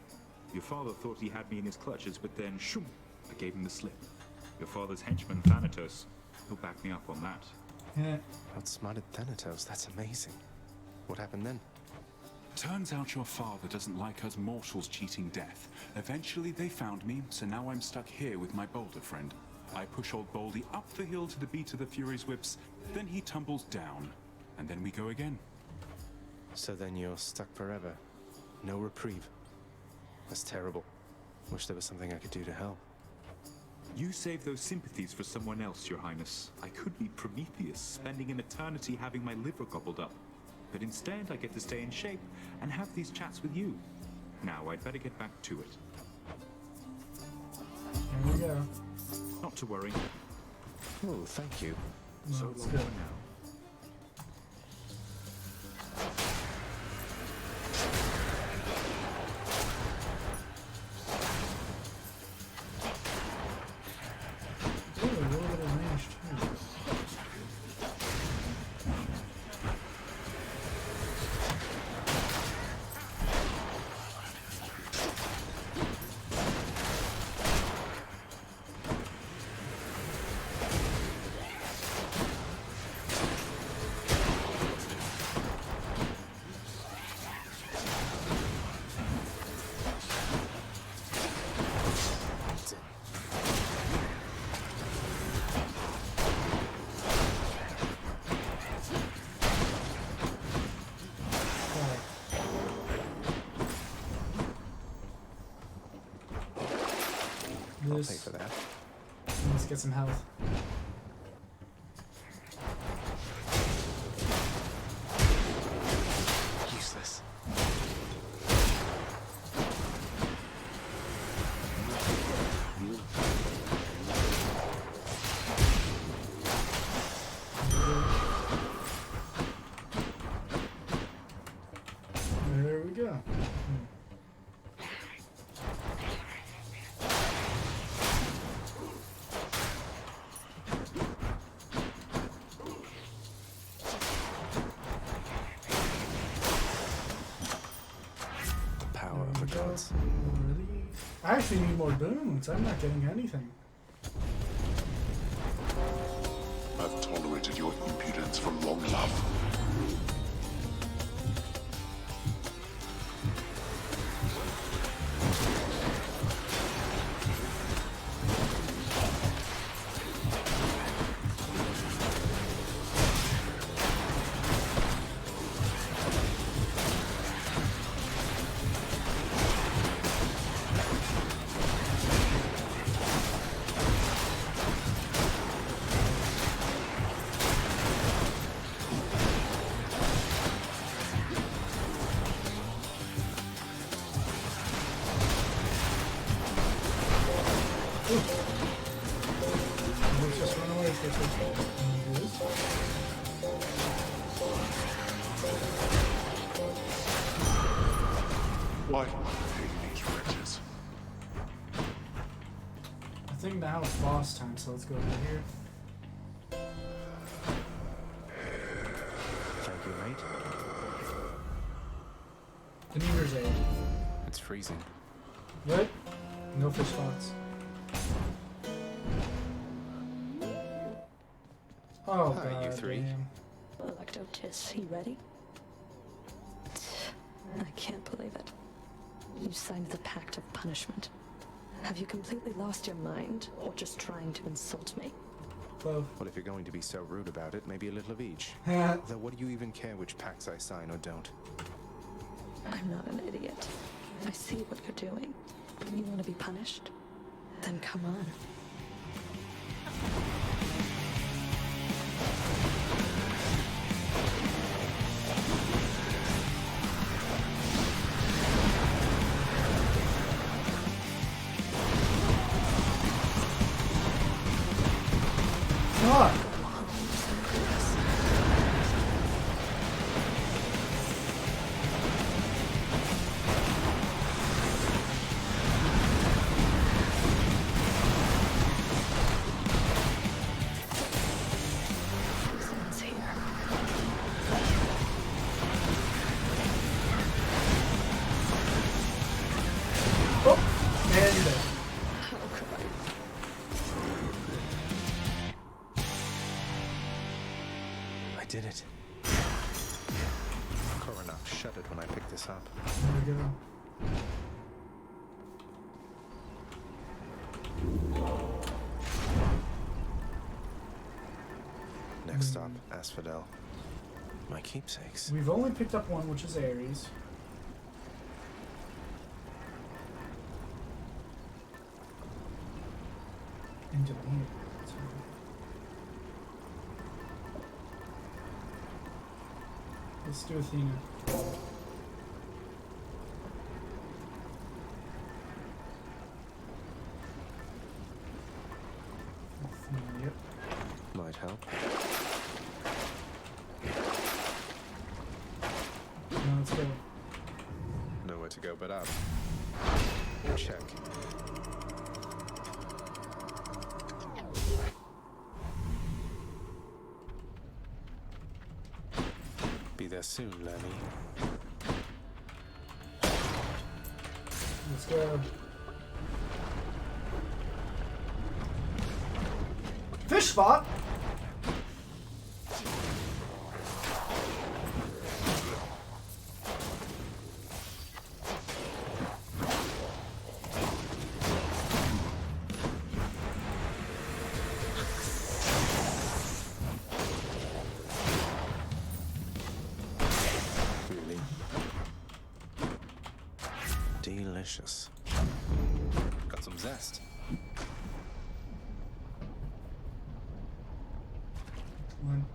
Your father thought he had me in his clutches, but then, shoom, I gave him the slip. Your father's henchman, Thanatos, he'll back me up on that. Yeah. Outsmarted Thanatos, that's amazing. What happened then? Turns out your father doesn't like us mortals cheating death. Eventually they found me, so now I'm stuck here with my boulder friend. I push old Baldy up the hill to the beat of the Fury's whips, then he tumbles down, and then we go again. So then you're stuck forever. No reprieve. That's terrible. Wish there was something I could do to help. You save those sympathies for someone else, Your Highness. I could be Prometheus, spending an eternity having my liver gobbled up. But instead, I get to stay in shape and have these chats with you. Now, I'd better get back to it. There we go. Not to worry. Oh, thank you. So Let's long go. for now. Ooh, a little bit of range too. I'll This. pay for that. Let's get some health. Useless. There we go. The power of the gods. Really? I actually need more boons. I'm not getting anything. I've tolerated your impudence for long enough. Let's just run away for a second. Why do I hate these wretches? I think now it's boss time, so let's go over here. Thank you, mate. Demeanor's Aid. It's freezing. What? No fish spots. Oh, Hi, God, you three. damn. Electotis, you ready? I can't believe it. You signed the Pact of Punishment. Have you completely lost your mind, or just trying to insult me? clove. Well, if you're going to be so rude about it, maybe a little of each. Yeah. Though what do you even care which pacts I sign or don't? I'm not an idiot. I see what you're doing. You want to be punished? Then come on. God. Someone's here. Oh, and you're dead. I did it. Koronov shuddered when I picked this up. There we go. Next stop, Asphodel. My keepsakes. We've only picked up one, which is Ares. And Demeter. Let's do Athena. Athena, yep. Might help. Now let's go. Nowhere to go but up. Check. Be there soon, Lenny. Let's go. Fish spot! Really? Delicious. Got some zest. One.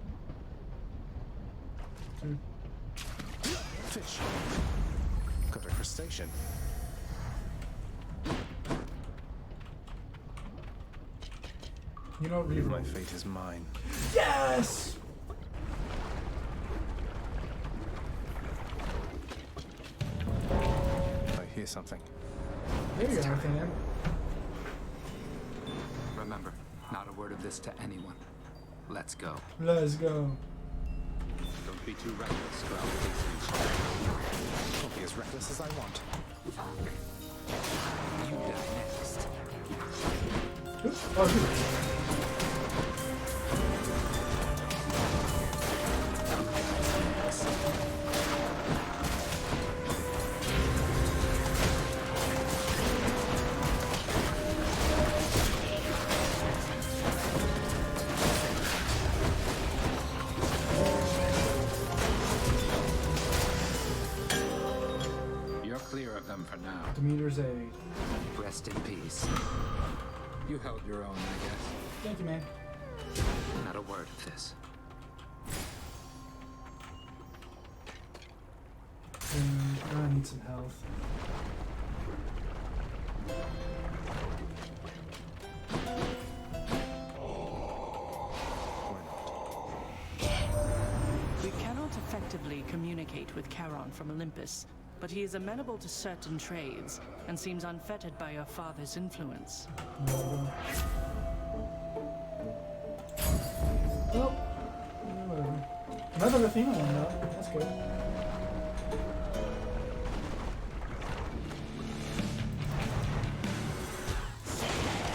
Two. Fish. Got a crustacean. You know, reroll. My fate is mine. Yes! I hear something. There you are, Athena. Remember, not a word of this to anyone. Let's go. Let's go. Don't be too reckless, Growl. I'll be as reckless as I want. You die next. Oops. Oh, shoot. You're clear of them for now. Demeter's a... Rest in peace. You held your own, I guess. Thank you, man. Not a word of this. I need some health. We cannot effectively communicate with Charon from Olympus, but he is amenable to certain trades and seems unfettered by your father's influence. Well, whatever. Another Athena one, though. That's good.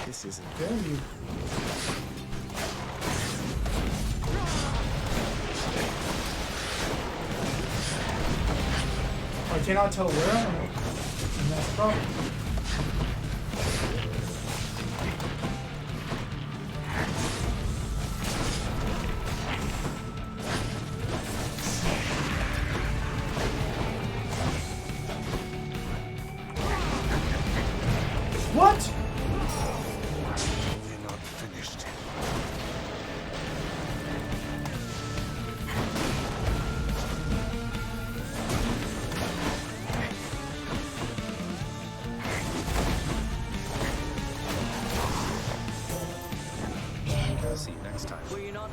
This isn't Damn you. I cannot tell where I am. And that's the problem.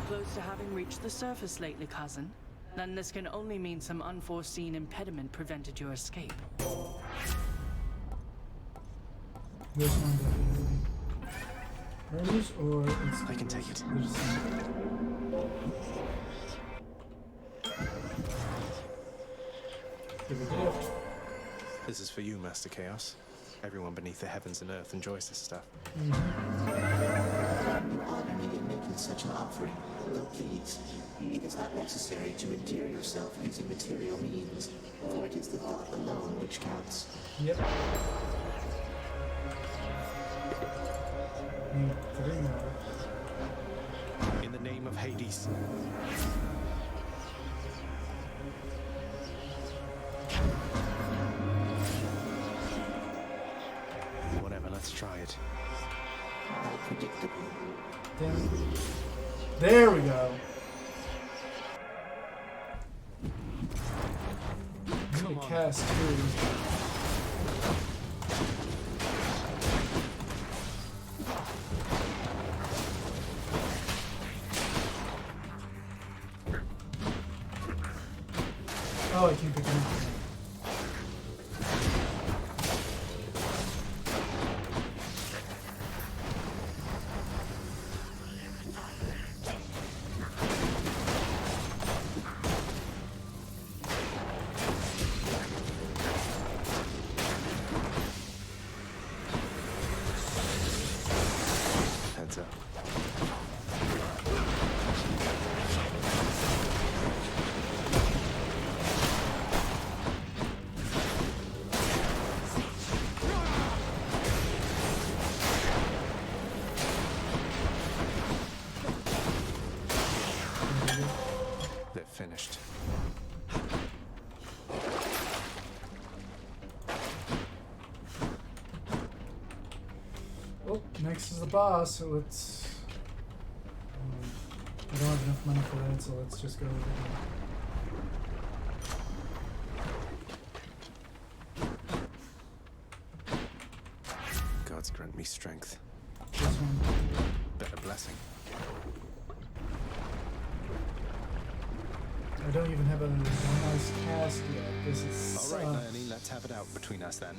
Close to having reached the surface lately, cousin? Then this can only mean some unforeseen impediment prevented your escape. This one definitely. Hermes or I can take it. Give a gift. This is for you, Master Chaos. Everyone beneath the heavens and earth enjoys this stuff. You honor me in making such an offering. Though please, it is not necessary to endear yourself using material means, for it is the thought alone which counts. Yep. Need 3 more. In the name of Hades. Whatever, let's try it. How predictable. There we go. I'm gonna cast 2. Oh, I can't pick him up. Heads up. They're finished. Well, next is the boss, so let's... I don't have enough money for that, so let's just go over there. Gods grant me strength. This one. Better blessing. I don't even have a nice cast yet. This is... All right, Naomi, let's have it out between us then.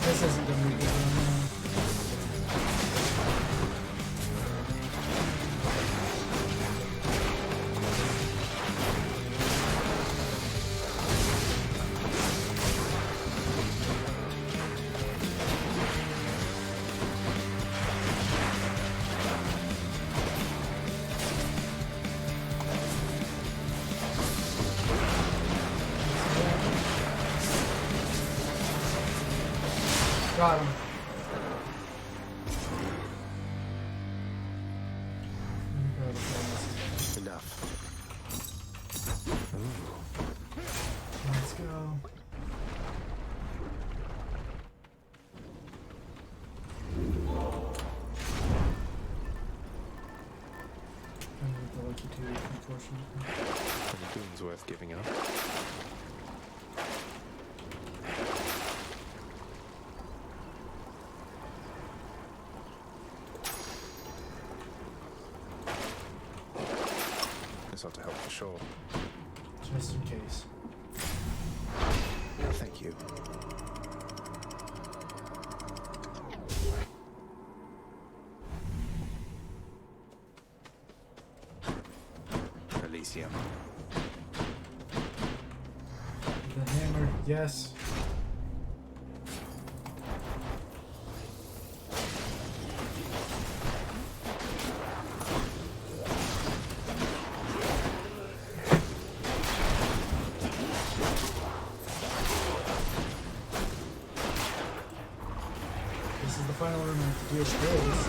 This isn't gonna be good. Got him. Enough. Let's go. I need the lucky 2, unfortunately. Any boons worth giving up? This ought to help for sure. Just in case. Thank you. Elysium. The hammer, yes. This is the final room I have to deal with this.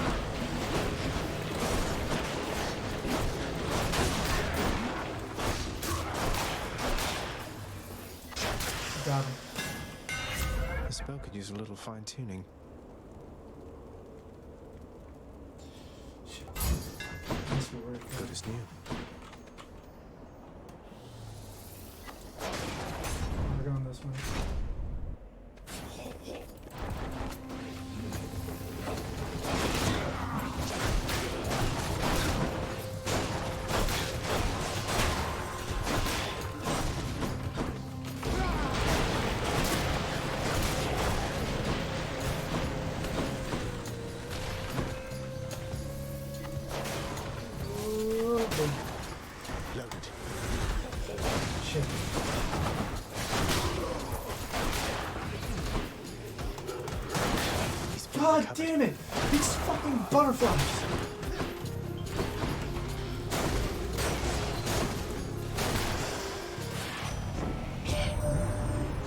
Got him. The spell could use a little fine-tuning. This will work. Good as new. We're going this way. Loaded. Shit. God damn it! These fucking butterflies!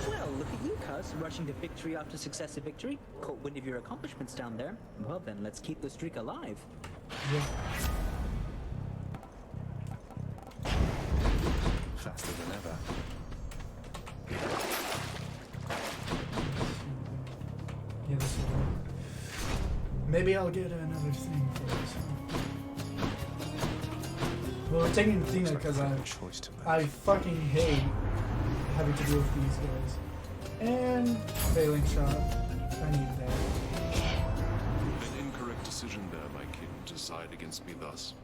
Well, look at you, cuz, rushing to victory after successive victory. Caught wind of your accomplishments down there. Well then, let's keep the streak alive. Yeah. Faster than ever. Yeah, this will work. Maybe I'll get another thing for this one. Well, we're taking Athena because I fucking hate having to deal with these guys. And failing shot. I need that. An incorrect decision there, my kin, to side against me thus.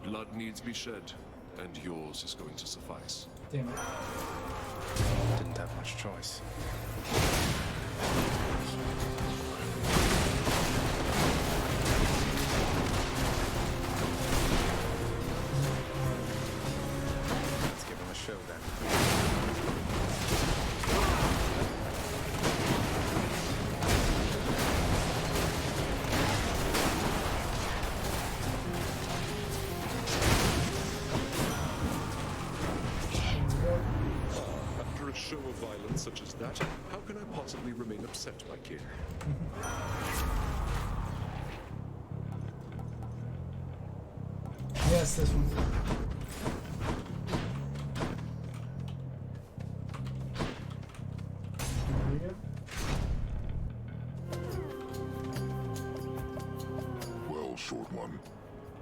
Blood needs be shed, and yours is going to suffice. Damn it. Didn't have much choice. Let's give him a show then. After a show of violence such as that, how can I possibly remain upset, my kin? Yes, this one. There we go. Well, short one.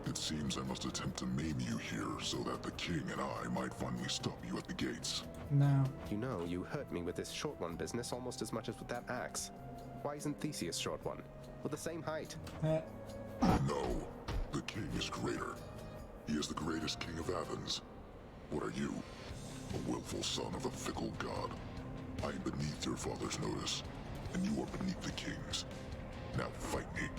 It seems I must attempt to maim you here so that the king and I might finally stop you at the gates. No. You know, you hurt me with this short one business almost as much as with that axe. Why isn't Theseus short one? We're the same height. No, the king is greater. He is the greatest king of Athens. What are you? A willful son of a fickle god. I am beneath your father's notice, and you are beneath the king's. Now fight me.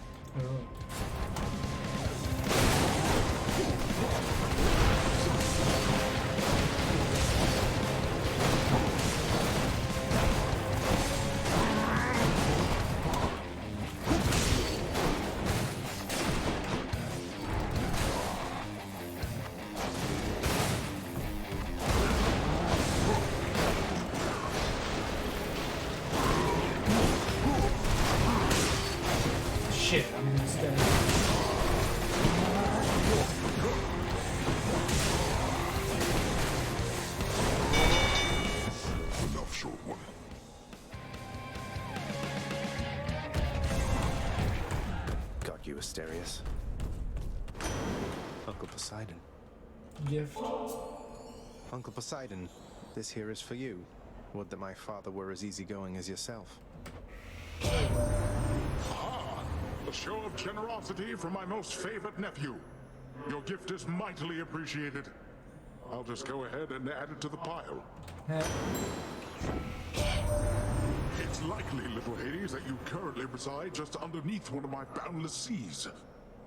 Shit, I'm gonna stay. Enough, short one. Got you, Asterius. Uncle Poseidon. Gift. Uncle Poseidon, this here is for you. Would that my father were as easygoing as yourself. Ah, a show of generosity from my most favored nephew. Your gift is mightily appreciated. I'll just go ahead and add it to the pile. It's likely, little Hades, that you currently reside just underneath one of my boundless seas.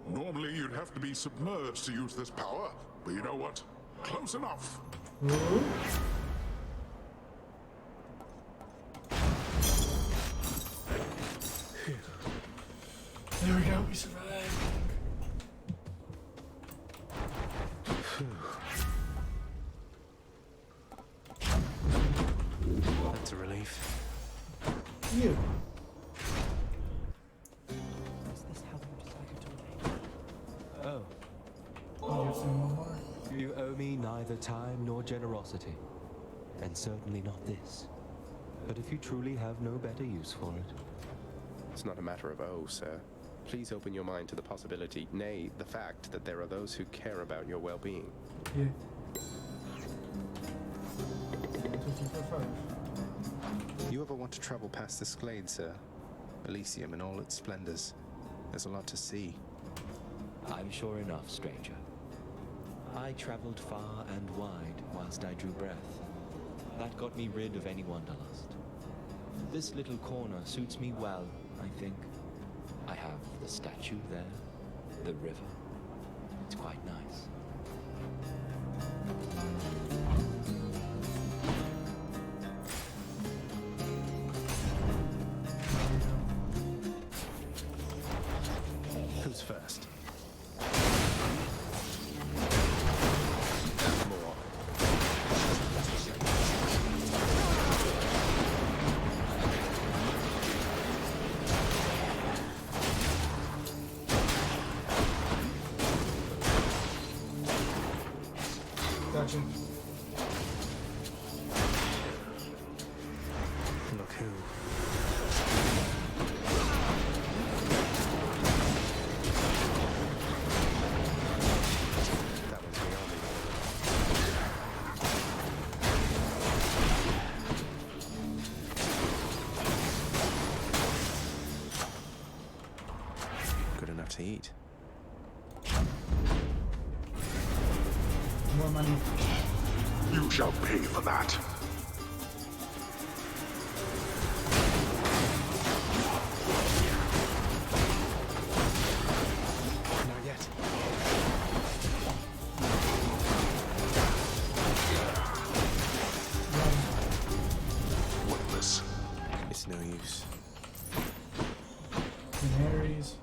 Normally, you'd have to be submerged to use this power, but you know what? Close enough. There we go, we survived. That's a relief. You. Is this how you decided to obey? Oh, you're saying one more? You owe me neither time nor generosity, and certainly not this. But if you truly have no better use for it... It's not a matter of oh, sir. Please open your mind to the possibility, nay, the fact that there are those who care about your well-being. Yeah. 54.5. You ever want to travel past this glade, sir? Elysium in all its splendors. There's a lot to see. I'm sure enough, stranger. I traveled far and wide whilst I drew breath. That got me rid of any wanderlust. This little corner suits me well, I think. I have the statue there, the river. It's quite nice. Who's first? Gotcha. Look who. That was the only one. Good enough to eat. More money. You shall pay for that. Not yet. Worthless. It's no use. Canaries.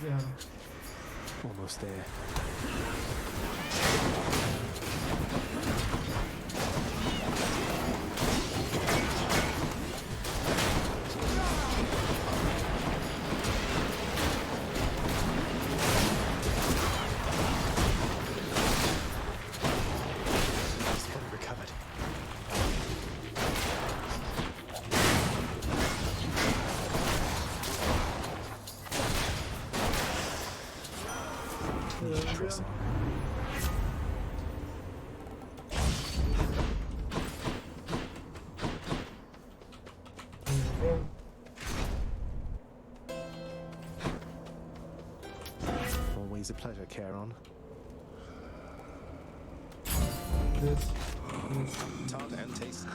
Yeah. Almost there. It's fully recovered. Interesting. Always a pleasure, Charon. This. Tart and taste.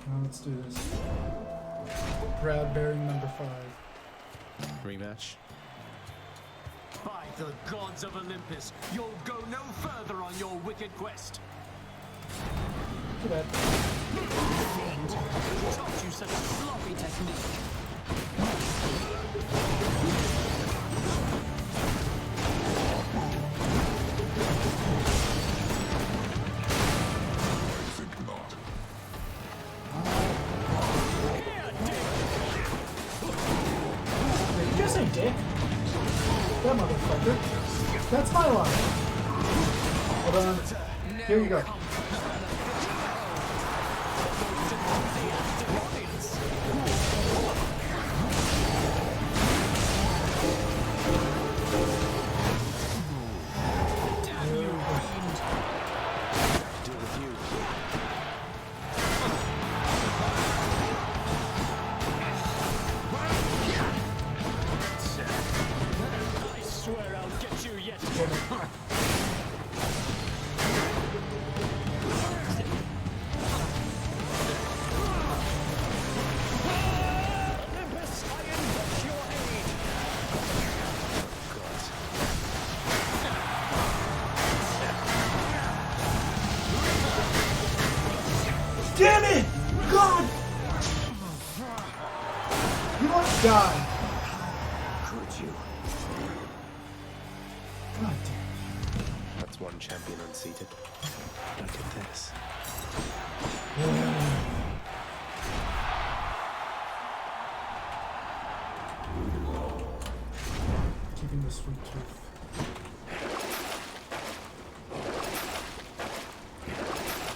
Now let's do this. Proud bearing number 5. Rematch. By the gods of Olympus, you'll go no further on your wicked quest. Too bad. Fiend, who taught you such sloppy technique? Think not. Did you just say dick? That motherfucker. That's my line. Hold on. Here you go. die. Could you? God damn. That's one champion unseated. Look at this. Keeping the sweet tooth.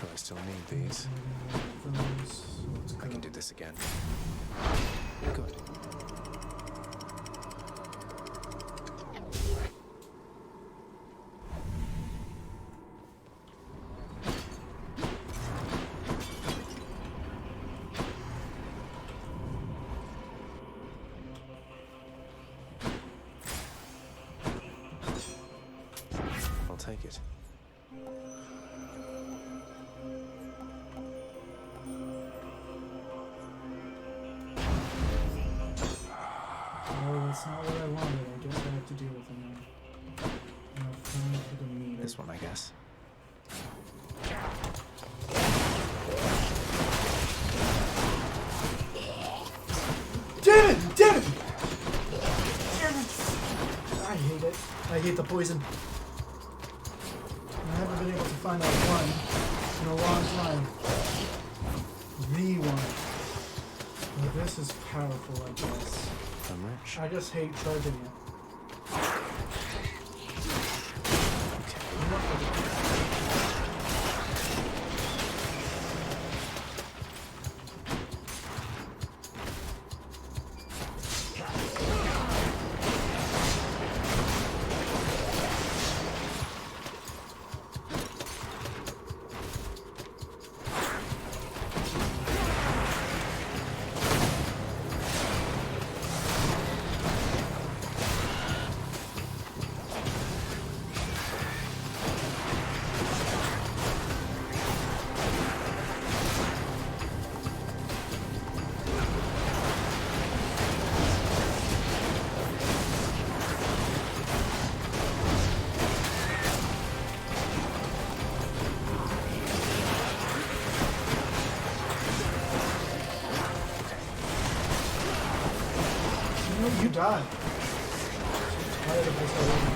Do I still need these? I can do this again. Good. I'll take it. Oh, that's not what I wanted. I guess I have to deal with it now. For the meter. This one, I guess. Damn it! Damn it! Damn it! I hate it. I hate the poison. I haven't been able to find that one in a long time. The one. Well, this is powerful, I guess. I'm rich. I just hate charging it. You died. I'm tired of this already.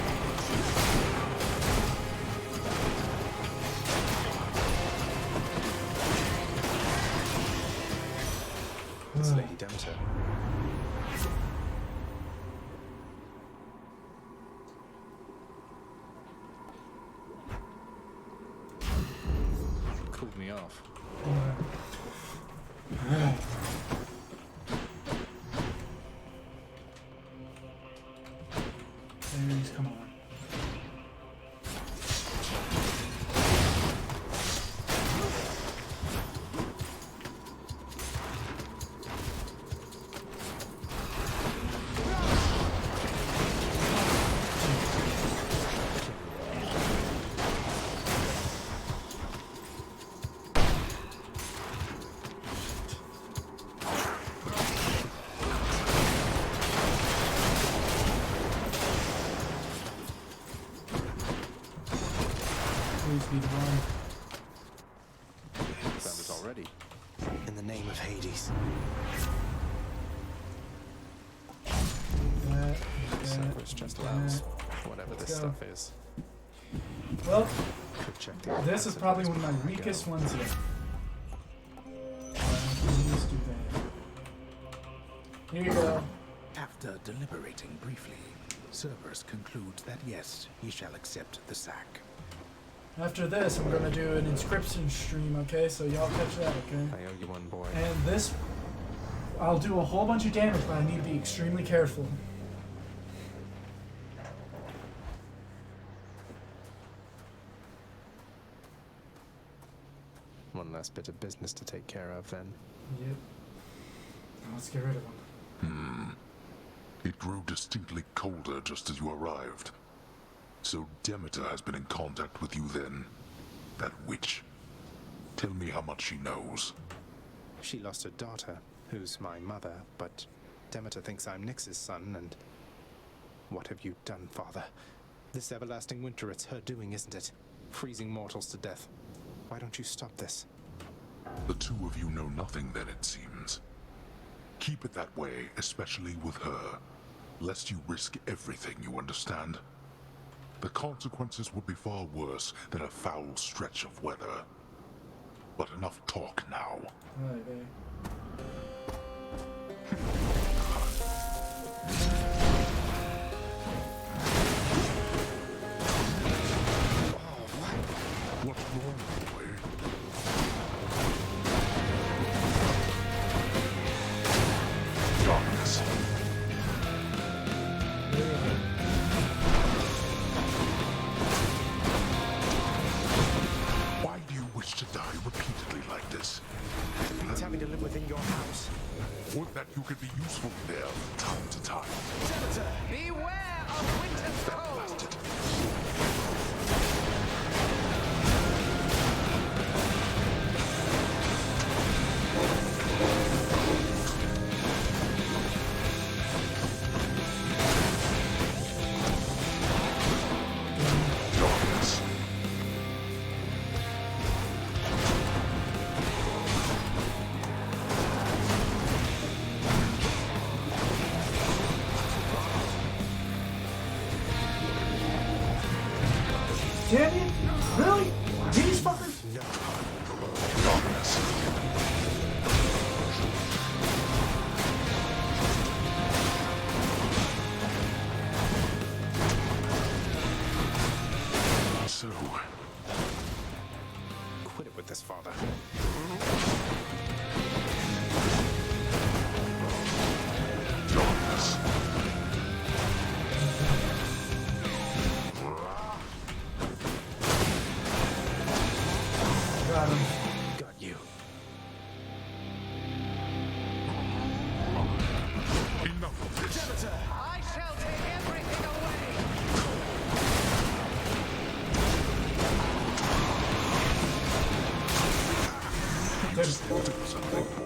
It's Lady Demeter. Cooled me off. Please, come on. Please be the one. Found it already. In the name of Hades. Cerberus just allows whatever this stuff is. Well, Could check the this is probably one of my weakest ones yet. Please do that. Here you go. After deliberating briefly, Cerberus concludes that yes, he shall accept the sack. After this, I'm gonna do an inscription stream, okay? So y'all catch that, okay? I owe you one, boy. And this, I'll do a whole bunch of damage, but I need to be extremely careful. One last bit of business to take care of, then. Yep. Now let's get rid of him. It grew distinctly colder just as you arrived. So Demeter has been in contact with you then? That witch? Tell me how much she knows. She lost her daughter, who's my mother, but Demeter thinks I'm Nyx's son, and... What have you done, Father? This everlasting winter, it's her doing, isn't it? Freezing mortals to death. Why don't you stop this? The two of you know nothing then, it seems. Keep it that way, especially with her, lest you risk everything, you understand? The consequences would be far worse than a foul stretch of weather. But enough talk now. What's wrong, boy? Darkness. Why do you wish to die repeatedly like this? It's having to live within your house. Would that you could be useful there from time to time. Senator, beware of winter's cold! Damn it! Really? These fuckers? No. Darkness. So, Quit it with this, father. darkness. Got him. Got you. Enough of this. Senator, I shall take everything away! You just want to do something, boy.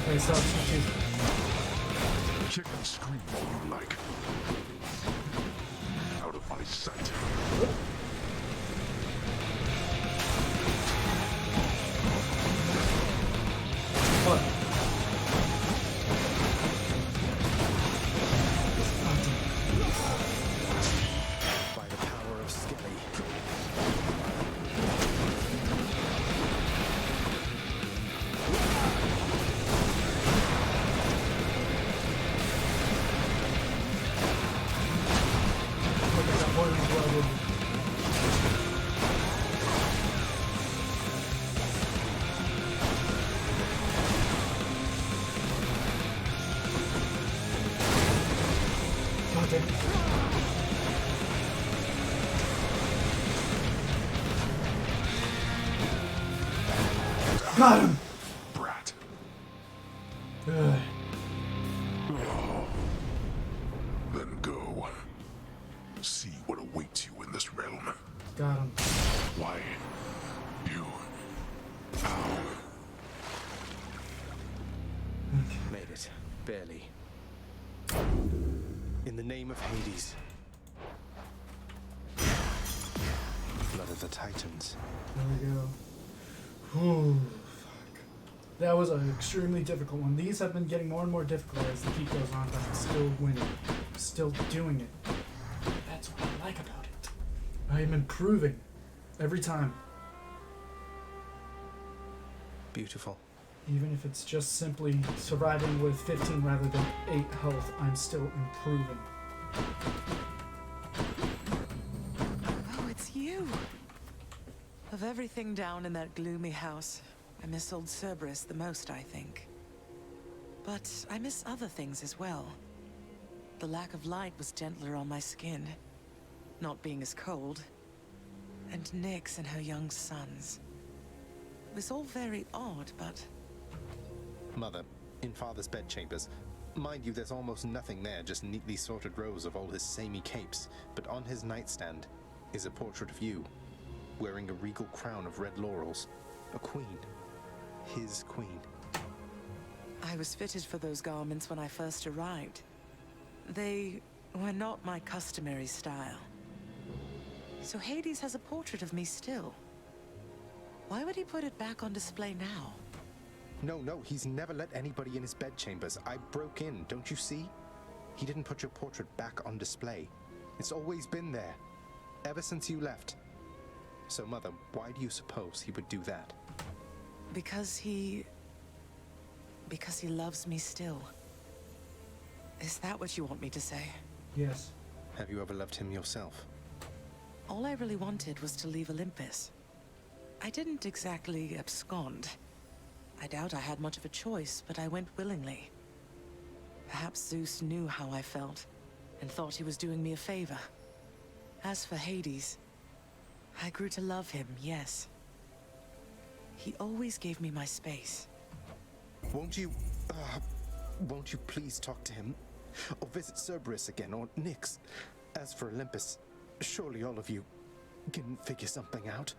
Okay, so she's Kick and scream all you like. Out of my sight. what? By the power of Skelly. Look at that boiling blood. God damn it. Got him! Brat. Ugh. Oh. Then go. See what awaits you in this realm. Got him. Why? You. Ow. Made it. Barely. In the name of Hades. Blood of the Titans. There we go. Ooh, fuck. That was an extremely difficult one. These have been getting more and more difficult as the heat goes on, but I'm still winning. I'm still doing it. That's what I like about it. I am improving every time. Beautiful. Even if it's just simply surviving with 15 rather than 8 health, I'm still improving. Oh, it's you. Of everything down in that gloomy house, I miss old Cerberus the most, I think. But I miss other things as well. The lack of light was gentler on my skin, not being as cold. And Nyx and her young sons. It was all very odd, but Mother, in Father's bedchambers. Mind you, there's almost nothing there, just neatly sorted rows of all his samey capes. But on his nightstand is a portrait of you, wearing a regal crown of red laurels. A queen. His queen. I was fitted for those garments when I first arrived. They were not my customary style. So Hades has a portrait of me still. Why would he put it back on display now? No, he's never let anybody in his bedchambers. I broke in, don't you see? He didn't put your portrait back on display. It's always been there, ever since you left. So, Mother, why do you suppose he would do that? Because he loves me still. Is that what you want me to say? Yes. Have you ever loved him yourself? All I really wanted was to leave Olympus. I didn't exactly abscond. I doubt I had much of a choice, but I went willingly. Perhaps Zeus knew how I felt, and thought he was doing me a favor. As for Hades, I grew to love him, yes. He always gave me my space. Won't you please talk to him? Or visit Cerberus again, or Nyx? As for Olympus, surely all of you can figure something out.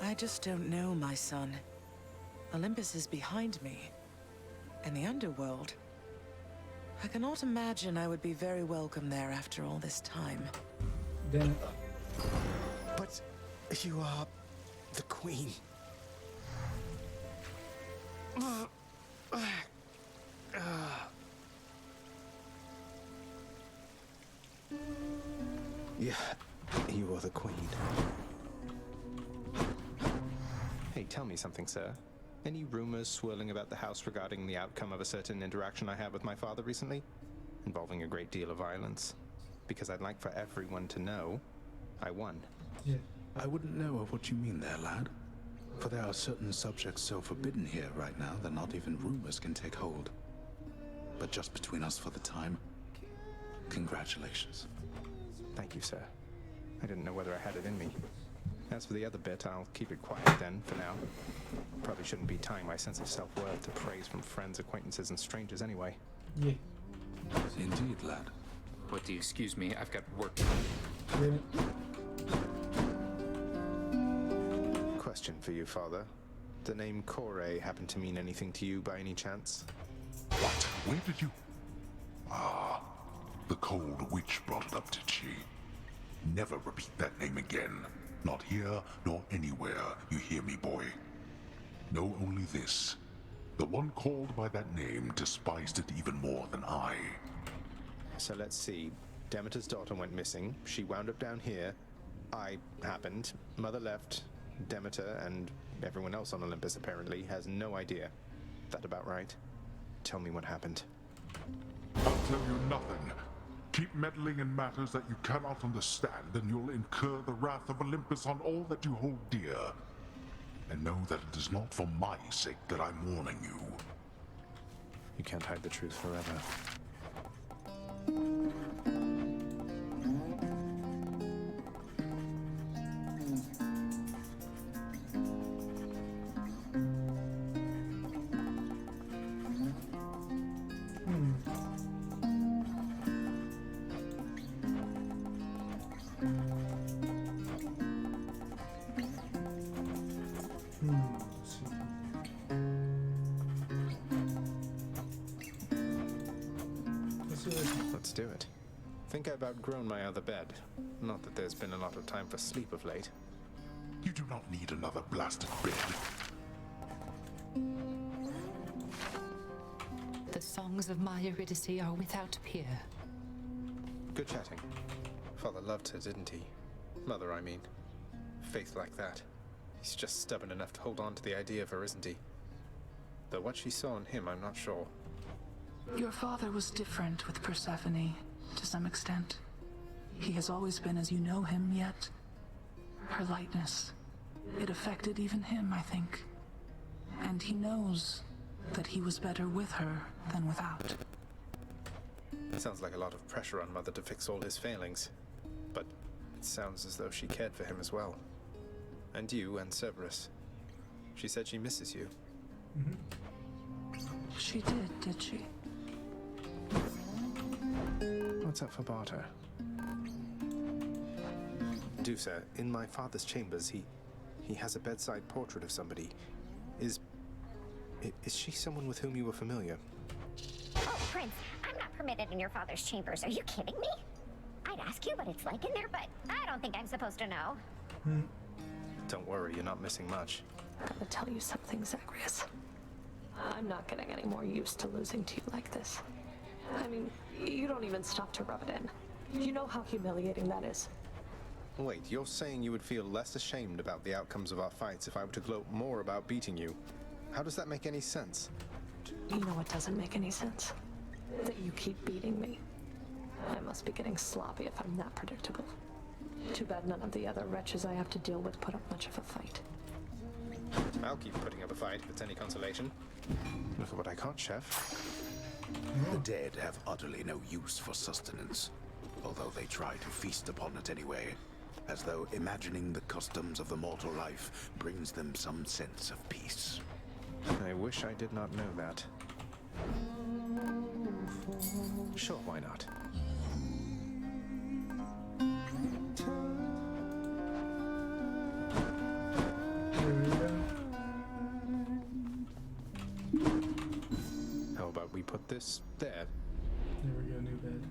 I just don't know, my son. Olympus is behind me. And the Underworld. I cannot imagine I would be very welcome there after all this time. Then... But you are the queen. Yeah, you are the queen. Hey, tell me something, sir. Any rumors swirling about the house regarding the outcome of a certain interaction I had with my father recently? Involving a great deal of violence. Because I'd like for everyone to know I won. Yeah. I wouldn't know of what you mean there, lad. For there are certain subjects so forbidden here right now that not even rumors can take hold. But just between us for the time, congratulations. Thank you, sir. I didn't know whether I had it in me. As for the other bit, I'll keep it quiet then, for now. Probably shouldn't be tying my sense of self-worth to praise from friends, acquaintances, and strangers anyway. Yeah. Indeed, lad. What do you excuse me? I've got work. Yeah. Question for you, Father. The name Kore happen to mean anything to you by any chance? What? Where did you... Ah, the cold witch brought it up, did she? Never repeat that name again. Not here, nor anywhere, you hear me, boy? Know only this. The one called by that name despised it even more than I. So let's see. Demeter's daughter went missing. She wound up down here. I happened. Mother left. Demeter and everyone else on Olympus apparently has no idea. That about right? Tell me what happened. I'll tell you nothing. Keep meddling in matters that you cannot understand, and you'll incur the wrath of Olympus on all that you hold dear. And know that it is not for my sake that I'm warning you. You can't hide the truth forever. Let's do it. Think I've outgrown my other bed. Not that there's been a lot of time for sleep of late. You do not need another blasted bed. The songs of my Eurydice are without peer. Good chatting. Father loved her, didn't he? Mother, I mean. Faith like that. He's just stubborn enough to hold on to the idea of her, isn't he? Though what she saw in him, I'm not sure. Your father was different with Persephone, to some extent. He has always been as you know him, yet her lightness, it affected even him, I think. And he knows that he was better with her than without. Sounds like a lot of pressure on Mother to fix all his failings. But it sounds as though she cared for him as well. And you and Cerberus. She said she misses you. She did she? What's up for barter? Do, sir. In my father's chambers, he has a bedside portrait of somebody. Is she someone with whom you were familiar? Oh, Prince, I'm not permitted in your father's chambers. Are you kidding me? I'd ask you what it's like in there, but I don't think I'm supposed to know. Don't worry, you're not missing much. I'm gonna tell you something, Zagreus. I'm not getting any more used to losing to you like this. I mean, you don't even stop to rub it in. You know how humiliating that is. Wait, you're saying you would feel less ashamed about the outcomes of our fights if I were to gloat more about beating you? How does that make any sense? You know what doesn't make any sense? That you keep beating me. I must be getting sloppy if I'm that predictable. Too bad none of the other wretches I have to deal with put up much of a fight. I'll keep putting up a fight if it's any consolation. Look at what I caught, Chef. The dead have utterly no use for sustenance, although they try to feast upon it anyway, as though imagining the customs of the mortal life brings them some sense of peace. I wish I did not know that. Sure, why not? How about we put this there? There we go, new bed.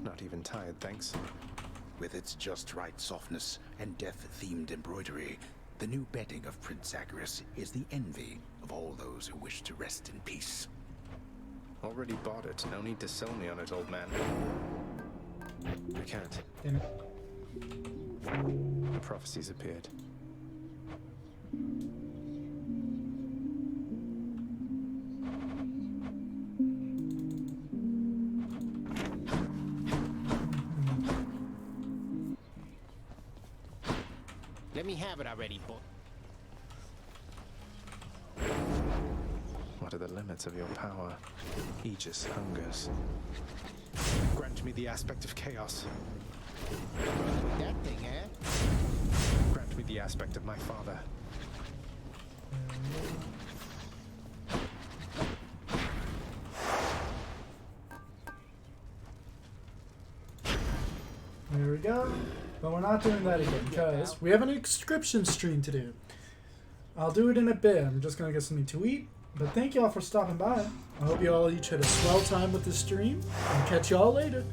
Not even tired, thanks. With its just right softness and death-themed embroidery, the new bedding of Prince Zagreus is the envy of all those who wish to rest in peace. Already bought it. No need to sell me on it, old man. I can't. Damn it. The prophecies appeared. Let me have it already, boy. What are the limits of your power? Aegis hungers. Grant me the aspect of chaos. That thing, eh? Grant me the aspect of my father. There we go. But we're not doing that again because we have an inscription stream to do. I'll do it in a bit. I'm just going to get something to eat. But thank you all for stopping by. I hope you all each had a swell time with this stream. And catch y'all later.